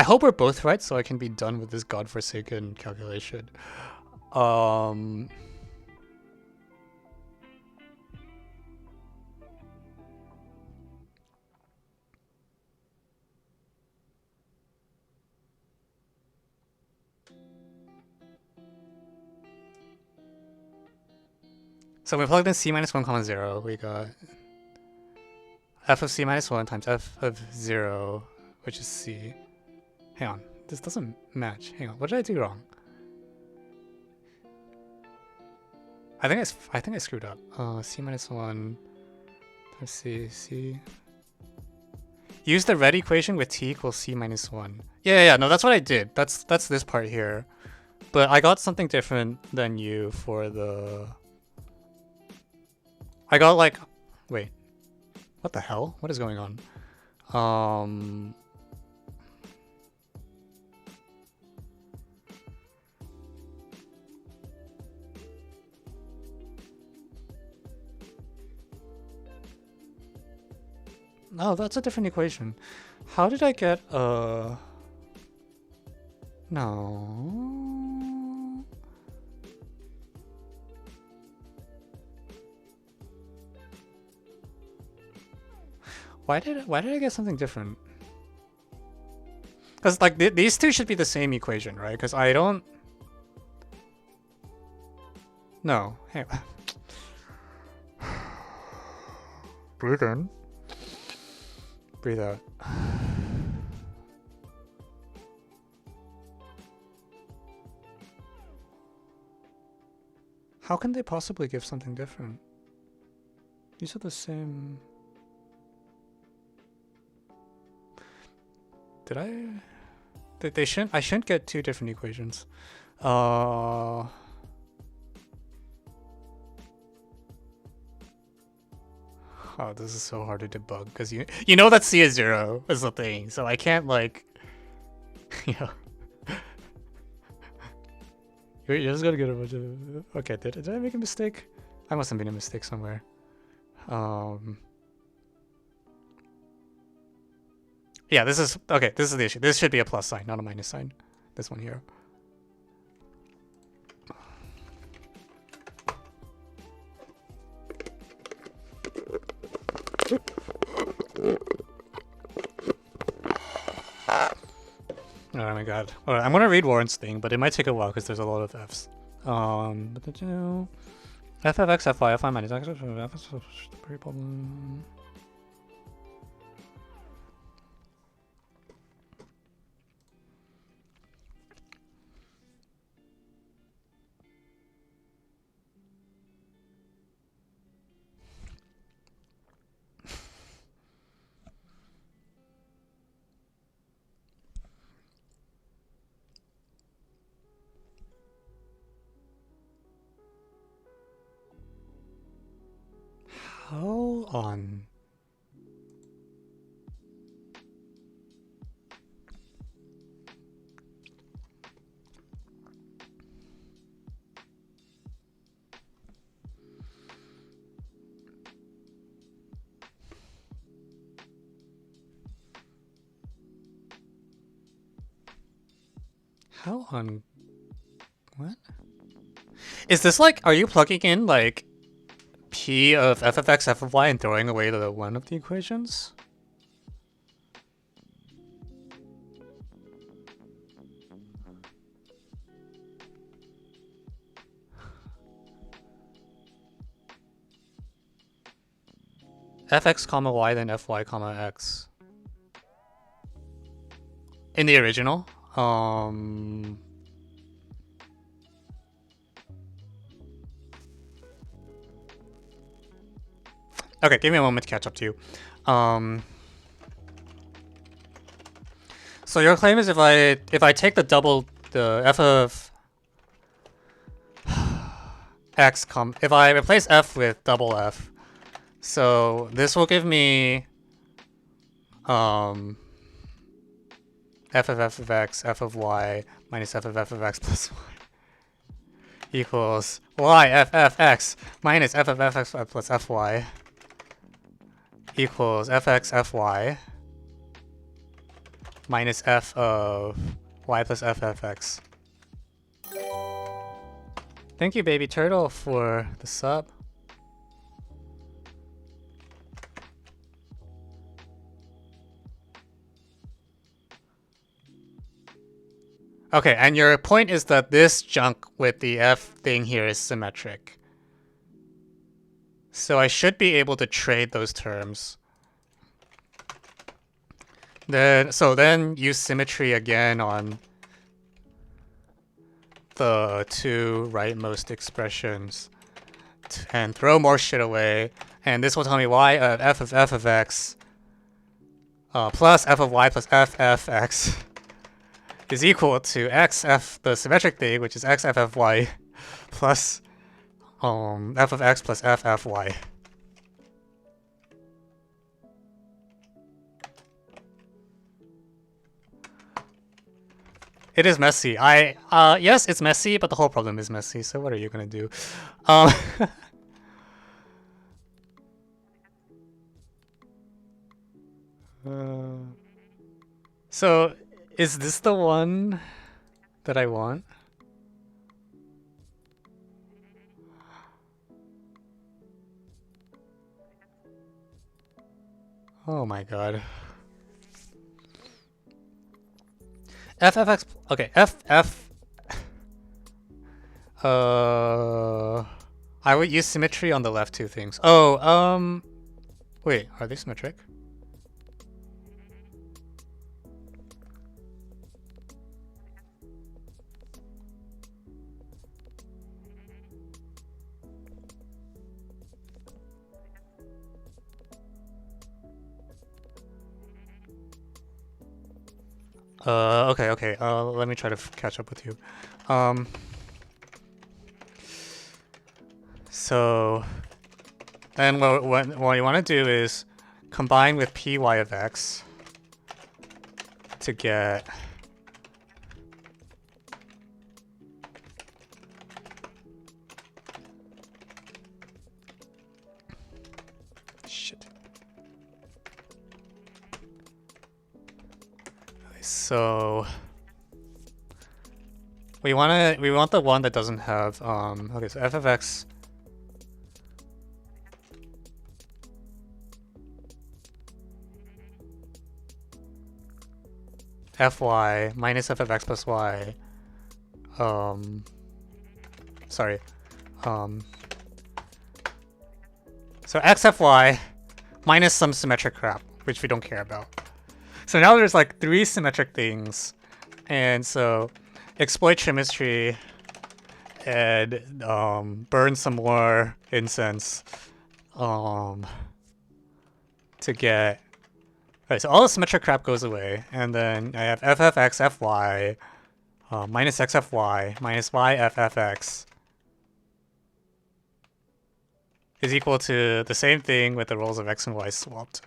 A: hope we're both right so I can be done with this godforsaken calculation. So we plugged in c minus 1 comma 0. We got f of c minus 1 times f of 0, which is c. Hang on, this doesn't match. Hang on, what did I do wrong? I think I screwed up. C minus 1 times c. Use the red equation with t equals c minus 1. Yeah, no, that's what I did. That's this part here. But I got something different than you for the... I got like... Wait. What the hell? What is going on? No, that's a different equation. How did I get No. Why did I get something different? Because like these two should be the same equation, right? Because I don't. No. Hey. Breathe in. Breathe out. How can they possibly give something different? These are the same. Did I? They shouldn't. I shouldn't get two different equations. Oh, this is so hard to debug because you know that c is 0 is the thing, so I can't like, yeah. You're just gonna get a bunch of. Okay, did I make a mistake? I must have made a mistake somewhere. Yeah, this is okay. This is the issue. This should be a plus sign, not a minus sign. This one here. Oh my god. Alright, I'm gonna read Warren's thing, but it might take a while because there's a lot of F's. F of x, f y, f I minus x, f is pretty problem. How on? How on? What? Is this like, are you plugging in like p of f of x, f of y, and throwing away the one of the equations? fx comma y, then fy comma x. In the original, okay, give me a moment to catch up to you. So your claim is if I take the f of x if I replace f with double f, so this will give me f of x, f of y minus f of x plus y equals y f x minus f of x plus fy equals fx fy minus f of y plus f(x). Thank you, baby turtle, for the sub. Okay, and your point is that this junk with the f thing here is symmetric. So I should be able to trade those terms. Then use symmetry again on the two rightmost expressions and throw more shit away. And this will tell me y of f of x plus f of y plus f(x) is equal to x f, the symmetric thing, which is x f y plus f of x plus f y. It is messy. Yes, it's messy, but the whole problem is messy. So what are you gonna do? So is this the one that I want? Oh my god. FFX. Okay, FF. I would use symmetry on the left two things. Oh, wait, are they symmetric? Okay. Let me try to catch up with you. So then what you want to do is combine with py of x to get shit. So we want the one that doesn't have okay, so f of x fy minus f of x plus y sorry so xfy minus some symmetric crap, which we don't care about. So now there's like three symmetric things, and so exploit symmetry and burn some more incense to get. Right, so all the symmetric crap goes away, and then I have ffx fy minus xfy minus yffx is equal to the same thing with the roles of x and y swapped.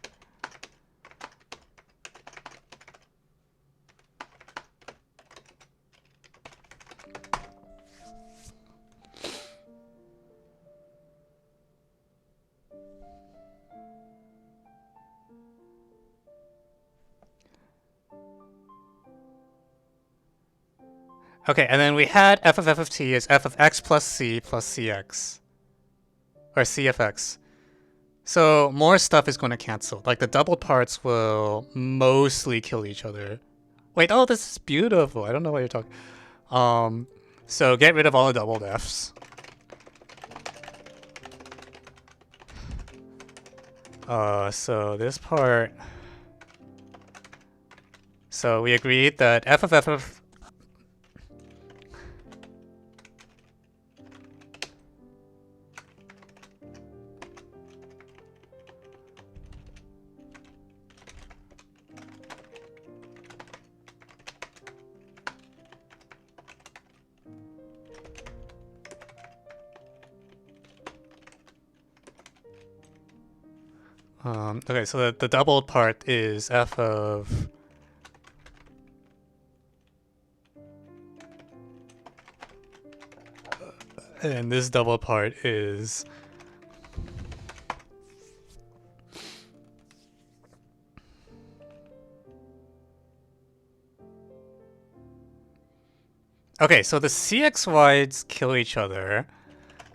A: Okay, and then we had f of t is f of x plus c plus cx. or CFX. So more stuff is going to cancel. Like the doubled parts will mostly kill each other. Wait, oh, this is beautiful. I don't know what you're talking. So get rid of all the doubled Fs. So this part. So we agreed that f of f of. Okay, so the doubled part is f of. And this double part is. Okay, so the CXYs kill each other,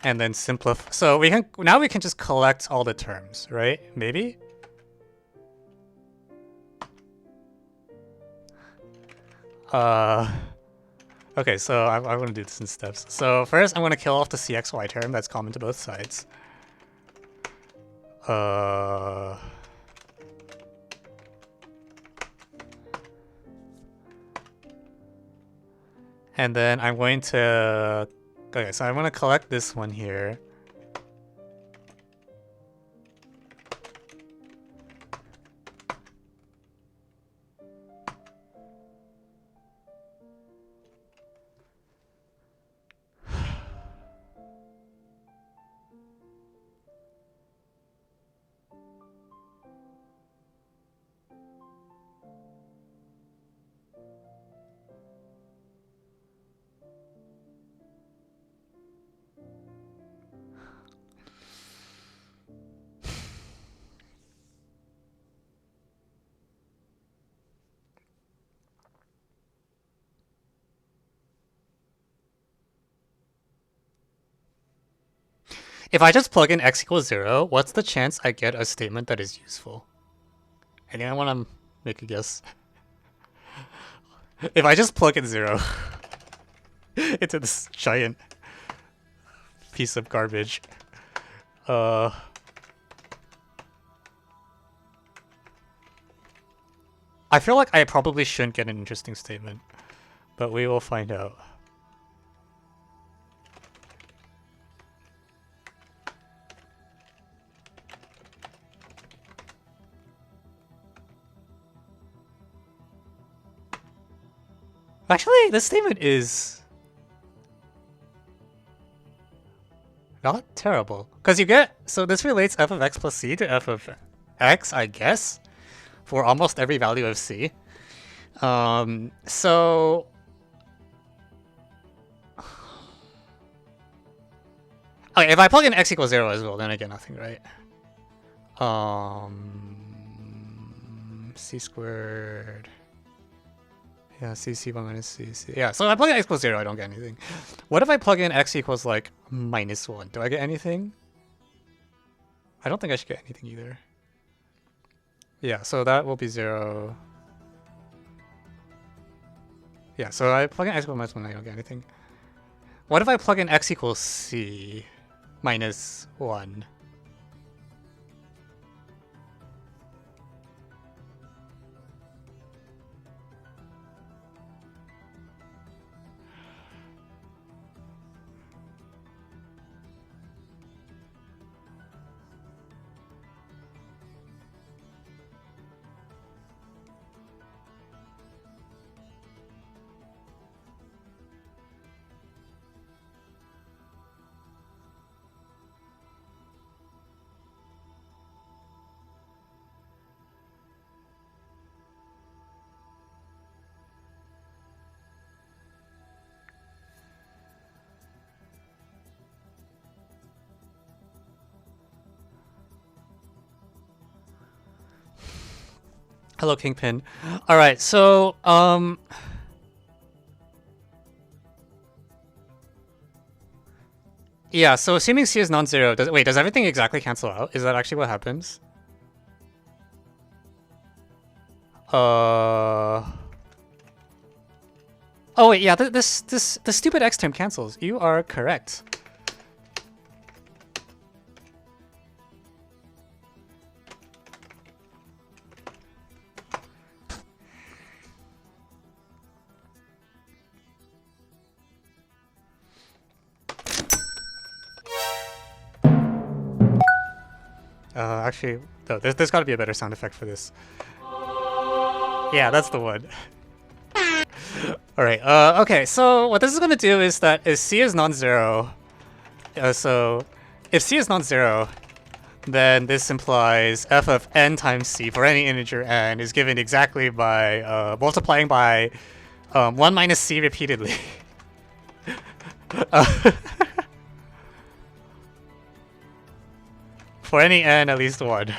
A: and then simplify. So we can just collect all the terms, right? Maybe. Okay, so I'm going to do this in steps. So first, I'm going to kill off the CXY term that's common to both sides. And then I'm going to... Okay, so I'm going to collect this one here. If I just plug in x equals 0, what's the chance I get a statement that is useful? Anyone want to make a guess? If I just plug in 0 into this giant piece of garbage, I feel like I probably shouldn't get an interesting statement, but we will find out. Actually, this statement is not terrible. Because you get... So this relates f of x plus c to f of x, I guess, for almost every value of c. So... Okay, if I plug in x equals 0 as well, then I get nothing, right? C squared... Yeah, c1 minus c. Yeah, so if I plug in x equals 0, I don't get anything. What if I plug in x equals like minus 1? Do I get anything? I don't think I should get anything either. Yeah, so that will be 0. Yeah, so I plug in x equals minus 1, I don't get anything. What if I plug in x equals c minus 1? Hello, Kingpin. All right, so Yeah, so assuming C is non-zero, does everything exactly cancel out? Is that actually what happens? Oh wait, yeah, the stupid X term cancels. You are correct. Actually, no, there's got to be a better sound effect for this. Yeah, that's the one. All right. Okay. So what this is going to do is that if C is non-zero, so if C is non-zero, then this implies f of n times c for any integer n is given exactly by multiplying by 1 minus c repeatedly. For any n at least 1.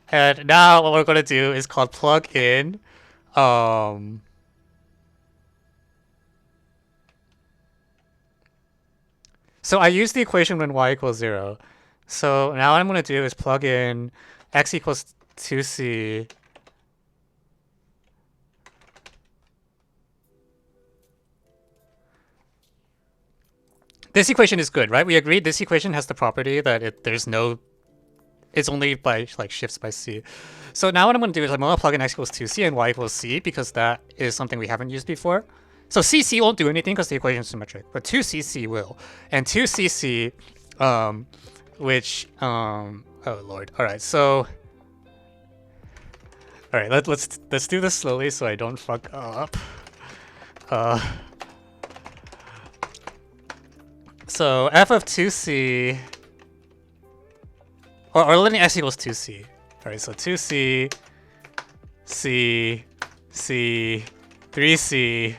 A: And now what we're going to do is called plug in. So I use the equation when y equals 0. So now what I'm going to do is plug in x equals 2c. This equation is good, right? We agreed this equation has the property that it's only by like shifts by c. So now what I'm going to do is I'm going to plug in x equals 2c and y equals c because that is something we haven't used before. So cc won't do anything because the equation is symmetric, but 2cc will. And 2cc, oh lord. All right, so all right, let's do this slowly so I don't fuck up. So f of 2c, or letting x equals 2c. All right, so 2c, c, c, 3c.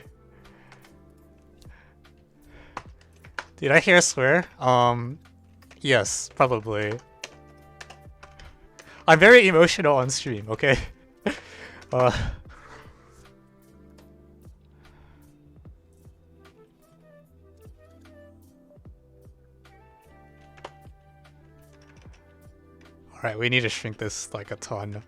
A: Did I hear a swear? Yes, probably. I'm very emotional on stream, okay? Alright, we need to shrink this like a ton.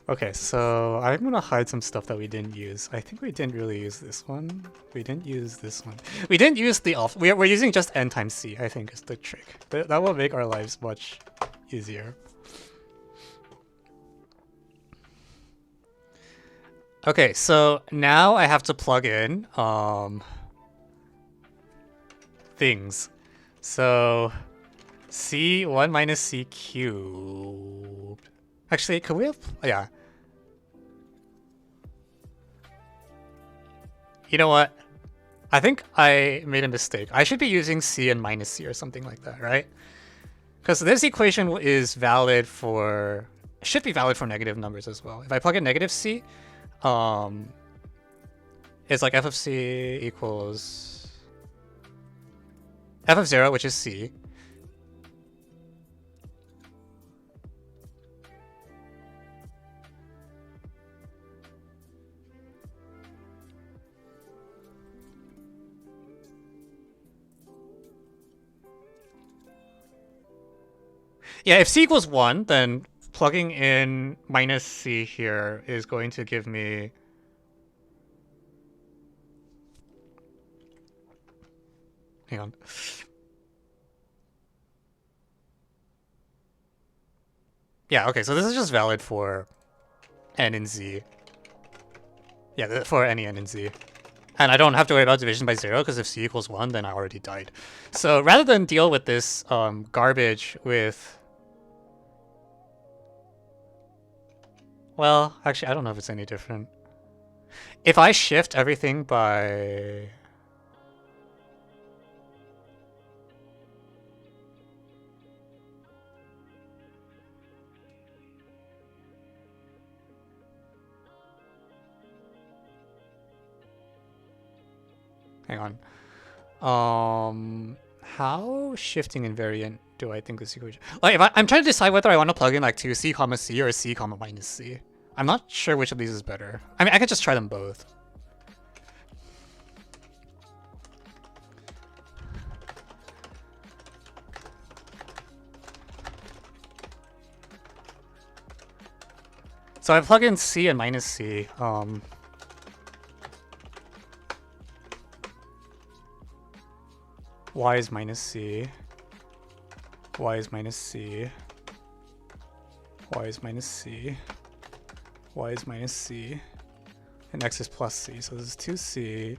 A: Okay, so I'm gonna hide some stuff that we didn't use. I think we didn't really use this one. We didn't use this one. We didn't use the off. We're using just n times c, I think is the trick. That will make our lives much easier. Okay, so now I have to plug in things. So c1 minus c cubed. Actually, could we have... yeah. You know what? I think I made a mistake. I should be using c and minus c or something like that, right? Because this equation is valid for... should be valid for negative numbers as well. If I plug in negative c, it's like f of c equals f of 0, which is c. Yeah, if c equals 1, then plugging in minus c here is going to give me... hang on. Yeah, okay, so this is just valid for n and z. Yeah, for any n and z. And I don't have to worry about division by 0, because if c equals 1, then I already died. So rather than deal with this garbage with... well, actually, I don't know if it's any different. If I shift everything by... Hang on. How shifting invariant do I think this equation? Like, if I'm trying to decide whether I want to plug in like 2c comma c or c comma minus c. I'm not sure which of these is better. I mean, I could just try them both. So I plug in c and minus c. Y is minus c. Y is minus c. Y is minus c. Y is minus c. And x is plus c. So this is 2c,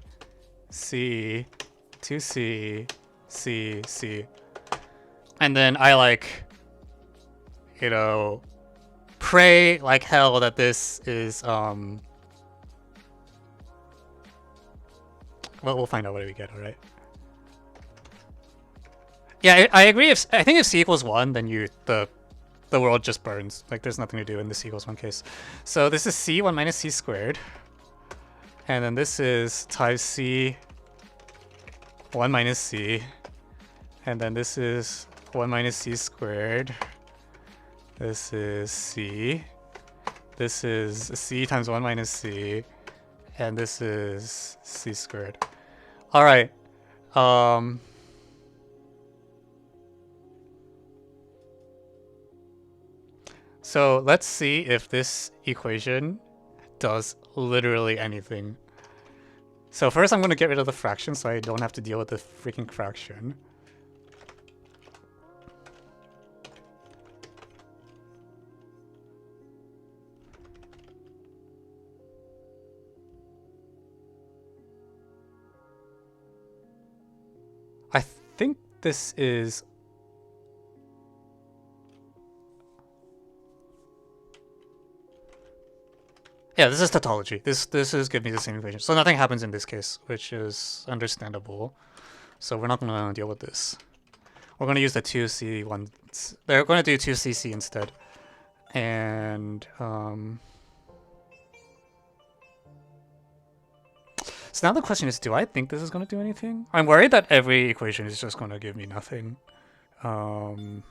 A: c, 2c, c, c. And then I like, you know, pray like hell that this is, well, we'll find out what we get, alright? Yeah, I agree. I think if c equals 1, then the world just burns. Like, there's nothing to do in the c equals 1 case. So this is c 1 minus c squared. And then this is times c 1 minus c. And then this is 1 minus c squared. This is c. This is c times 1 minus c. And this is c squared. Alright. So let's see if this equation does literally anything. So first I'm going to get rid of the fraction so I don't have to deal with the freaking fraction. I think this is... Yeah, this is tautology. This is giving me the same equation. So nothing happens in this case, which is understandable. So we're not going to deal with this. We're going to use the 2c1. They're going to do 2cc instead. And so now the question is, do I think this is going to do anything? I'm worried that every equation is just going to give me nothing. Like,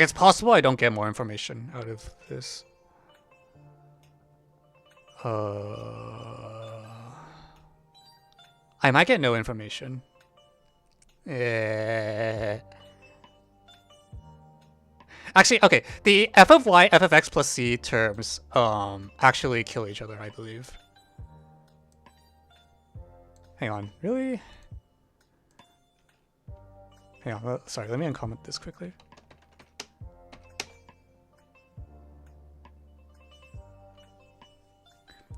A: it's possible I don't get more information out of this. I might get no information. Actually, okay. The f of y, f of x plus c terms actually kill each other, I believe. Hang on, really? Hang on, sorry, let me uncomment this quickly.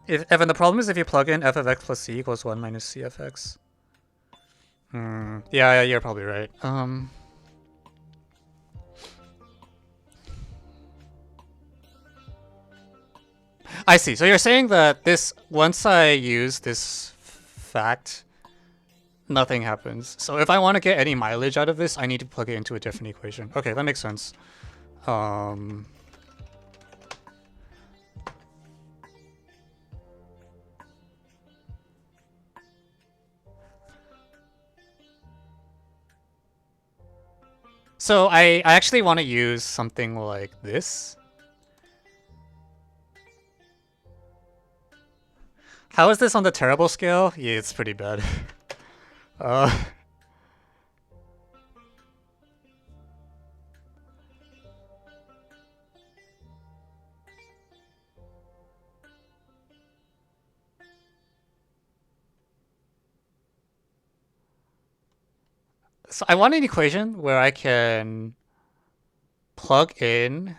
A: Evan, the problem is if you plug in f of x plus c equals 1 minus c of x. Yeah, you're probably right. I see. So you're saying that this, once I use this fact, nothing happens. So if I want to get any mileage out of this, I need to plug it into a different equation. Okay, that makes sense. So I actually want to use something like this. How is this on the terrible scale? Yeah, it's pretty bad. So I want an equation where I can plug in.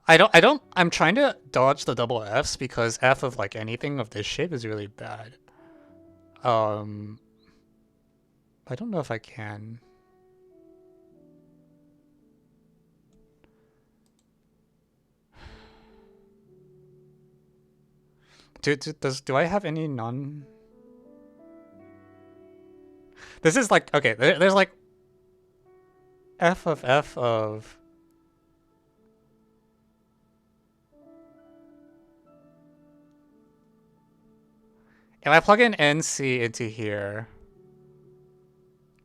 A: I'm trying to dodge the double F's because F of like anything of this shape is really bad. I don't know if I can. Do I have any non? This is like, okay, there's like f of If I plug in NC into here,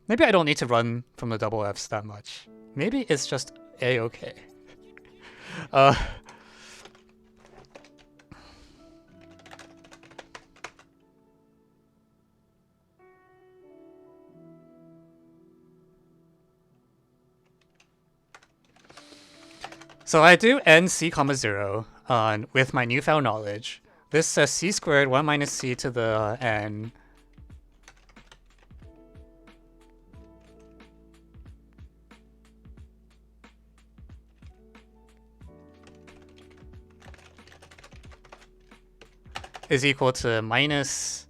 A: maybe I don't need to run from the double Fs that much. Maybe it's just A-okay. So I do NC comma 0 with my newfound knowledge. This says C squared 1 minus C to the N is equal to minus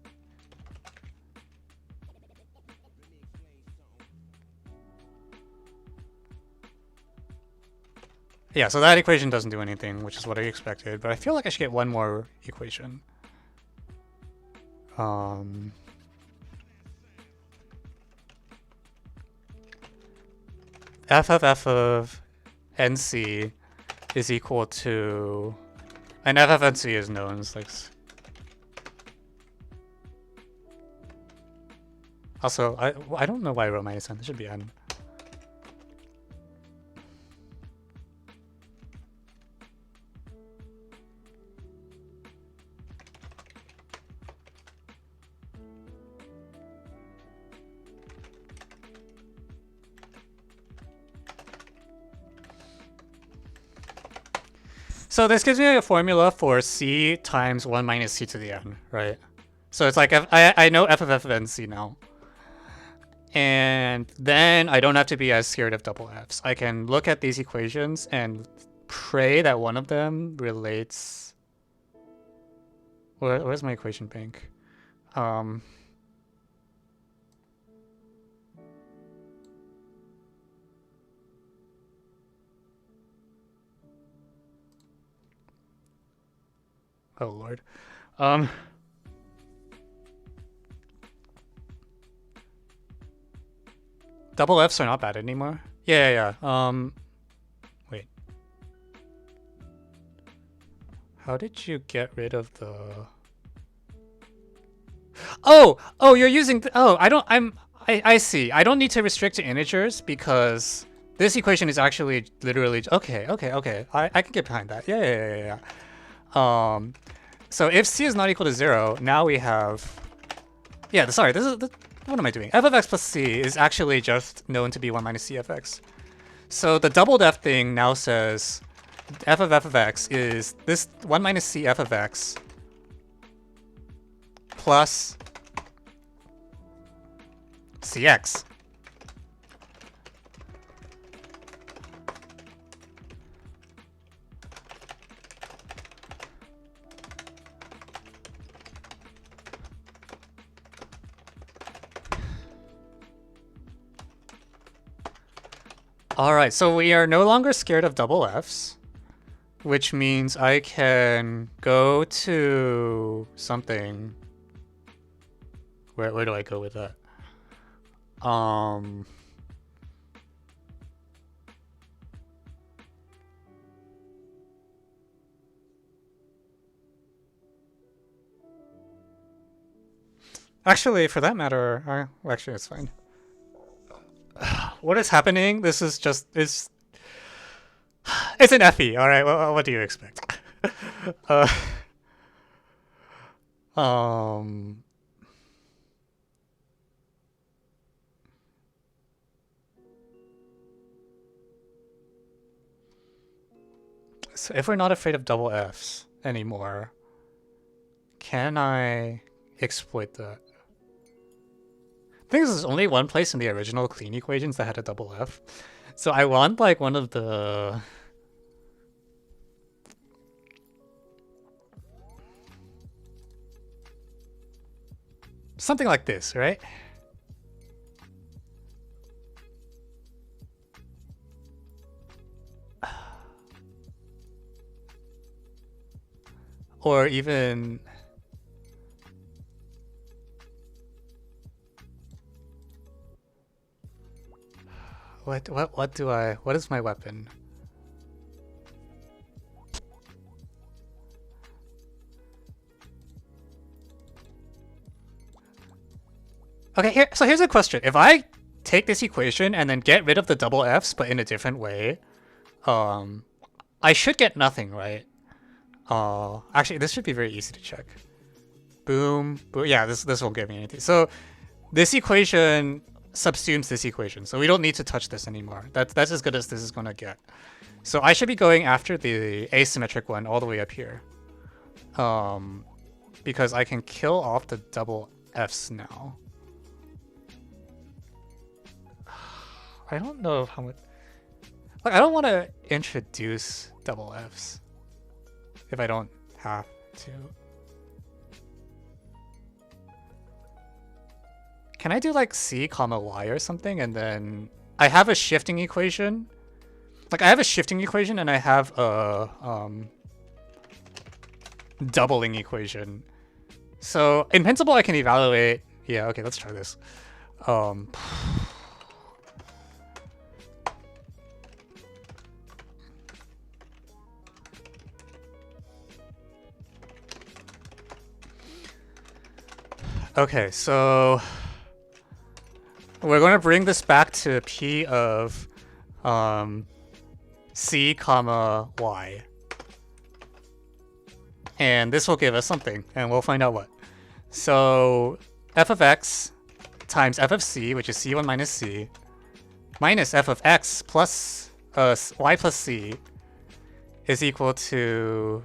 A: yeah, so that equation doesn't do anything, which is what I expected, but I feel like I should get one more equation. F of NC is equal to, and F of NC is known as like. Also, I don't know why I wrote minus n. It should be n. So this gives me a formula for C times 1 minus C to the n, right? So it's like I know f of nc now. And then I don't have to be as scared of double f's. I can look at these equations and pray that one of them relates. Where's my equation bank? Oh Lord. Double F's are not bad anymore. Yeah. Wait. How did you get rid of the? Oh, you're using. I see. I don't need to restrict to integers because this equation is actually literally okay. I can get behind that. Yeah. So if C is not equal to 0, now we have. Yeah. Sorry. What am I doing? F of x plus C is actually just known to be 1 minus C of x. So the doubled f thing now says f of x is this 1 minus C f of x plus Cx. Alright, so we are no longer scared of double F's, which means I can go to something. Where do I go with that? Actually, for that matter, actually, it's fine. What is happening? This is just it's an FE. All right. What do you expect? So if we're not afraid of double F's anymore, can I exploit that? I think there's only one place in the original clean equations that had a double F. So I want like one of the... something like this, right? Or even... What is my weapon? Okay, so here's a question. If I take this equation and then get rid of the double f's, but in a different way, I should get nothing, right? Actually, this should be very easy to check. Boom, boom. Yeah, this won't give me anything. So this equation subsumes this equation, so we don't need to touch this anymore. That's as good as this is gonna get. So I should be going after the asymmetric one all the way up here, because I can kill off the double f's now. I don't know how much. Like, I don't want to introduce double f's if I don't have to. Can I do like c comma y or something, and then I have a shifting equation. Like, I have a shifting equation and I have a doubling equation. So in principle, I can evaluate. Yeah, okay, let's try this. Okay, so we're going to bring this back to p of c comma y. And this will give us something, and we'll find out what. So f of x times f of c, which is c1 minus c, minus f of x plus y plus c is equal to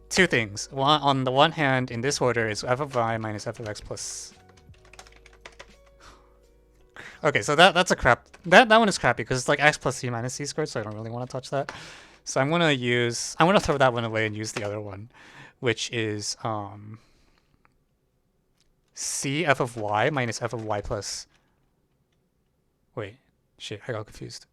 A: two things. One, on the one hand, in this order, is f of y minus f of x plus. Okay, so that's a crap. That one is crappy because it's like x plus c minus c squared, so I don't really want to touch that. So I'm gonna throw that one away and use the other one, which is c f of y minus f of y plus. Wait, shit, I got confused.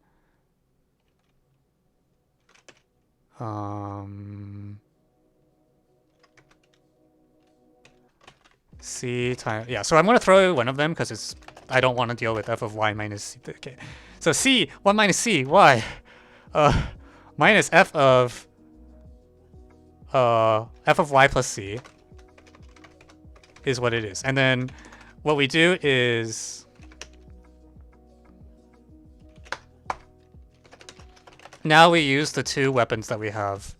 A: C times, yeah, so I'm gonna throw one of them because I don't want to deal with f of y minus c. Okay, so c 1 minus c y minus f of y plus c is what it is. And then what we do is now we use the two weapons that we have,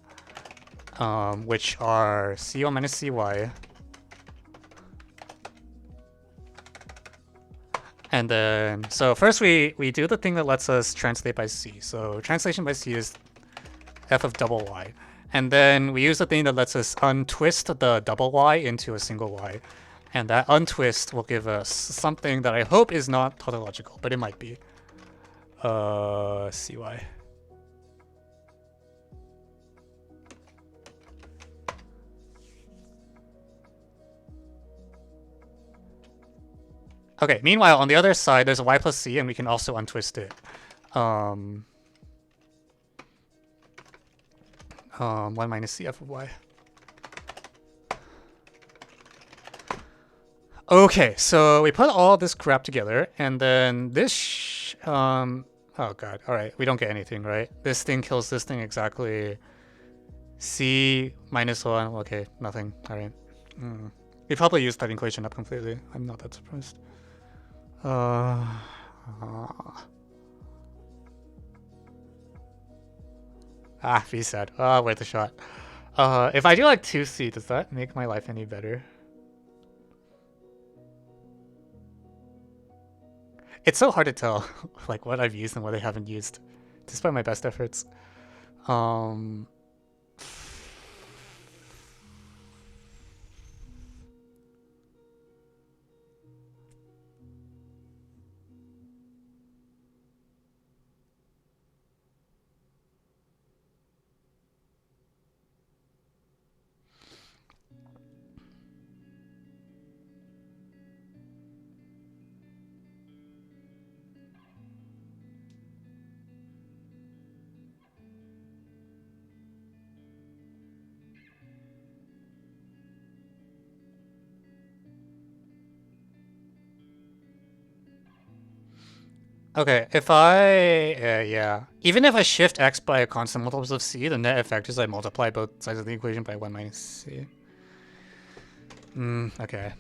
A: which are c1 minus cy. And then, so first we do the thing that lets us translate by c. So translation by c is f of double y. And then we use the thing that lets us untwist the double y into a single y. And that untwist will give us something that I hope is not tautological, but it might be. cy. Okay, meanwhile, on the other side, there's a y plus c, and we can also untwist it. 1 minus c f of y. Okay, so we put all this crap together, and then this... oh god, alright, we don't get anything, right? This thing kills this thing exactly. C minus 1, okay, nothing, alright. We probably used that equation up completely. I'm not that surprised. Be sad. Worth a shot. If I do like 2C, does that make my life any better? It's so hard to tell like what I've used and what I haven't used, despite my best efforts. Okay, if I, yeah. Even if I shift x by a constant multiples of c, the net effect is I multiply both sides of the equation by 1 minus c. Okay.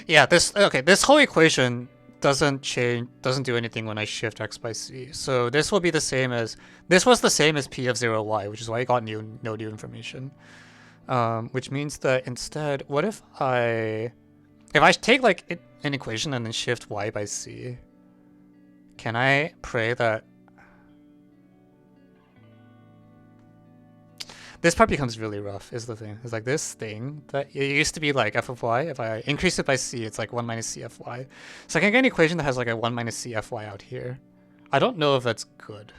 A: Yeah, this whole equation doesn't do anything when I shift x by c. So this will be the same as, this was the same as p of 0y, which is why I got no new information. Which means that instead, what if I take like an equation and then shift y by c, can I pray that this part becomes really rough, is the thing. It's like this thing that it used to be like f of y. If I increase it by c, it's like 1 minus c f y. So I can get an equation that has like a 1 minus c f y out here. I don't know if that's good.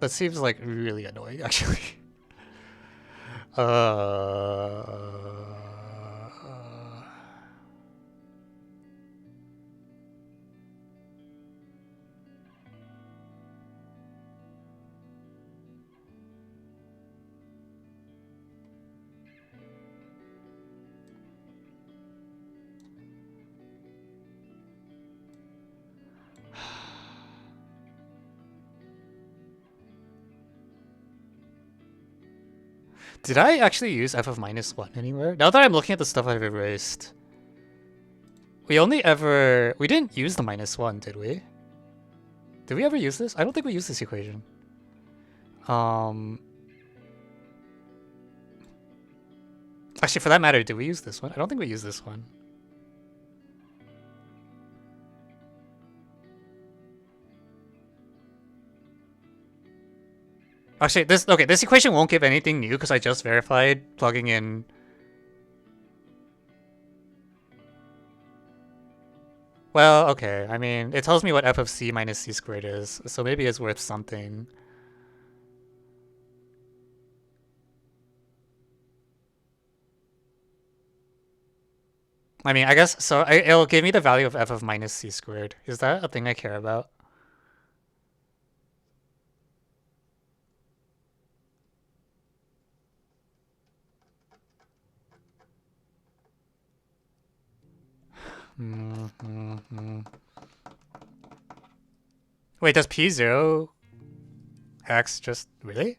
A: That seems like really annoying, actually. Did I actually use f of minus 1 anywhere? Now that I'm looking at the stuff I've erased, we didn't use the minus 1, did we? Did we ever use this? I don't think we used this equation. Actually, for that matter, did we use this one? I don't think we used this one. Actually, this equation won't give anything new because I just verified plugging in. Well, okay. I mean, it tells me what f of c minus c squared is, so maybe it's worth something. I mean, I guess, so it'll give me the value of f of minus c squared. Is that a thing I care about? Wait, does p0 x just really?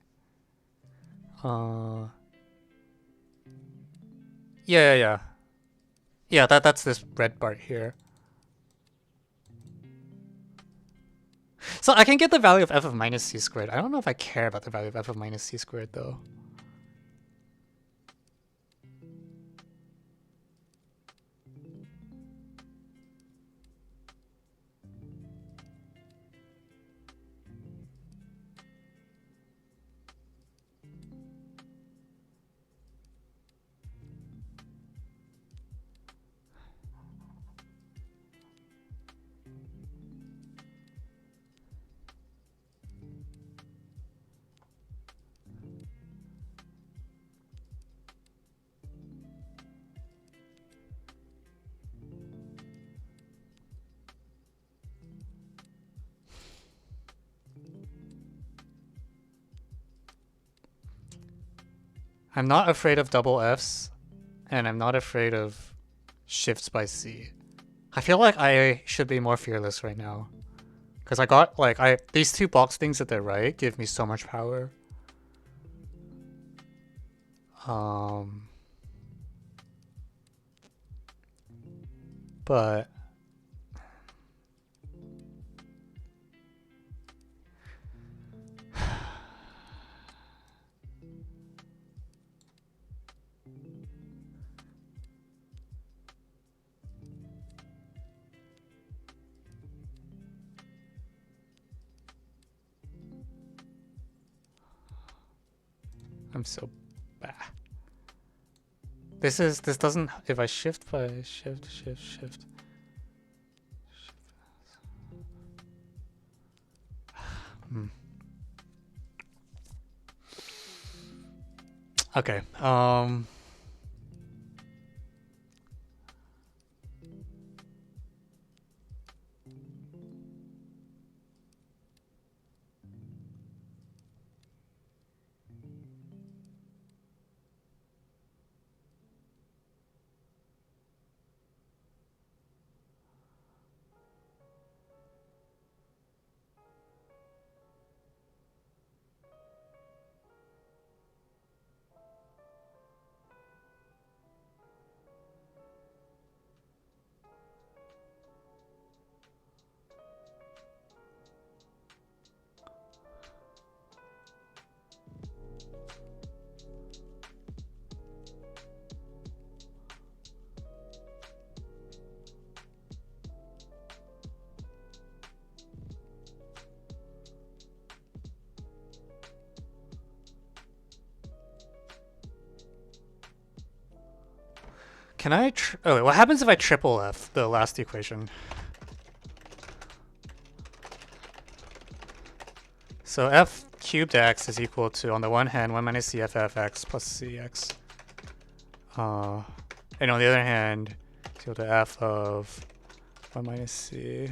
A: Yeah. Yeah, that's this red part here. So I can get the value of f of minus c squared. I don't know if I care about the value of f of minus c squared though. I'm not afraid of double Fs, and I'm not afraid of shifts by C. I feel like I should be more fearless right now. Because I got, like, these two box things at the right give me so much power. But I'm so bad. This doesn't, if I shift by shift. Okay. Can I? Oh, wait, what happens if I triple F the last equation? So f cubed x is equal to, on the one hand, 1 minus cff(x) plus cx. And on the other hand, it's equal to f of 1 minus c.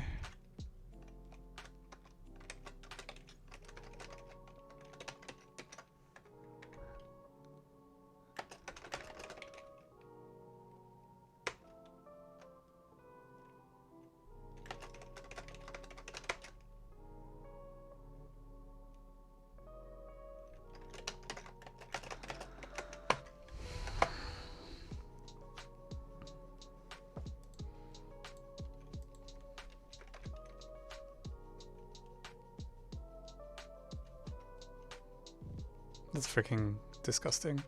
A: That's freaking disgusting.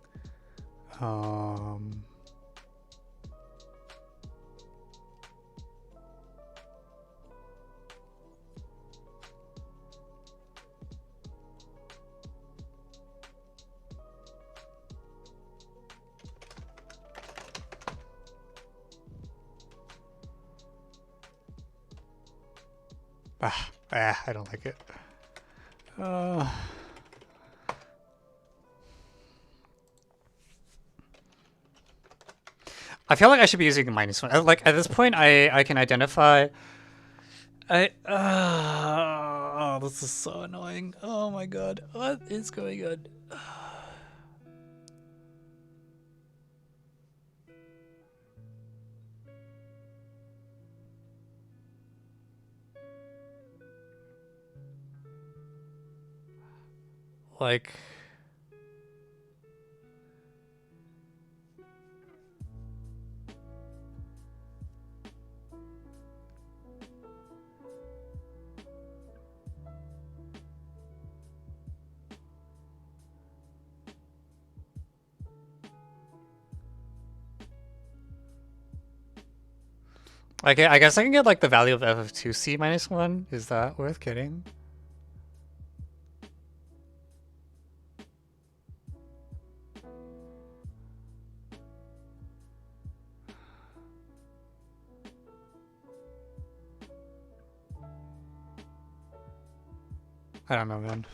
A: I don't like it. I feel like I should be using -1. Like at this point, I can identify. Oh, this is so annoying. Oh my god, what is going on? Like. Okay, I guess I can get like the value of f of 2c -1. Is that worth getting? I don't know, man.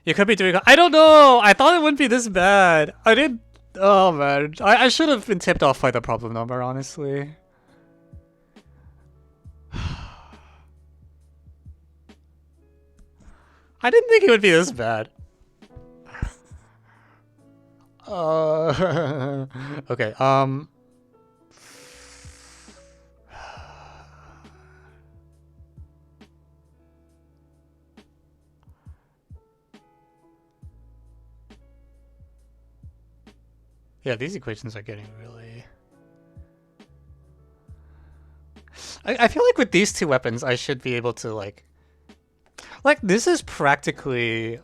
A: You could be doing. I don't know. I thought it wouldn't be this bad. I didn't. Oh man, I should have been tipped off by the problem number, honestly. I didn't think it would be this bad. Okay. Yeah, these equations are getting really. I feel like with these two weapons, I should be able to like this is practically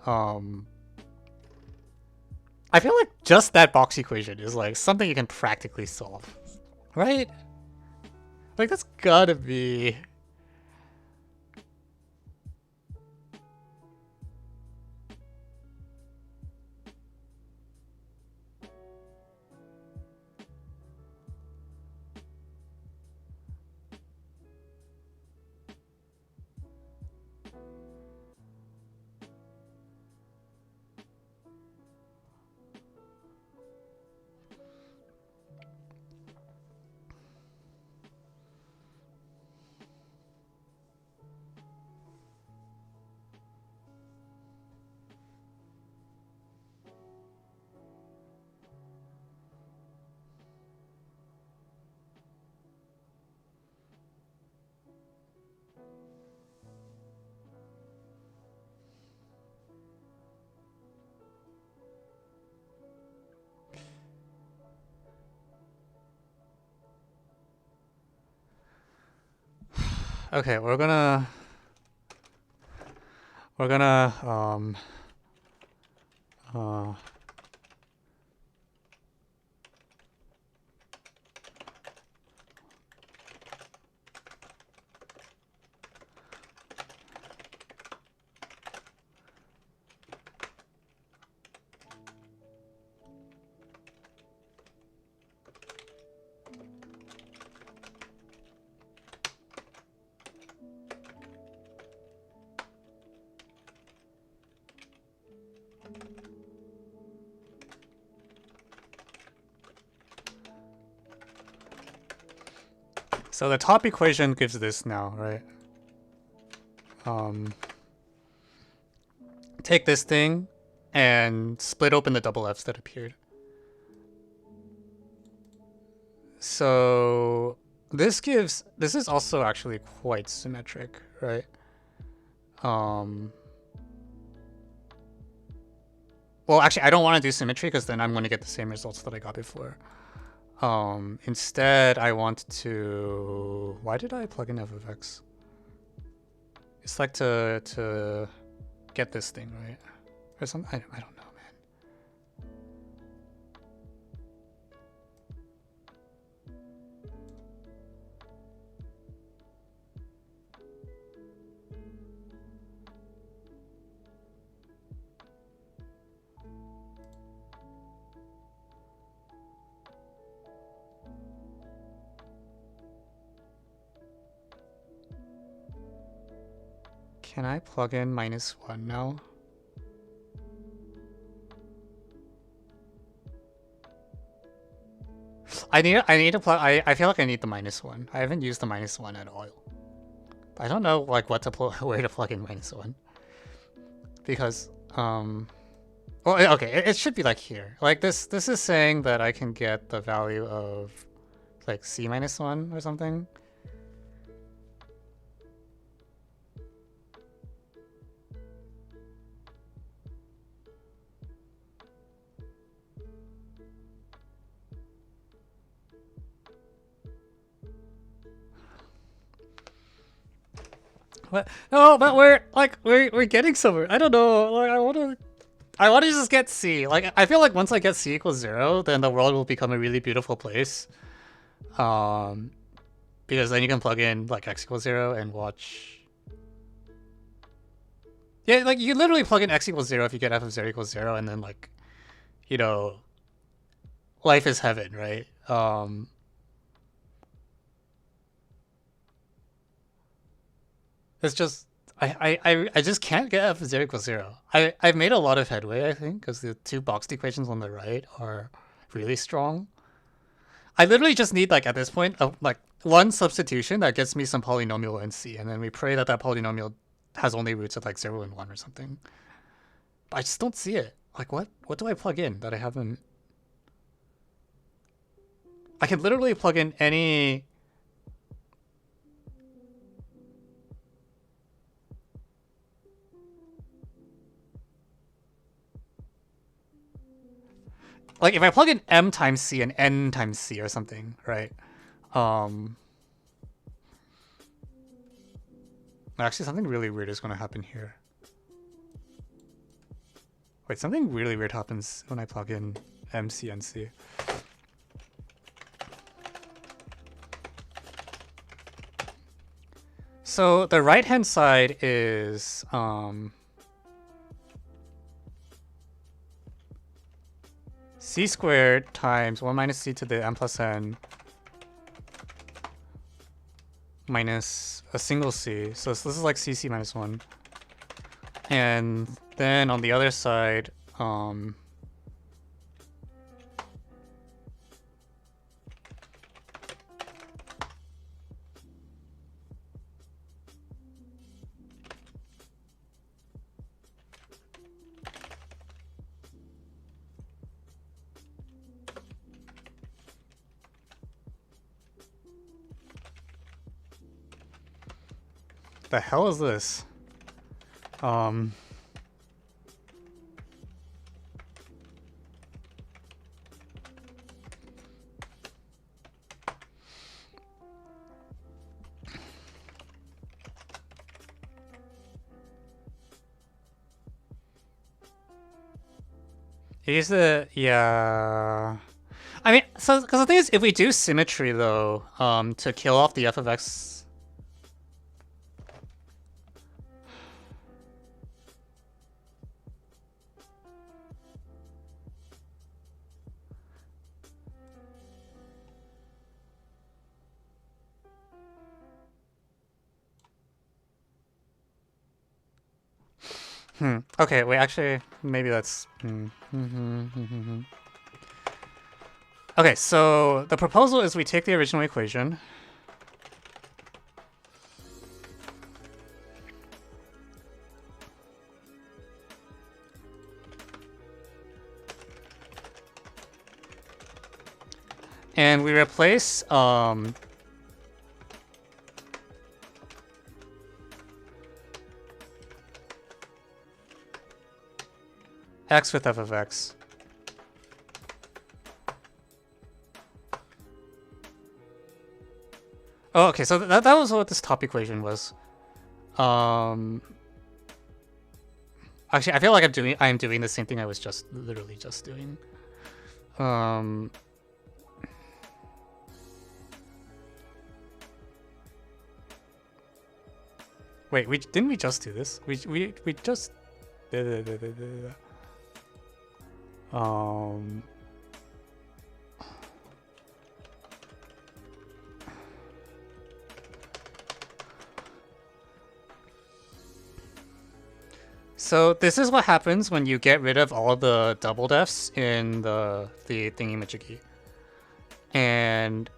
A: I feel like just that box equation is like something you can practically solve, right? Like that's gotta be. Okay, we're gonna so the top equation gives this now, right? Take this thing and split open the double f's that appeared. So this is also actually quite symmetric, right? Well, actually, I don't want to do symmetry because then I'm going to get the same results that I got before. Instead, I want to... Why did I plug in f of x? It's like to get this thing, right? Or something? I don't know, man. Can I plug in -1 now? I need to plug. I feel like I need the -1. I haven't used the -1 at all. I don't know like what to where to plug in -1 because well, okay, it should be like here. Like this is saying that I can get the value of like c -1 or something. What? No, but we're getting somewhere. I don't know. Like I want to just get C. Like I feel like once I get C equals 0, then the world will become a really beautiful place. Because then you can plug in like x equals 0 and watch. Yeah, like you can literally plug in x equals 0 if you get f of 0 equals 0, and then like, you know, life is heaven, right? It's just I just can't get f of 0 equals 0. I've made a lot of headway, I think, because the two boxed equations on the right are really strong. I literally just need like at this point like one substitution that gets me some polynomial in C, and then we pray that that polynomial has only roots of like 0 and 1 or something. But I just don't see it. Like what do I plug in that I haven't? I can literally plug in any. Like if I plug in m times c and n times c or something, right? Actually, something really weird is going to happen here. Wait, something really weird happens when I plug in m, c, and c. So the right-hand side is c squared times 1 minus c to the m plus n minus a single c. So this is like cc minus 1. And then on the other side, the hell is this? Use the yeah. I mean, so because the thing is, if we do symmetry though, to kill off the f of x. Okay, wait, actually, maybe that's... Okay, so the proposal is we take the original equation. And we replace, x with f of x. Oh, okay, so that was what this top equation was. Actually, I feel like I'm doing the same thing I was literally just doing. Wait, didn't we just do this? We just So this is what happens when you get rid of all the double defs in the thingy-majiggy. And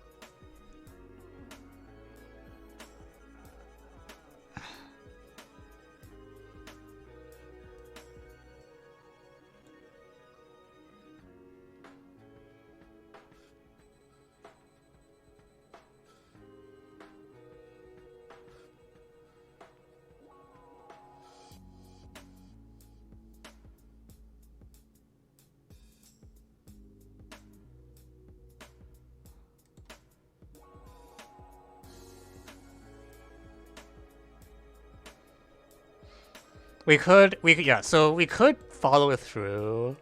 A: we could follow it through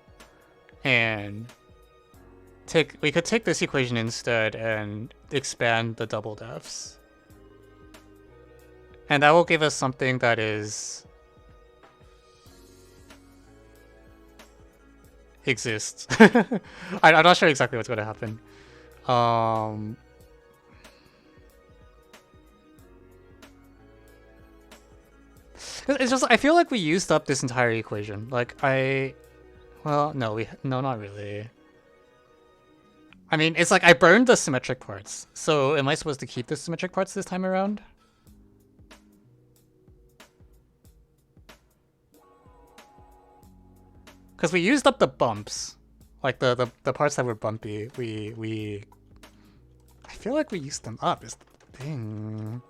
A: and we could take this equation instead and expand the double defs. And that will give us something that exists. I'm not sure exactly what's going to happen. It's just, I feel like we used up this entire equation. Like, well, no, not really. I mean, it's like I burned the symmetric parts. So am I supposed to keep the symmetric parts this time around? Because we used up the bumps. Like, the parts that were bumpy. I feel like we used them up, is the thing.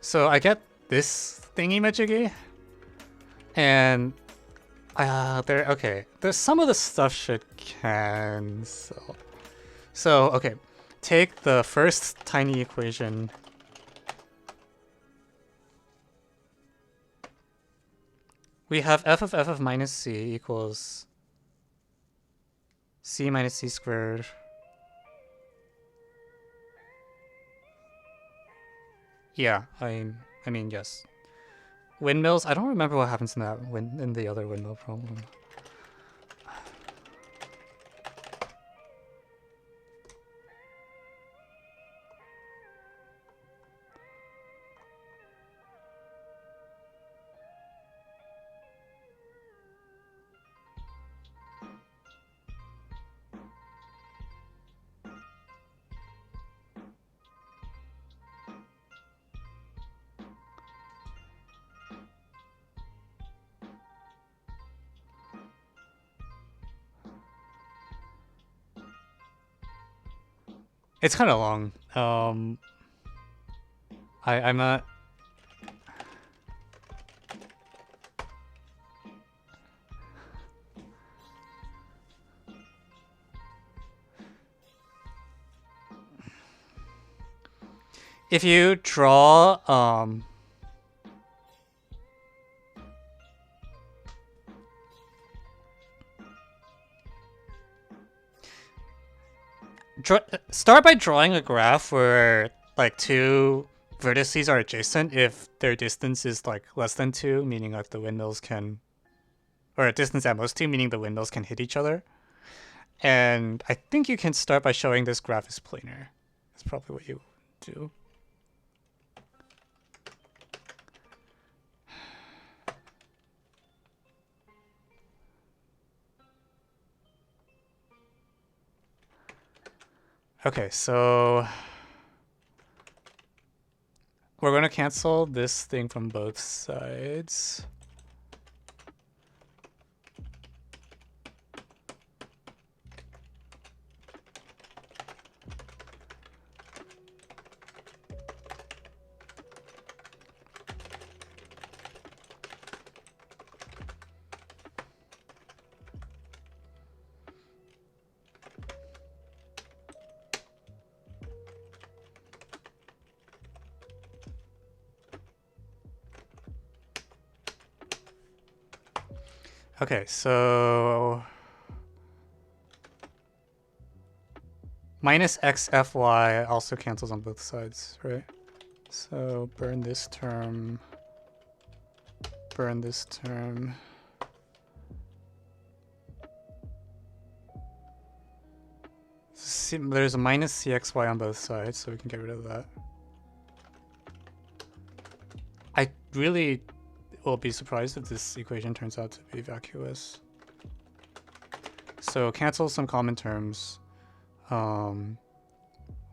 A: So I get this thingy-majiggy, and there's some of the stuff should cancel. So okay, take the first tiny equation. We have f of minus c equals c minus c squared. Yeah, I mean, yes. Windmills, I don't remember what happens in the other windmill problem. It's kind of long. I'm not. If you draw start by drawing a graph where like two vertices are adjacent if their distance is like less than 2, meaning like the windmills can, or a distance at most 2, meaning the windmills can hit each other. And I think you can start by showing this graph is planar. That's probably what you do. Okay, so we're going to cancel this thing from both sides. Okay, so minus xfy also cancels on both sides, right? So burn this term, burn this term. There's a minus cxy on both sides, so we can get rid of that. I really will be surprised if this equation turns out to be vacuous. So cancel some common terms. Yfx,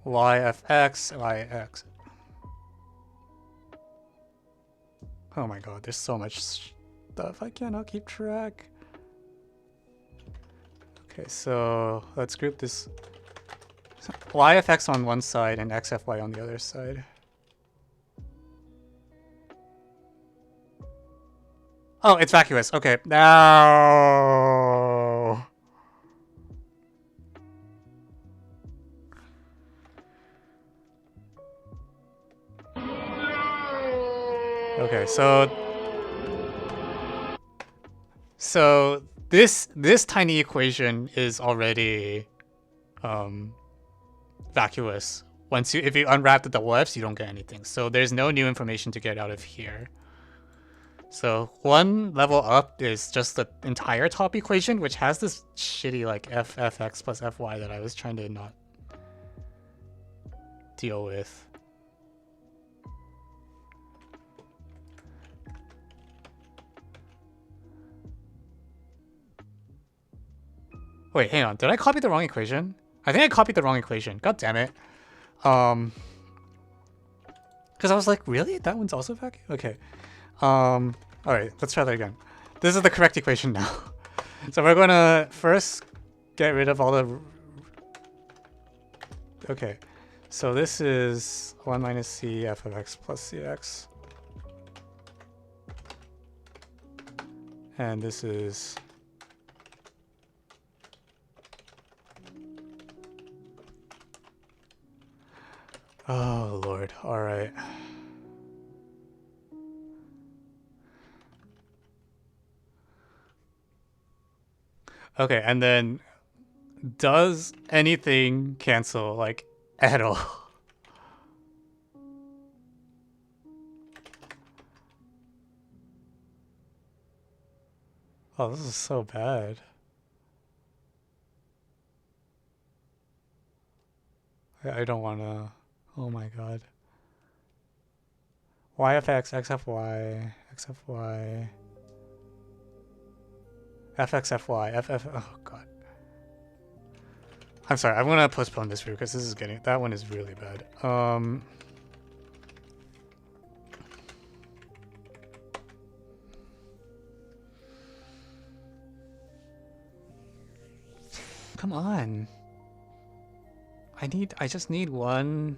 A: yx. Oh my god, there's so much stuff I cannot keep track. Okay, so let's group this. Yfx on one side and xfy on the other side. Oh, it's vacuous. Okay. No. Okay, so this tiny equation is already vacuous. If you unwrap the double f's, you don't get anything. So there's no new information to get out of here. So one level up is just the entire top equation, which has this shitty like fx plus fy that I was trying to not deal with. Wait, hang on. Did I copy the wrong equation? I think I copied the wrong equation. God damn it. Because I was like, really? That one's also vacuum? Okay. Alright, let's try that again. This is the correct equation now. So we're gonna first get rid of all the... Okay. So this is 1 minus c f of x plus cx. And this is... Oh, Lord. Alright. Okay, and then does anything cancel, like, at all? Oh, this is so bad. I don't want to... Oh my god. yfx, xfy, xfy... fxfy, ff... Oh god. I'm sorry, I'm gonna postpone this view because this is getting... That one is really bad. Come on. I just need one.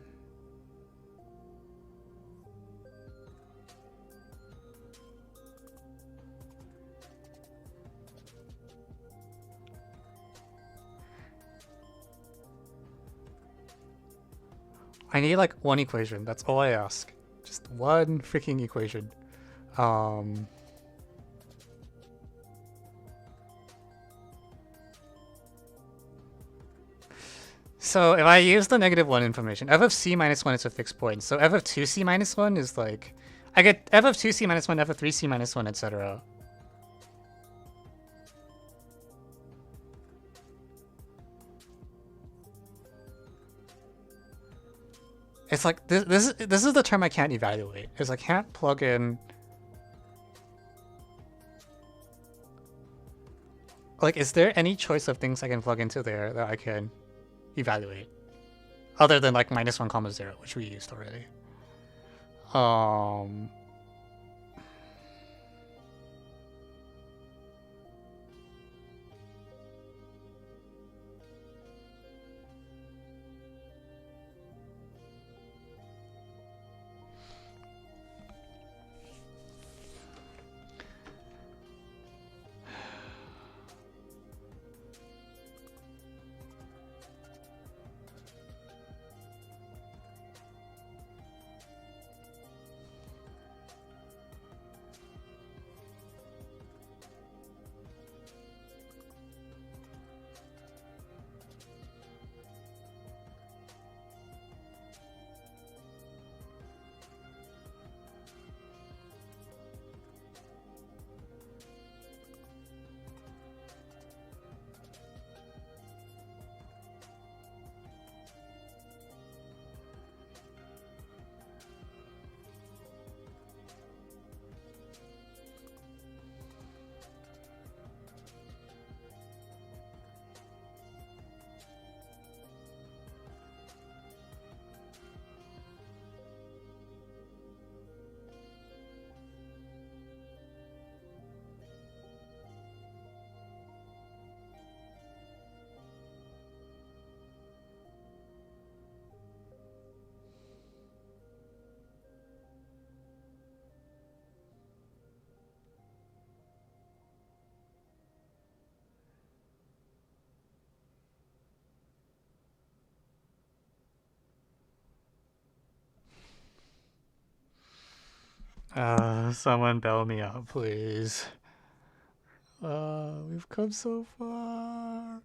A: I need like one equation. That's all I ask. Just one freaking equation. So if I use the -1 information, f of c minus 1 is a fixed point. So f of 2c minus 1 is like, I get f of 2c minus 1, f of 3c minus 1, etc. It's like, this is the term I can't evaluate. Is I can't plug in. Like, is there any choice of things I can plug into there that I can evaluate? Other than like -1, 0, which we used already. Someone bail me out, please. We've come so far.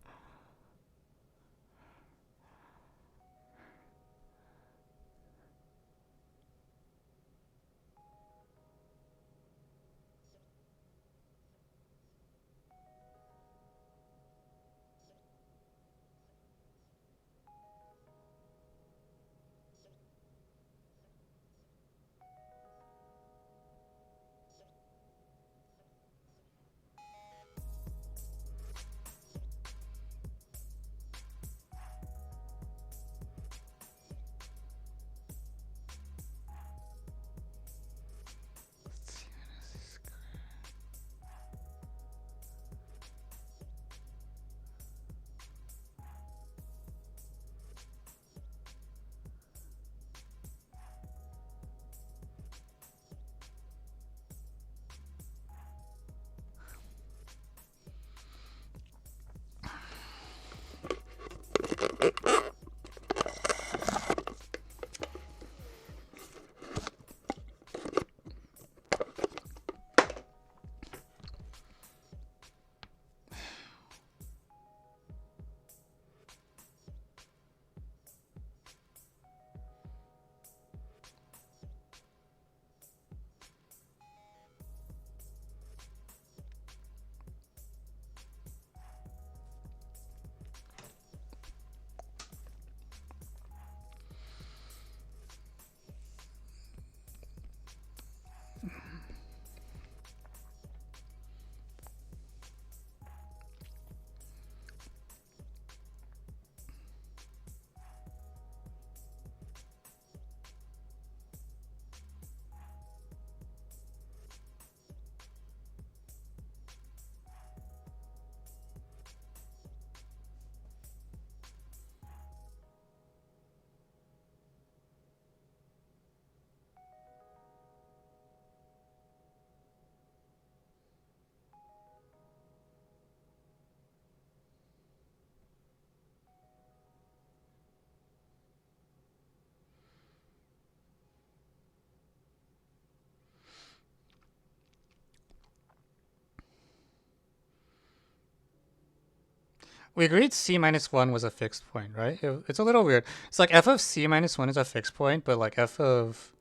A: we agreed c minus 1 was a fixed point, right? It's a little weird. It's like f of c minus 1 is a fixed point, but like f of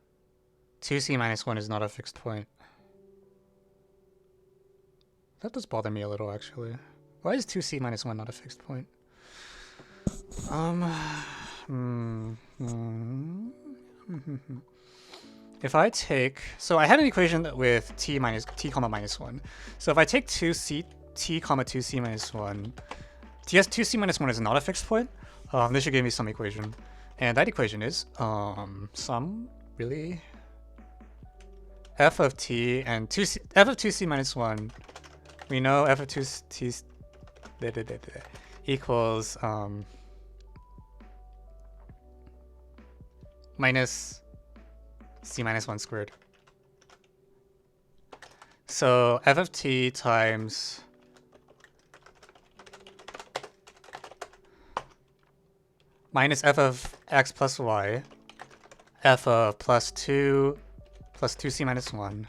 A: 2c minus 1 is not a fixed point. That does bother me a little, actually. Why is 2c minus 1 not a fixed point? If I take... So I had an equation with t comma minus 1. So if I take 2c, t comma 2c minus 1, yes, 2c minus 1 is not a fixed point. This should give me some equation. And that equation is some, really? F of t and 2c, f of 2c minus 1. We know f of 2t equals minus c minus 1 squared. So f of t times minus f of x plus y, f of plus 2c minus 1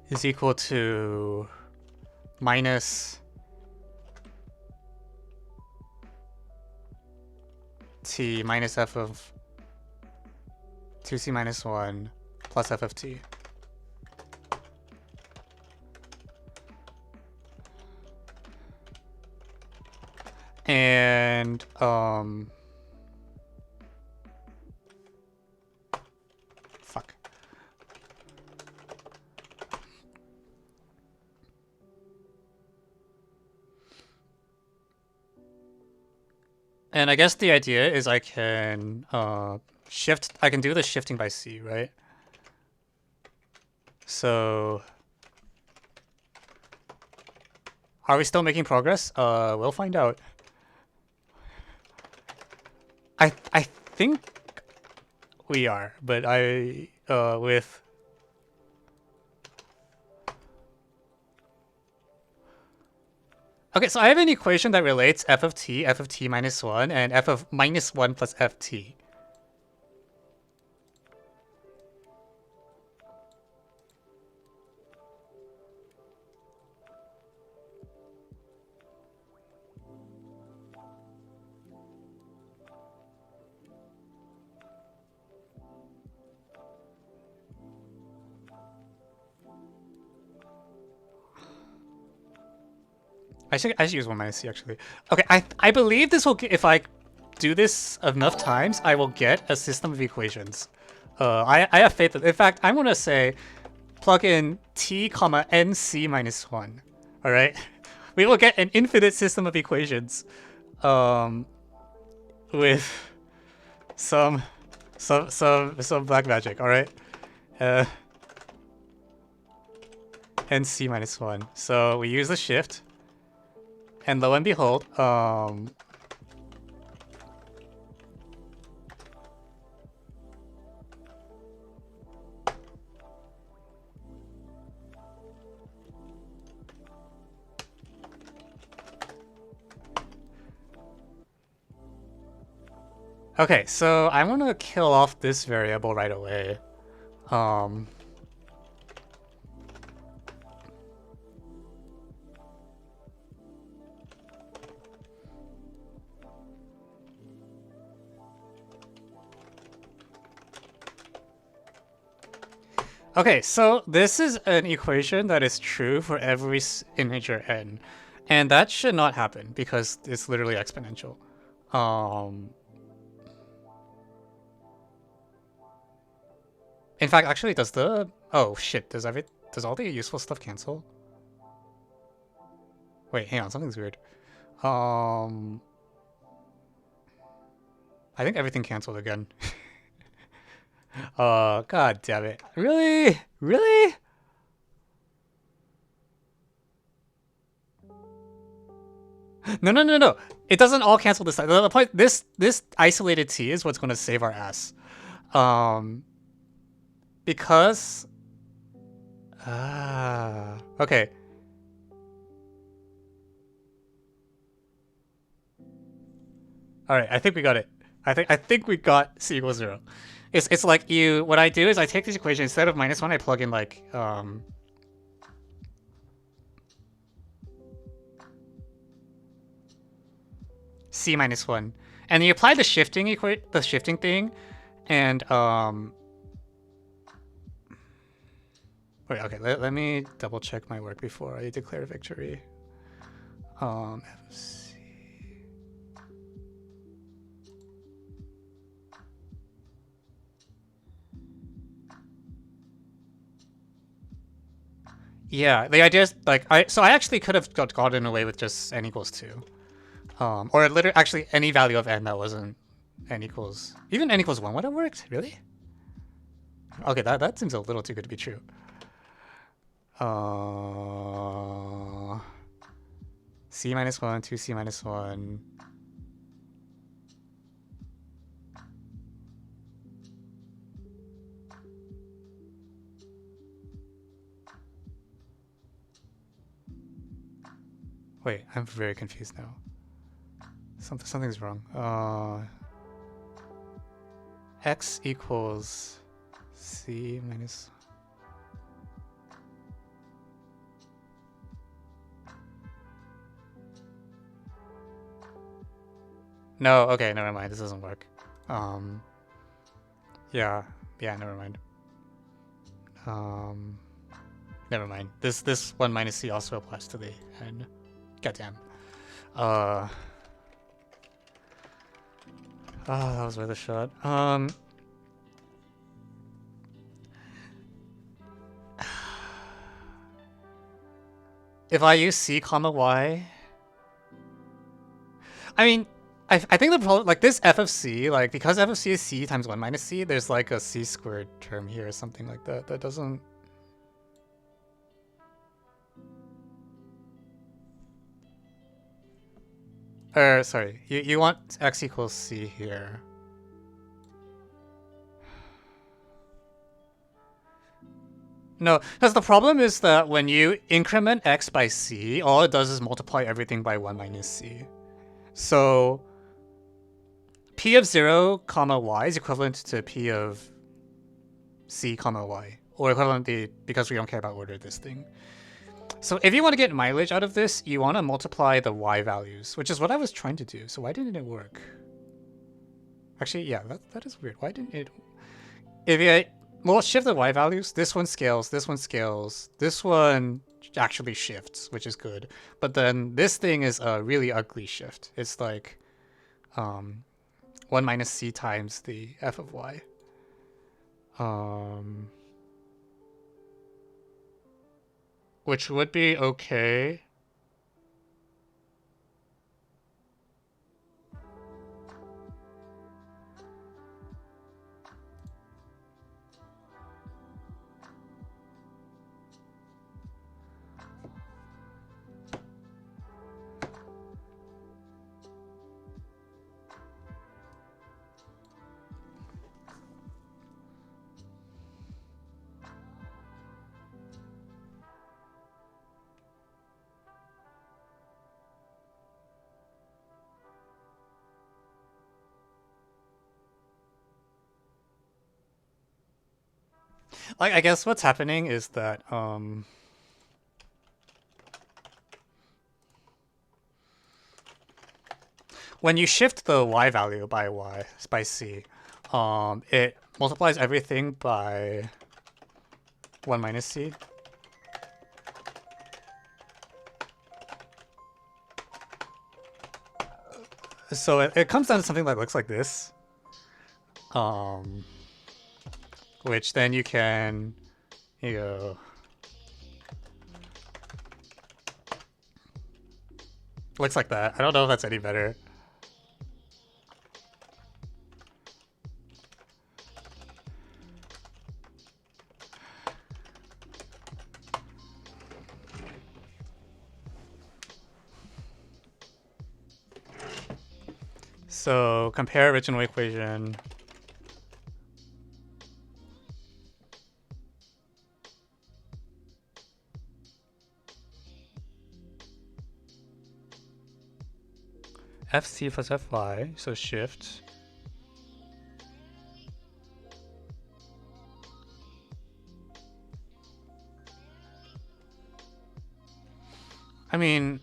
A: is equal to minus t minus f of 2c minus 1 plus f of t. And fuck. And I guess the idea is I can I can do the shifting by c, right? So are we still making progress? We'll find out. I think we are, but with okay, so I have an equation that relates f of t minus 1, and f of minus 1 plus ft. I should use 1 minus c, actually. Okay, I believe this will get, if I do this enough times, I will get a system of equations. I have faith that, in fact, I'm gonna say plug in t comma nc minus 1. All right, we will get an infinite system of equations with some black magic. All right, nc minus 1. So we use the shift. And lo and behold, okay, so I'm gonna kill off this variable right away. Okay, so this is an equation that is true for every integer n, and that should not happen because it's literally exponential. In fact, actually, does the does all the useful stuff cancel? Wait, hang on, something's weird. I think everything canceled again. God damn it. Really? Really? No. It doesn't all cancel this time. The point, this isolated t is what's going to save our ass. Because okay. All right, I think we got it. I think we got c equals 0. It's like what I do is I take this equation, instead of minus 1, I plug in like c minus 1. And you apply the shifting thing, and wait, okay, let me double check my work before I declare victory. FC. Yeah, the idea is like I actually could have gotten away with just n equals 2. Or literally actually any value of n that wasn't n equals even n equals 1 would have worked, really? Okay, that seems a little too good to be true. C minus 1, 2c minus 1. Wait, I'm very confused now. Something's wrong. X equals c minus. No, okay, never mind. This doesn't work. Yeah, never mind. Never mind. This 1 minus c also applies to the n. Goddamn. That was worth a shot. If I use c comma y, I mean, I think the problem, like this f of c, like because f of c is c times 1 minus c, there's like a c squared term here or something like that. That doesn't. Sorry, you want x equals c here. No, because the problem is that when you increment x by c, all it does is multiply everything by 1 minus c. So p of 0 comma y is equivalent to p of c comma y, or equivalently because we don't care about order this thing. So if you want to get mileage out of this, you want to multiply the y values, which is what I was trying to do. So why didn't it work? Actually, yeah, that is weird. Why didn't it? If you well, shift the y values, this one scales, this one scales, this one actually shifts, which is good. But then this thing is a really ugly shift. It's like 1 minus c times the f of y. Which would be okay. Like, I guess what's happening is that when you shift the y value by c, it multiplies everything by 1 minus c. So it comes down to something that looks like this. Which then you can, looks like that. I don't know if that's any better. So compare original equation. FC plus FY, so shift. I mean,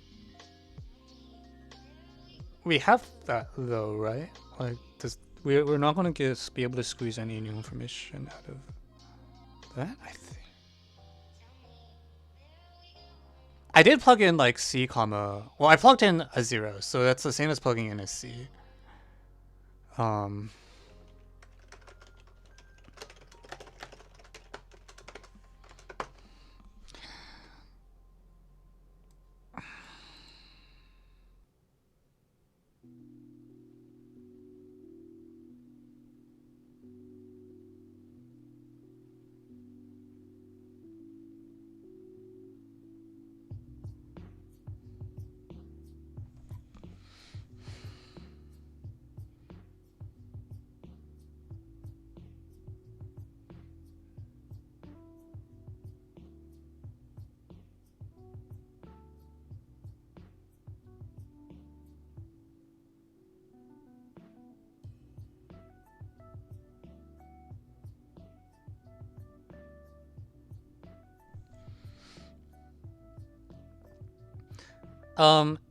A: we have that though, right? Like this, we're not gonna be able to squeeze any new information out of that, I think. I did plug in like C comma. Well, I plugged in a 0, so that's the same as plugging in a C.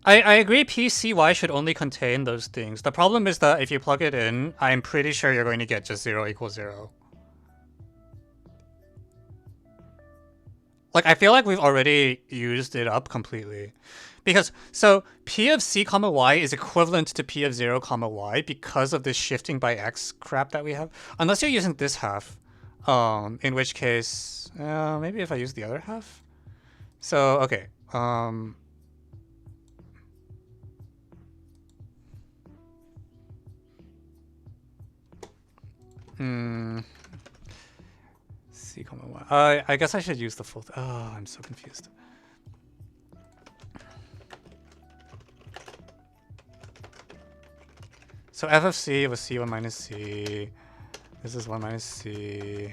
A: I agree PCY should only contain those things. The problem is that if you plug it in, I'm pretty sure you're going to get just 0 equals 0. Like, I feel like we've already used it up completely. Because, so, P of C comma Y is equivalent to P of 0 comma Y because of this shifting by X crap that we have. Unless you're using this half. In which case, maybe if I use the other half? So, okay. C comma Y. I guess I should use the full. Oh, I'm so confused. So f of c was c1 minus c. This is 1 minus c.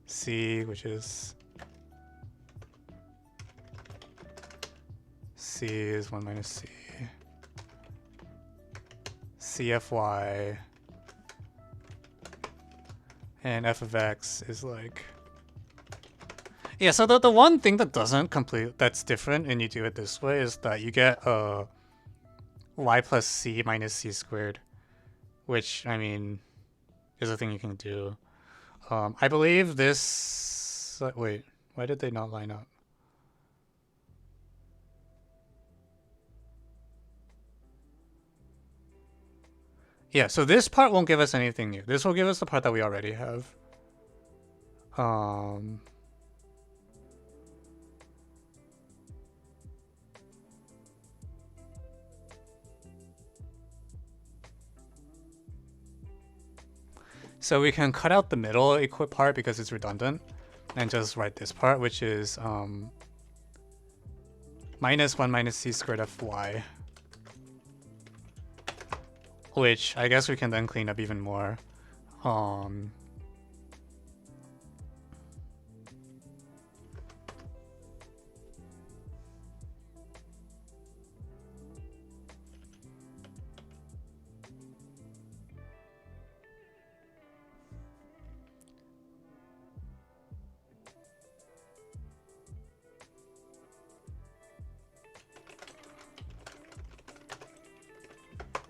A: C, which is c is 1 minus c. CFY. And f of x is like... Yeah, so the one thing that that's different when you do it this way is that you get y plus c minus c squared, which, I mean, is a thing you can do. I believe this... wait, why did they not line up? Yeah, so this part won't give us anything new. This will give us the part that we already have. So we can cut out the middle equip part because it's redundant and just write this part, which is minus 1 minus c squared of y. Which I guess we can then clean up even more.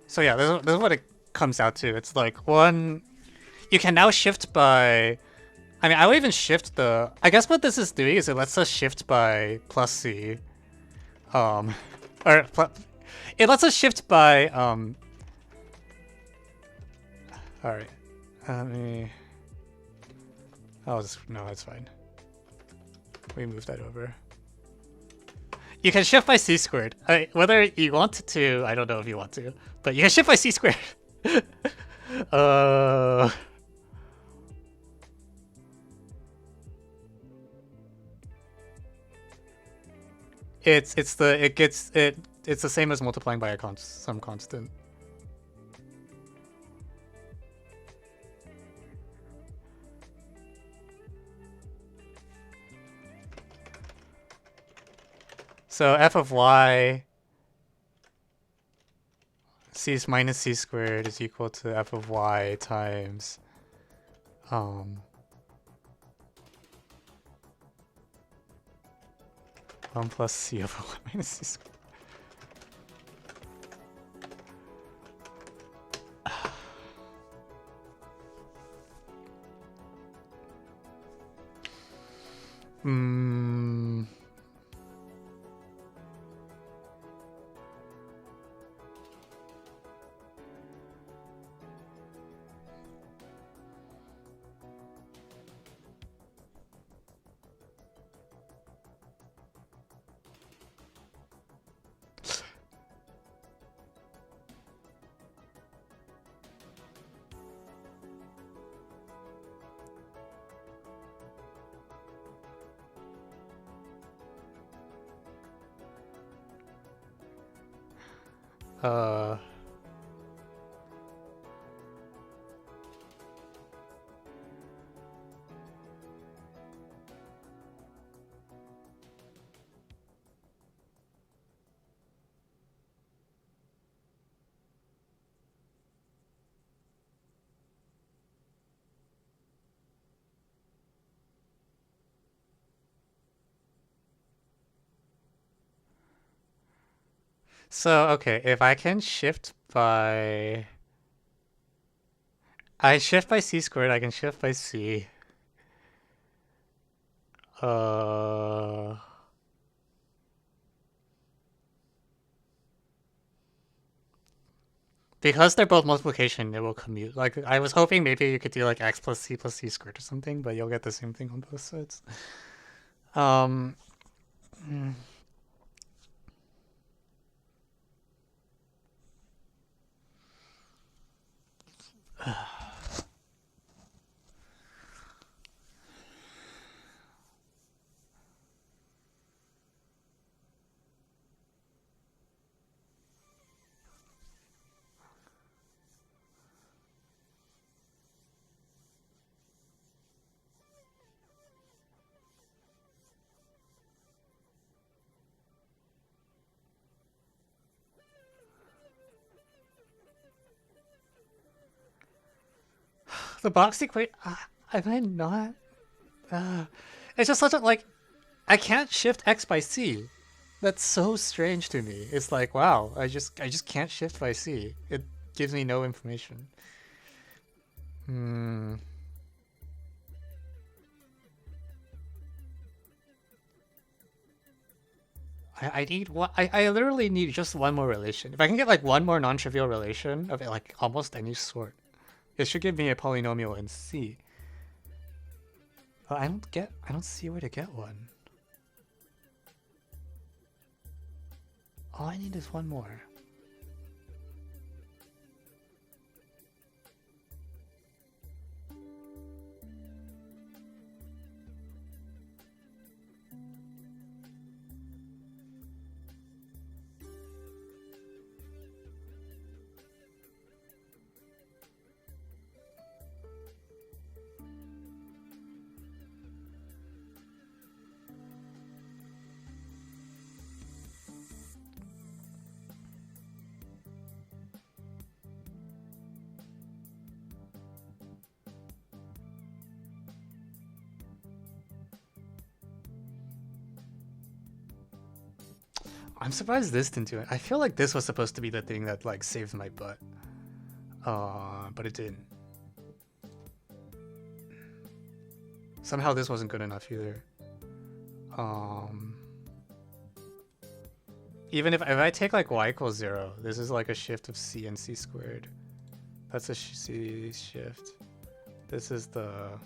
A: So yeah, this is what it comes out to. It's like one... You can now shift by... I mean, I will even shift the... I guess what this is doing is it lets us shift by plus c. It lets us shift by... Alright. Let me... I'll just... No, it's fine. We move that over. You can shift by c squared. Whether you want to, I don't know if you want to, but you can shift by c squared. It's the same as multiplying by some constant. So f of y c minus c squared is equal to f of y times 1 plus c over 1 minus c squared. Hmm. Uh. So, okay, if I can shift by... I shift by c squared, I can shift by c. Uh... Because they're both multiplication, it will commute. Like, I was hoping maybe you could do like x plus c squared or something, but you'll get the same thing on both sides. Um... The box equate... am I not... it's just such a, like... I can't shift x by c. That's so strange to me. It's like, wow, I just can't shift by c. It gives me no information. I need what I literally need just one more relation. If I can get like one more non-trivial relation of like almost any sort, it should give me a polynomial in C. But I don't see where to get one. All I need is one more. I'm surprised this didn't do it. I feel like this was supposed to be the thing that like saved my butt. But it didn't. Somehow this wasn't good enough either. Even if I take like y equals 0, this is like a shift of c and c squared. That's a c shift. This is the...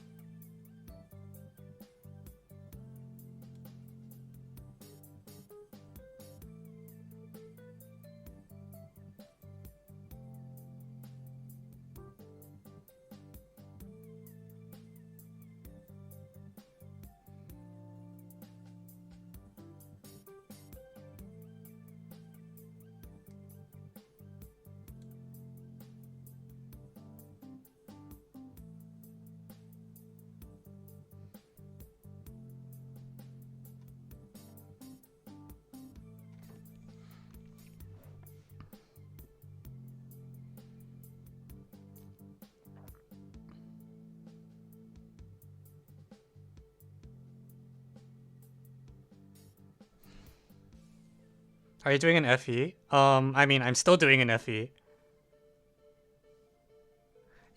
A: Are you doing an FE? I mean, I'm still doing an FE.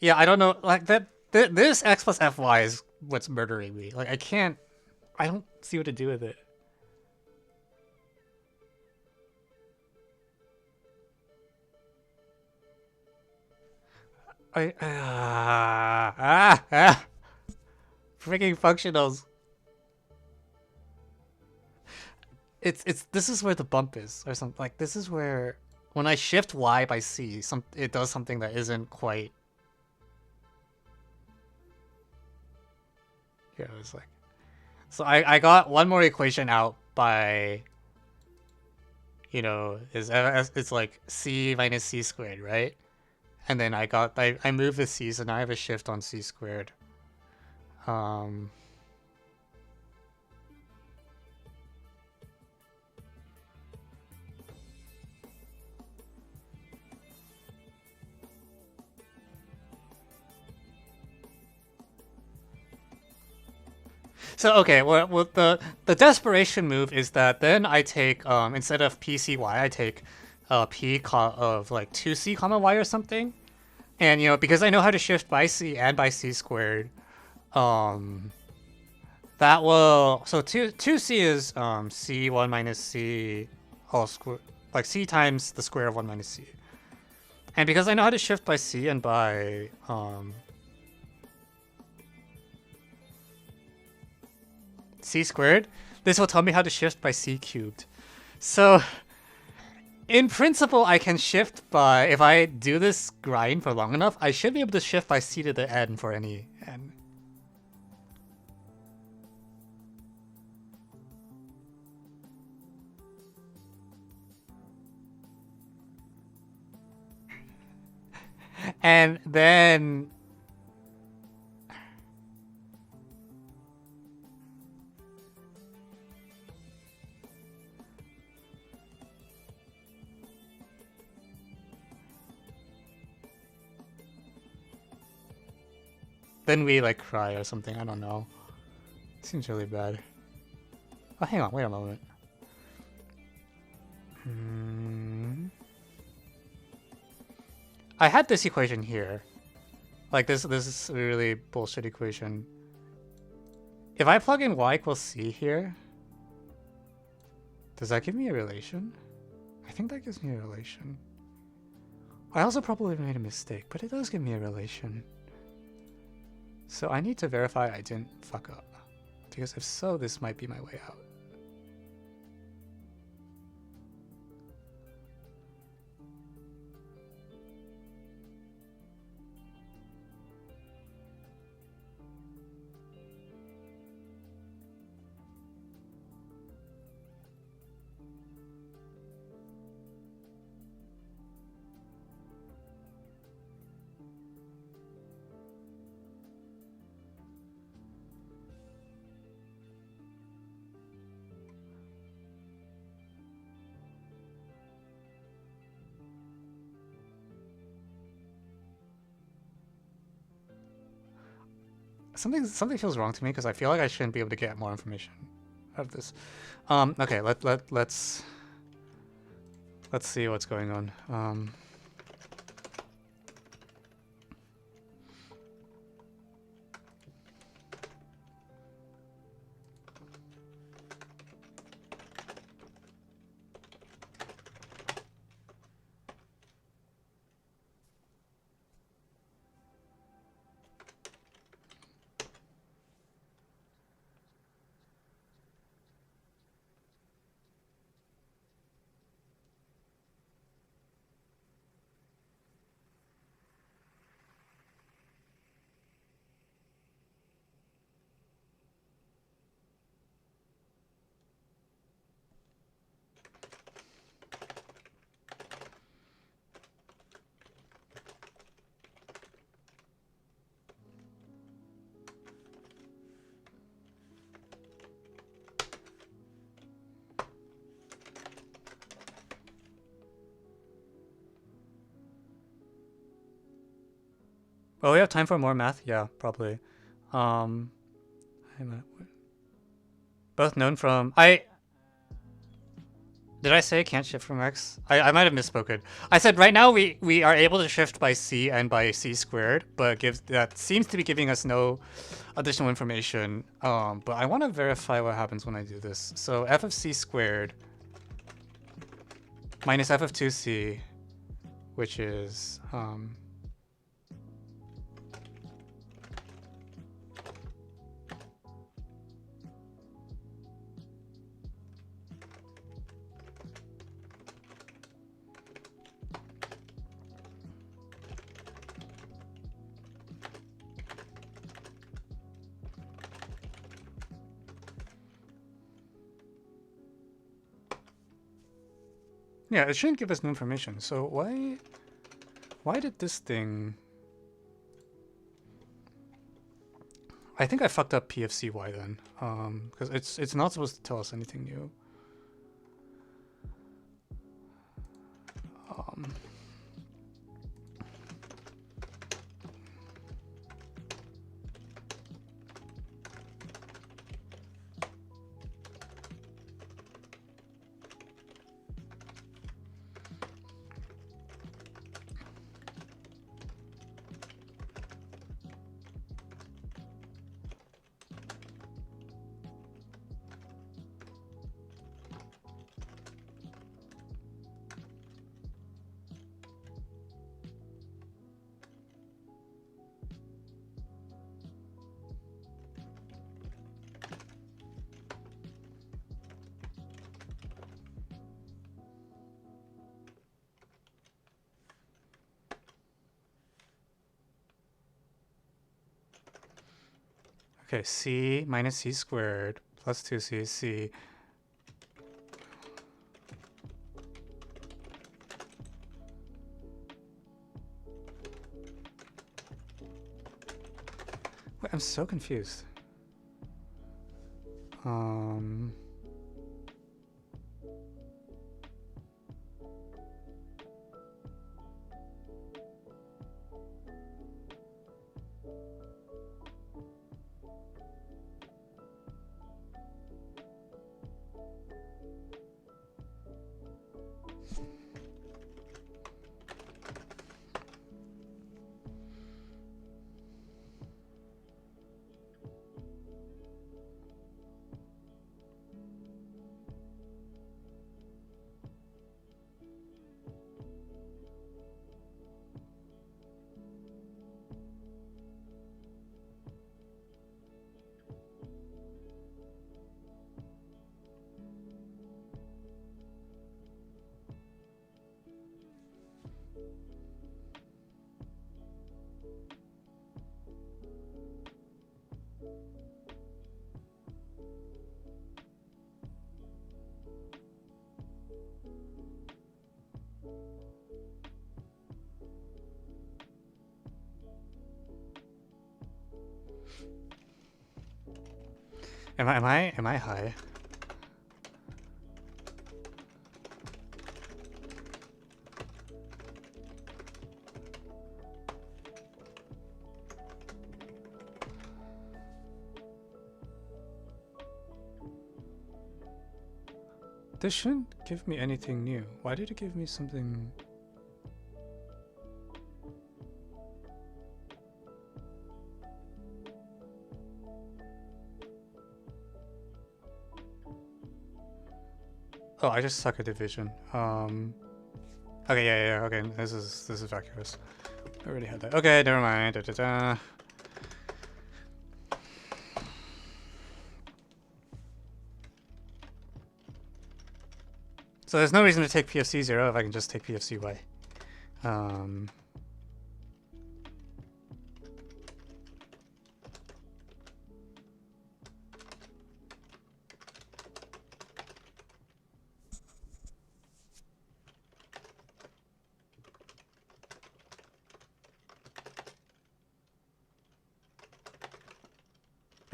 A: Yeah, I don't know. Like that. This x plus fy is what's murdering me. Like I can't. I don't see what to do with it. Freaking functionals. It's this is where the bump is, or something. Like, this is where when I shift Y by C, it does something that isn't quite. Yeah, it was like. So I got one more equation out by. You know, it's like C minus C squared, right? And then I moved the C, so now I have a shift on C squared. So okay, well the desperation move is that then I take instead of PCY I take of like 2C comma Y or something, and you know, because I know how to shift by C and by C squared, that will, so 2C is C1 minus C all square, like C times the square of 1 minus C, and because I know how to shift by C and by C squared, this will tell me how to shift by C cubed. So in principle, I can shift by, if I do this grind for long enough, I should be able to shift by C to the n for any n. And then we like cry or something. I don't know. Seems really bad. Oh, hang on. Wait a moment. I had this equation here. Like this is a really bullshit equation. If I plug in y equals c here, does that give me a relation? I think that gives me a relation. I also probably made a mistake, but it does give me a relation. So I need to verify I didn't fuck up, because if so, this might be my way out. Something feels wrong to me because I feel like I shouldn't be able to get more information out of this. Okay, let's see what's going on. Oh, we have time for more math? Yeah, probably. Both known from... Did I say can't shift from X? I might have misspoken. I said right now we are able to shift by C and by C squared, but that seems to be giving us no additional information. But I want to verify what happens when I do this. So f of C squared minus f of 2C, which is yeah, it shouldn't give us new information. So why did this thing? I think I fucked up P of CY then, because it's not supposed to tell us anything new. Okay, C minus C squared plus 2C, C. Wait, I'm so confused. Am I high? This shouldn't give me anything new. Why did it give me something? Oh, I just suck at division. Okay, yeah, okay. This is vacuous. I already had that. Okay, never mind. Da, da, da. So there's no reason to take PFC 0 if I can just take PFC Y.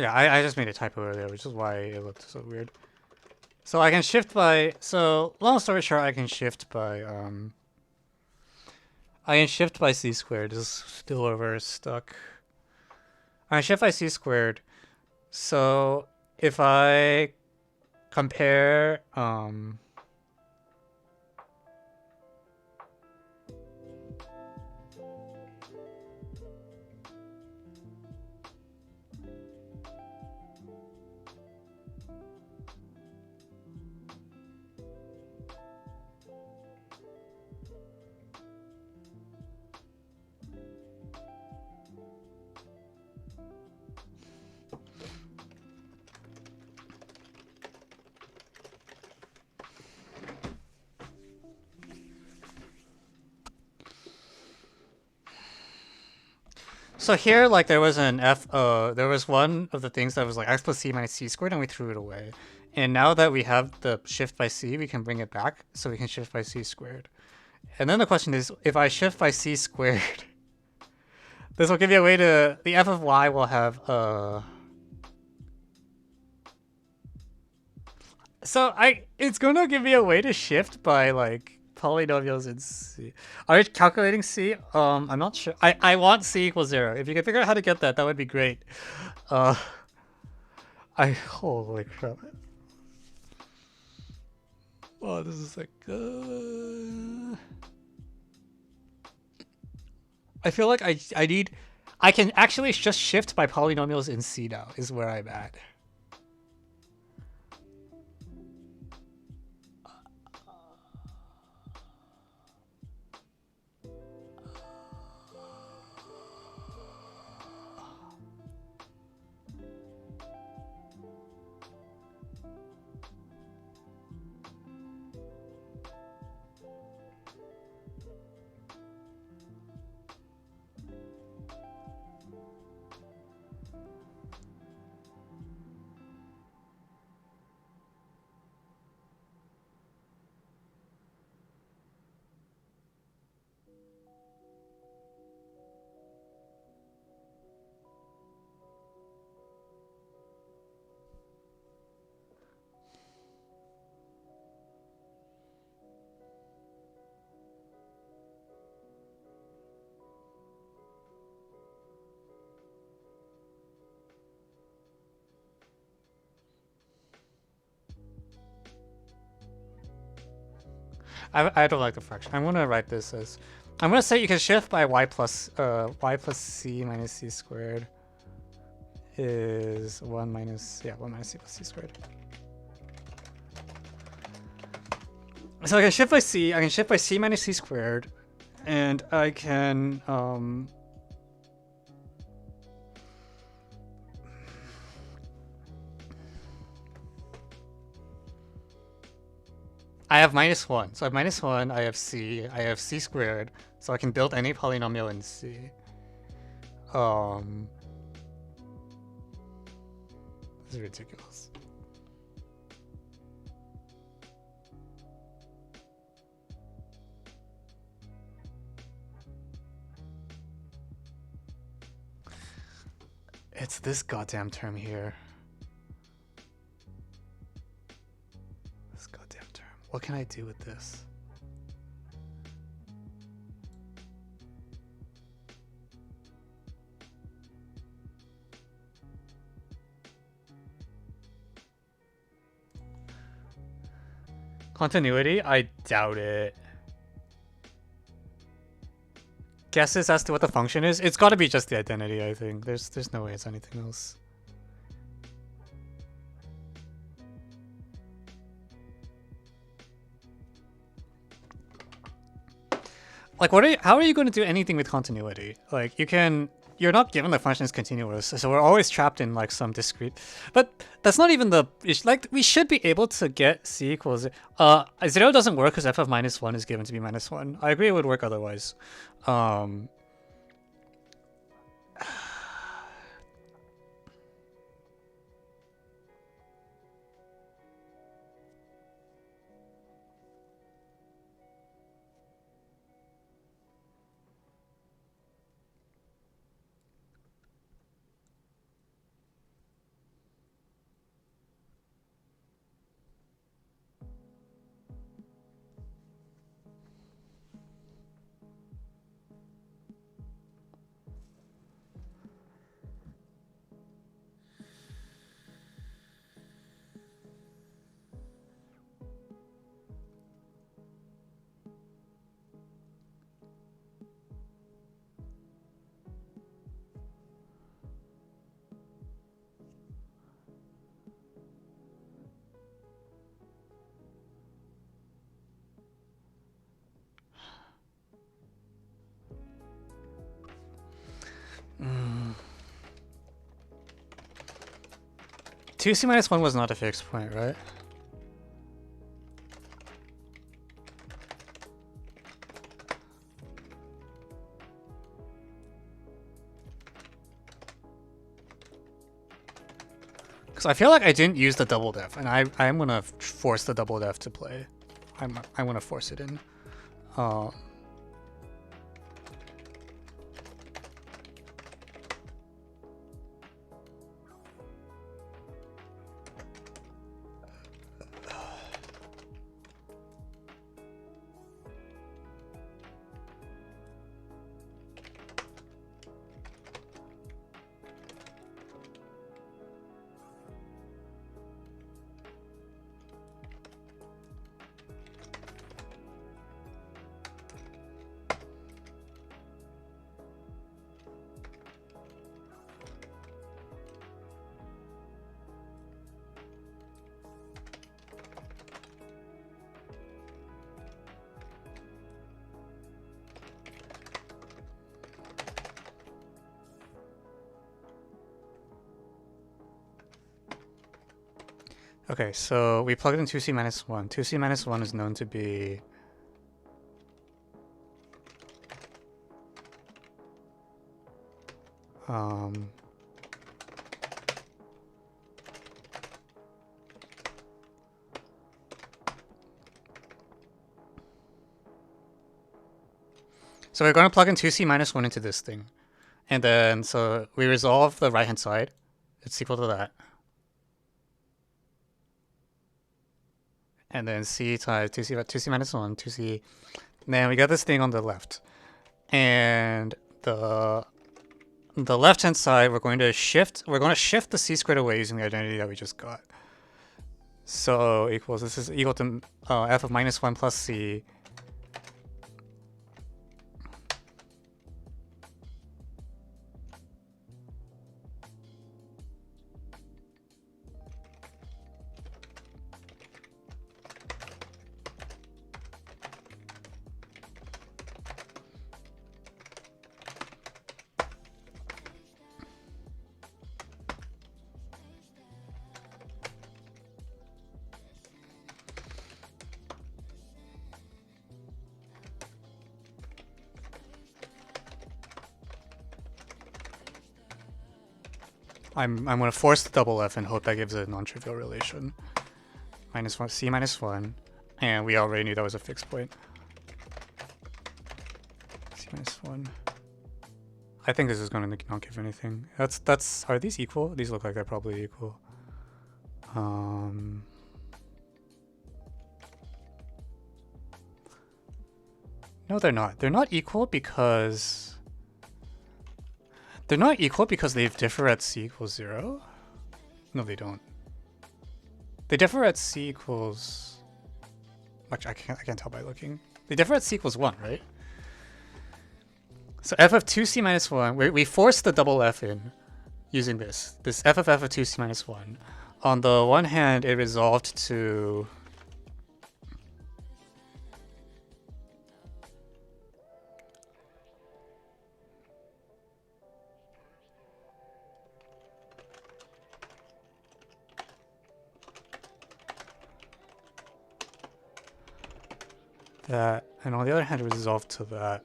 A: Yeah, I just made a typo earlier, which is why it looked so weird. So I can shift by, so long story short, I can shift by C squared. This is still over stuck. I can shift by C squared. So if I compare So here, like, there was an there was one of the things that was like x plus c minus c squared, and we threw it away. And now that we have the shift by c, we can bring it back, so we can shift by c squared. And then the question is, if I shift by c squared, this will give you a way to, the f of y will have, so it's gonna give me a way to shift by, like, polynomials in C. Are you calculating C? I'm not sure. I want C equals 0. If you can figure out how to get that, that would be great. Holy crap. Oh, this is like, I feel like I can actually just shift by polynomials in C now, is where I'm at. I don't like the fraction. I'm gonna write this as, I'm gonna say you can shift by y plus c minus c squared is 1 minus c plus c squared. So I can shift by c. I can shift by c minus c squared, and I can I have -1. So I have -1, I have c, I have c squared, so I can build any polynomial in C. This is ridiculous. It's this goddamn term here. What can I do with this? Continuity? I doubt it. Guesses as to what the function is? It's got to be just the identity, I think. There's no way it's anything else. Like, how are you going to do anything with continuity? Like, you're not given the function is continuous, so we're always trapped in, like, some discrete, but that's not even like, we should be able to get c equals, 0 doesn't work because f of -1 is given to be -1. I agree it would work otherwise. Two c -1 was not a fixed point, right? Because I feel like I didn't use the double def, and I'm gonna force the double def to play. I'm gonna force it in. Okay, so we plugged in 2c minus 1. 2c minus 1 is known to be so we're going to plug in 2c minus 1 into this thing. And then, so we resolve the right-hand side. It's equal to that. And then c times 2c minus 1, 2c. And then we got this thing on the left. And the left-hand side, we're going to shift the c squared away using the identity that we just got. So equals, this is equal to f of minus 1 plus c. I'm going to force the double f and hope that gives a non-trivial relation. Minus 1, c minus 1. And we already knew that was a fixed point. C minus 1. I think this is going to not give anything. Are these equal? These look like they're probably equal. No, they're not. They're not equal because... They're not equal because they differ at c equals 0? No, they don't. They differ at c equals... Actually, I can't tell by looking. They differ at c equals 1, right? So f of 2c minus 1, we force the double f in using this. This f of 2c minus 1. On the one hand, it resolved to... that, and on the other hand, it resolved to that.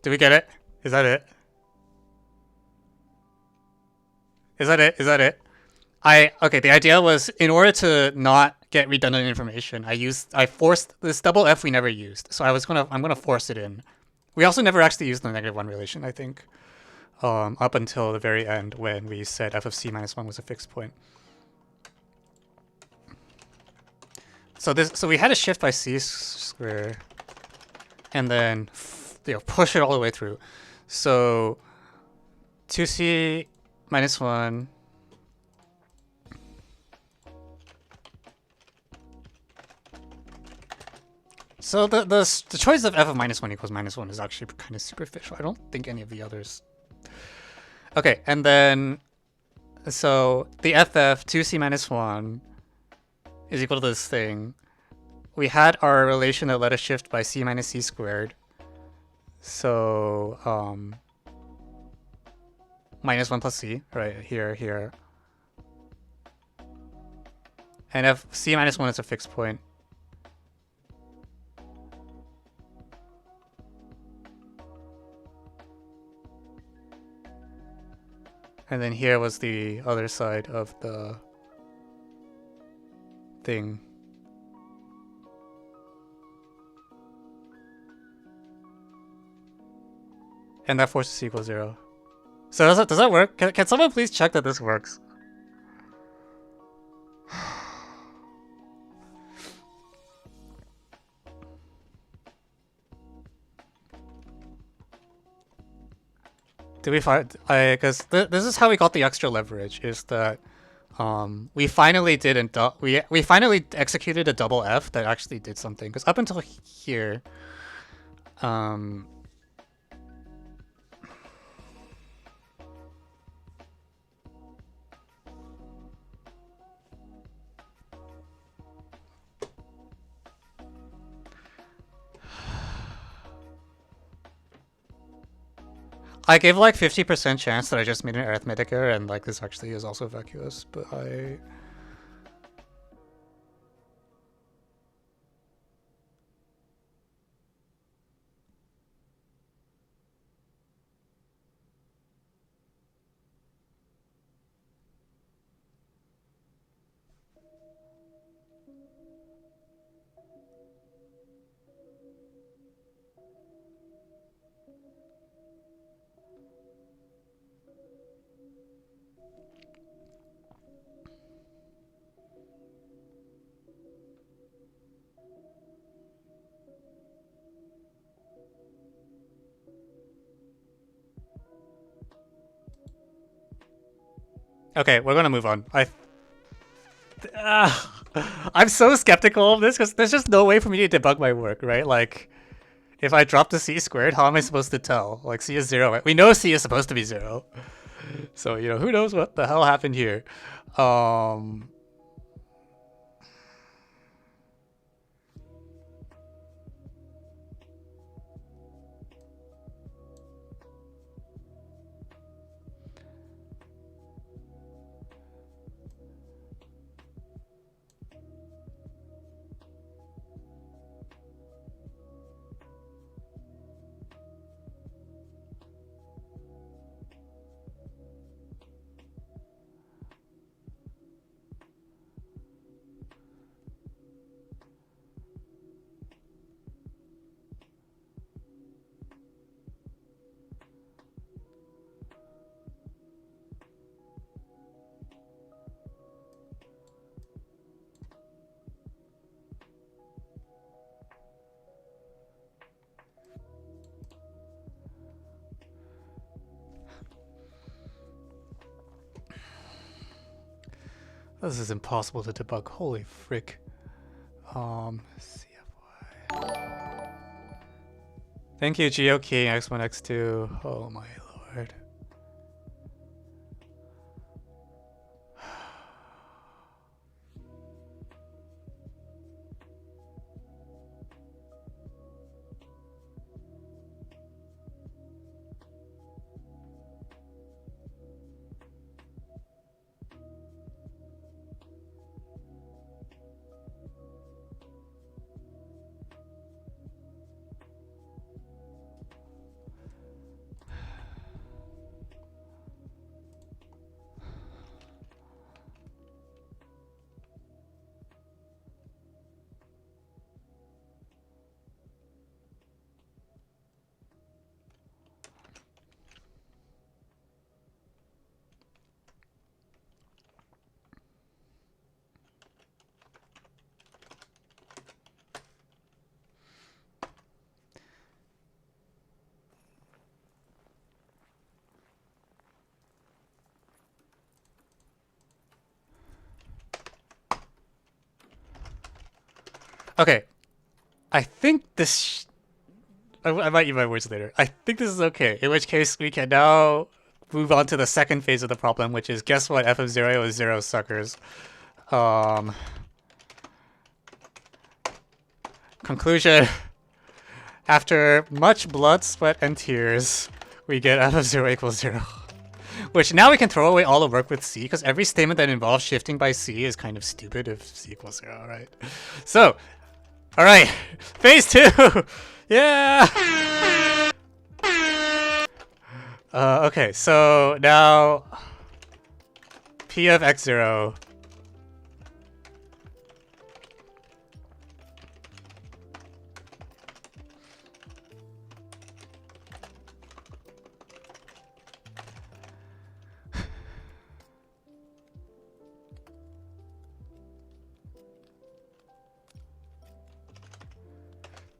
A: Do we get it? Is that it? Is that it? Is that it? Okay, the idea was in order to not get redundant information, I forced this double f we never used. So I'm gonna force it in. We also never actually used the -1 relation, I think. Up until the very end when we said f of c minus 1 was a fixed point. So we had a shift by c squared and then push it all the way through. So 2c minus 1 so the choice of f of minus 1 equals minus 1 is actually kind of superficial. I don't think any of the others. Okay, and then So the FF 2c minus 1 is equal to this thing. We had our relation that let us shift by c minus c squared. So minus 1 plus c, right, here. And if c minus 1 is a fixed point. And then here was the other side of the thing. And that forces c equals 0. So does that work? Can someone please check that this works? Did we find? Because this is how we got the extra leverage. Is that we finally didn't we finally executed a double F that actually did something. Because up until here, I gave like 50% chance that I just made an arithmetic error and like this actually is also vacuous, but I... Okay, we're gonna move on. I'm so skeptical of this because there's just no way for me to debug my work, right? Like, if I drop the c squared, how am I supposed to tell? Like, c is 0. Right? We know c is supposed to be 0. So, you know, who knows what the hell happened here. This is impossible to debug. Holy frick. CFY. Thank you, Geo King, X1, X2. Oh my lord. Okay, I think this... I might use my words later. I think this is okay, in which case we can now move on to the second phase of the problem, which is guess what? F of 0 is 0, suckers. Conclusion. After much blood, sweat, and tears, we get f of 0 equals 0. Which now we can throw away all the work with C, because every statement that involves shifting by C is kind of stupid if C equals 0, right? So, alright, phase 2! Yeah! Okay, so now P of x0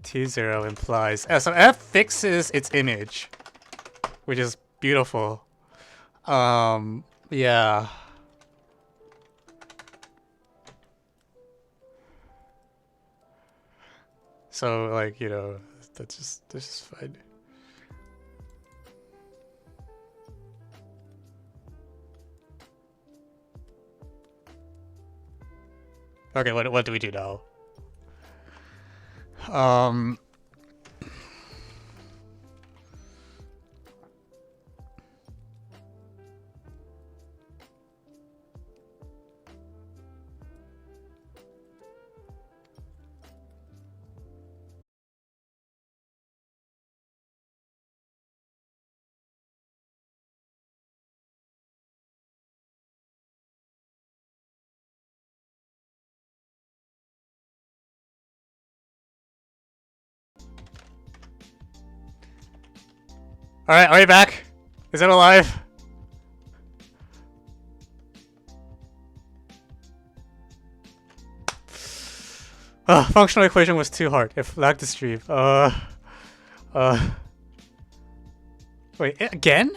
A: T0 implies so F fixes its image, which is beautiful. Yeah. So like, you know, that's just fine. Okay, what do we do now? Alright, are you back? Is it alive? Functional equation was too hard. It lacked the stream. Wait, again?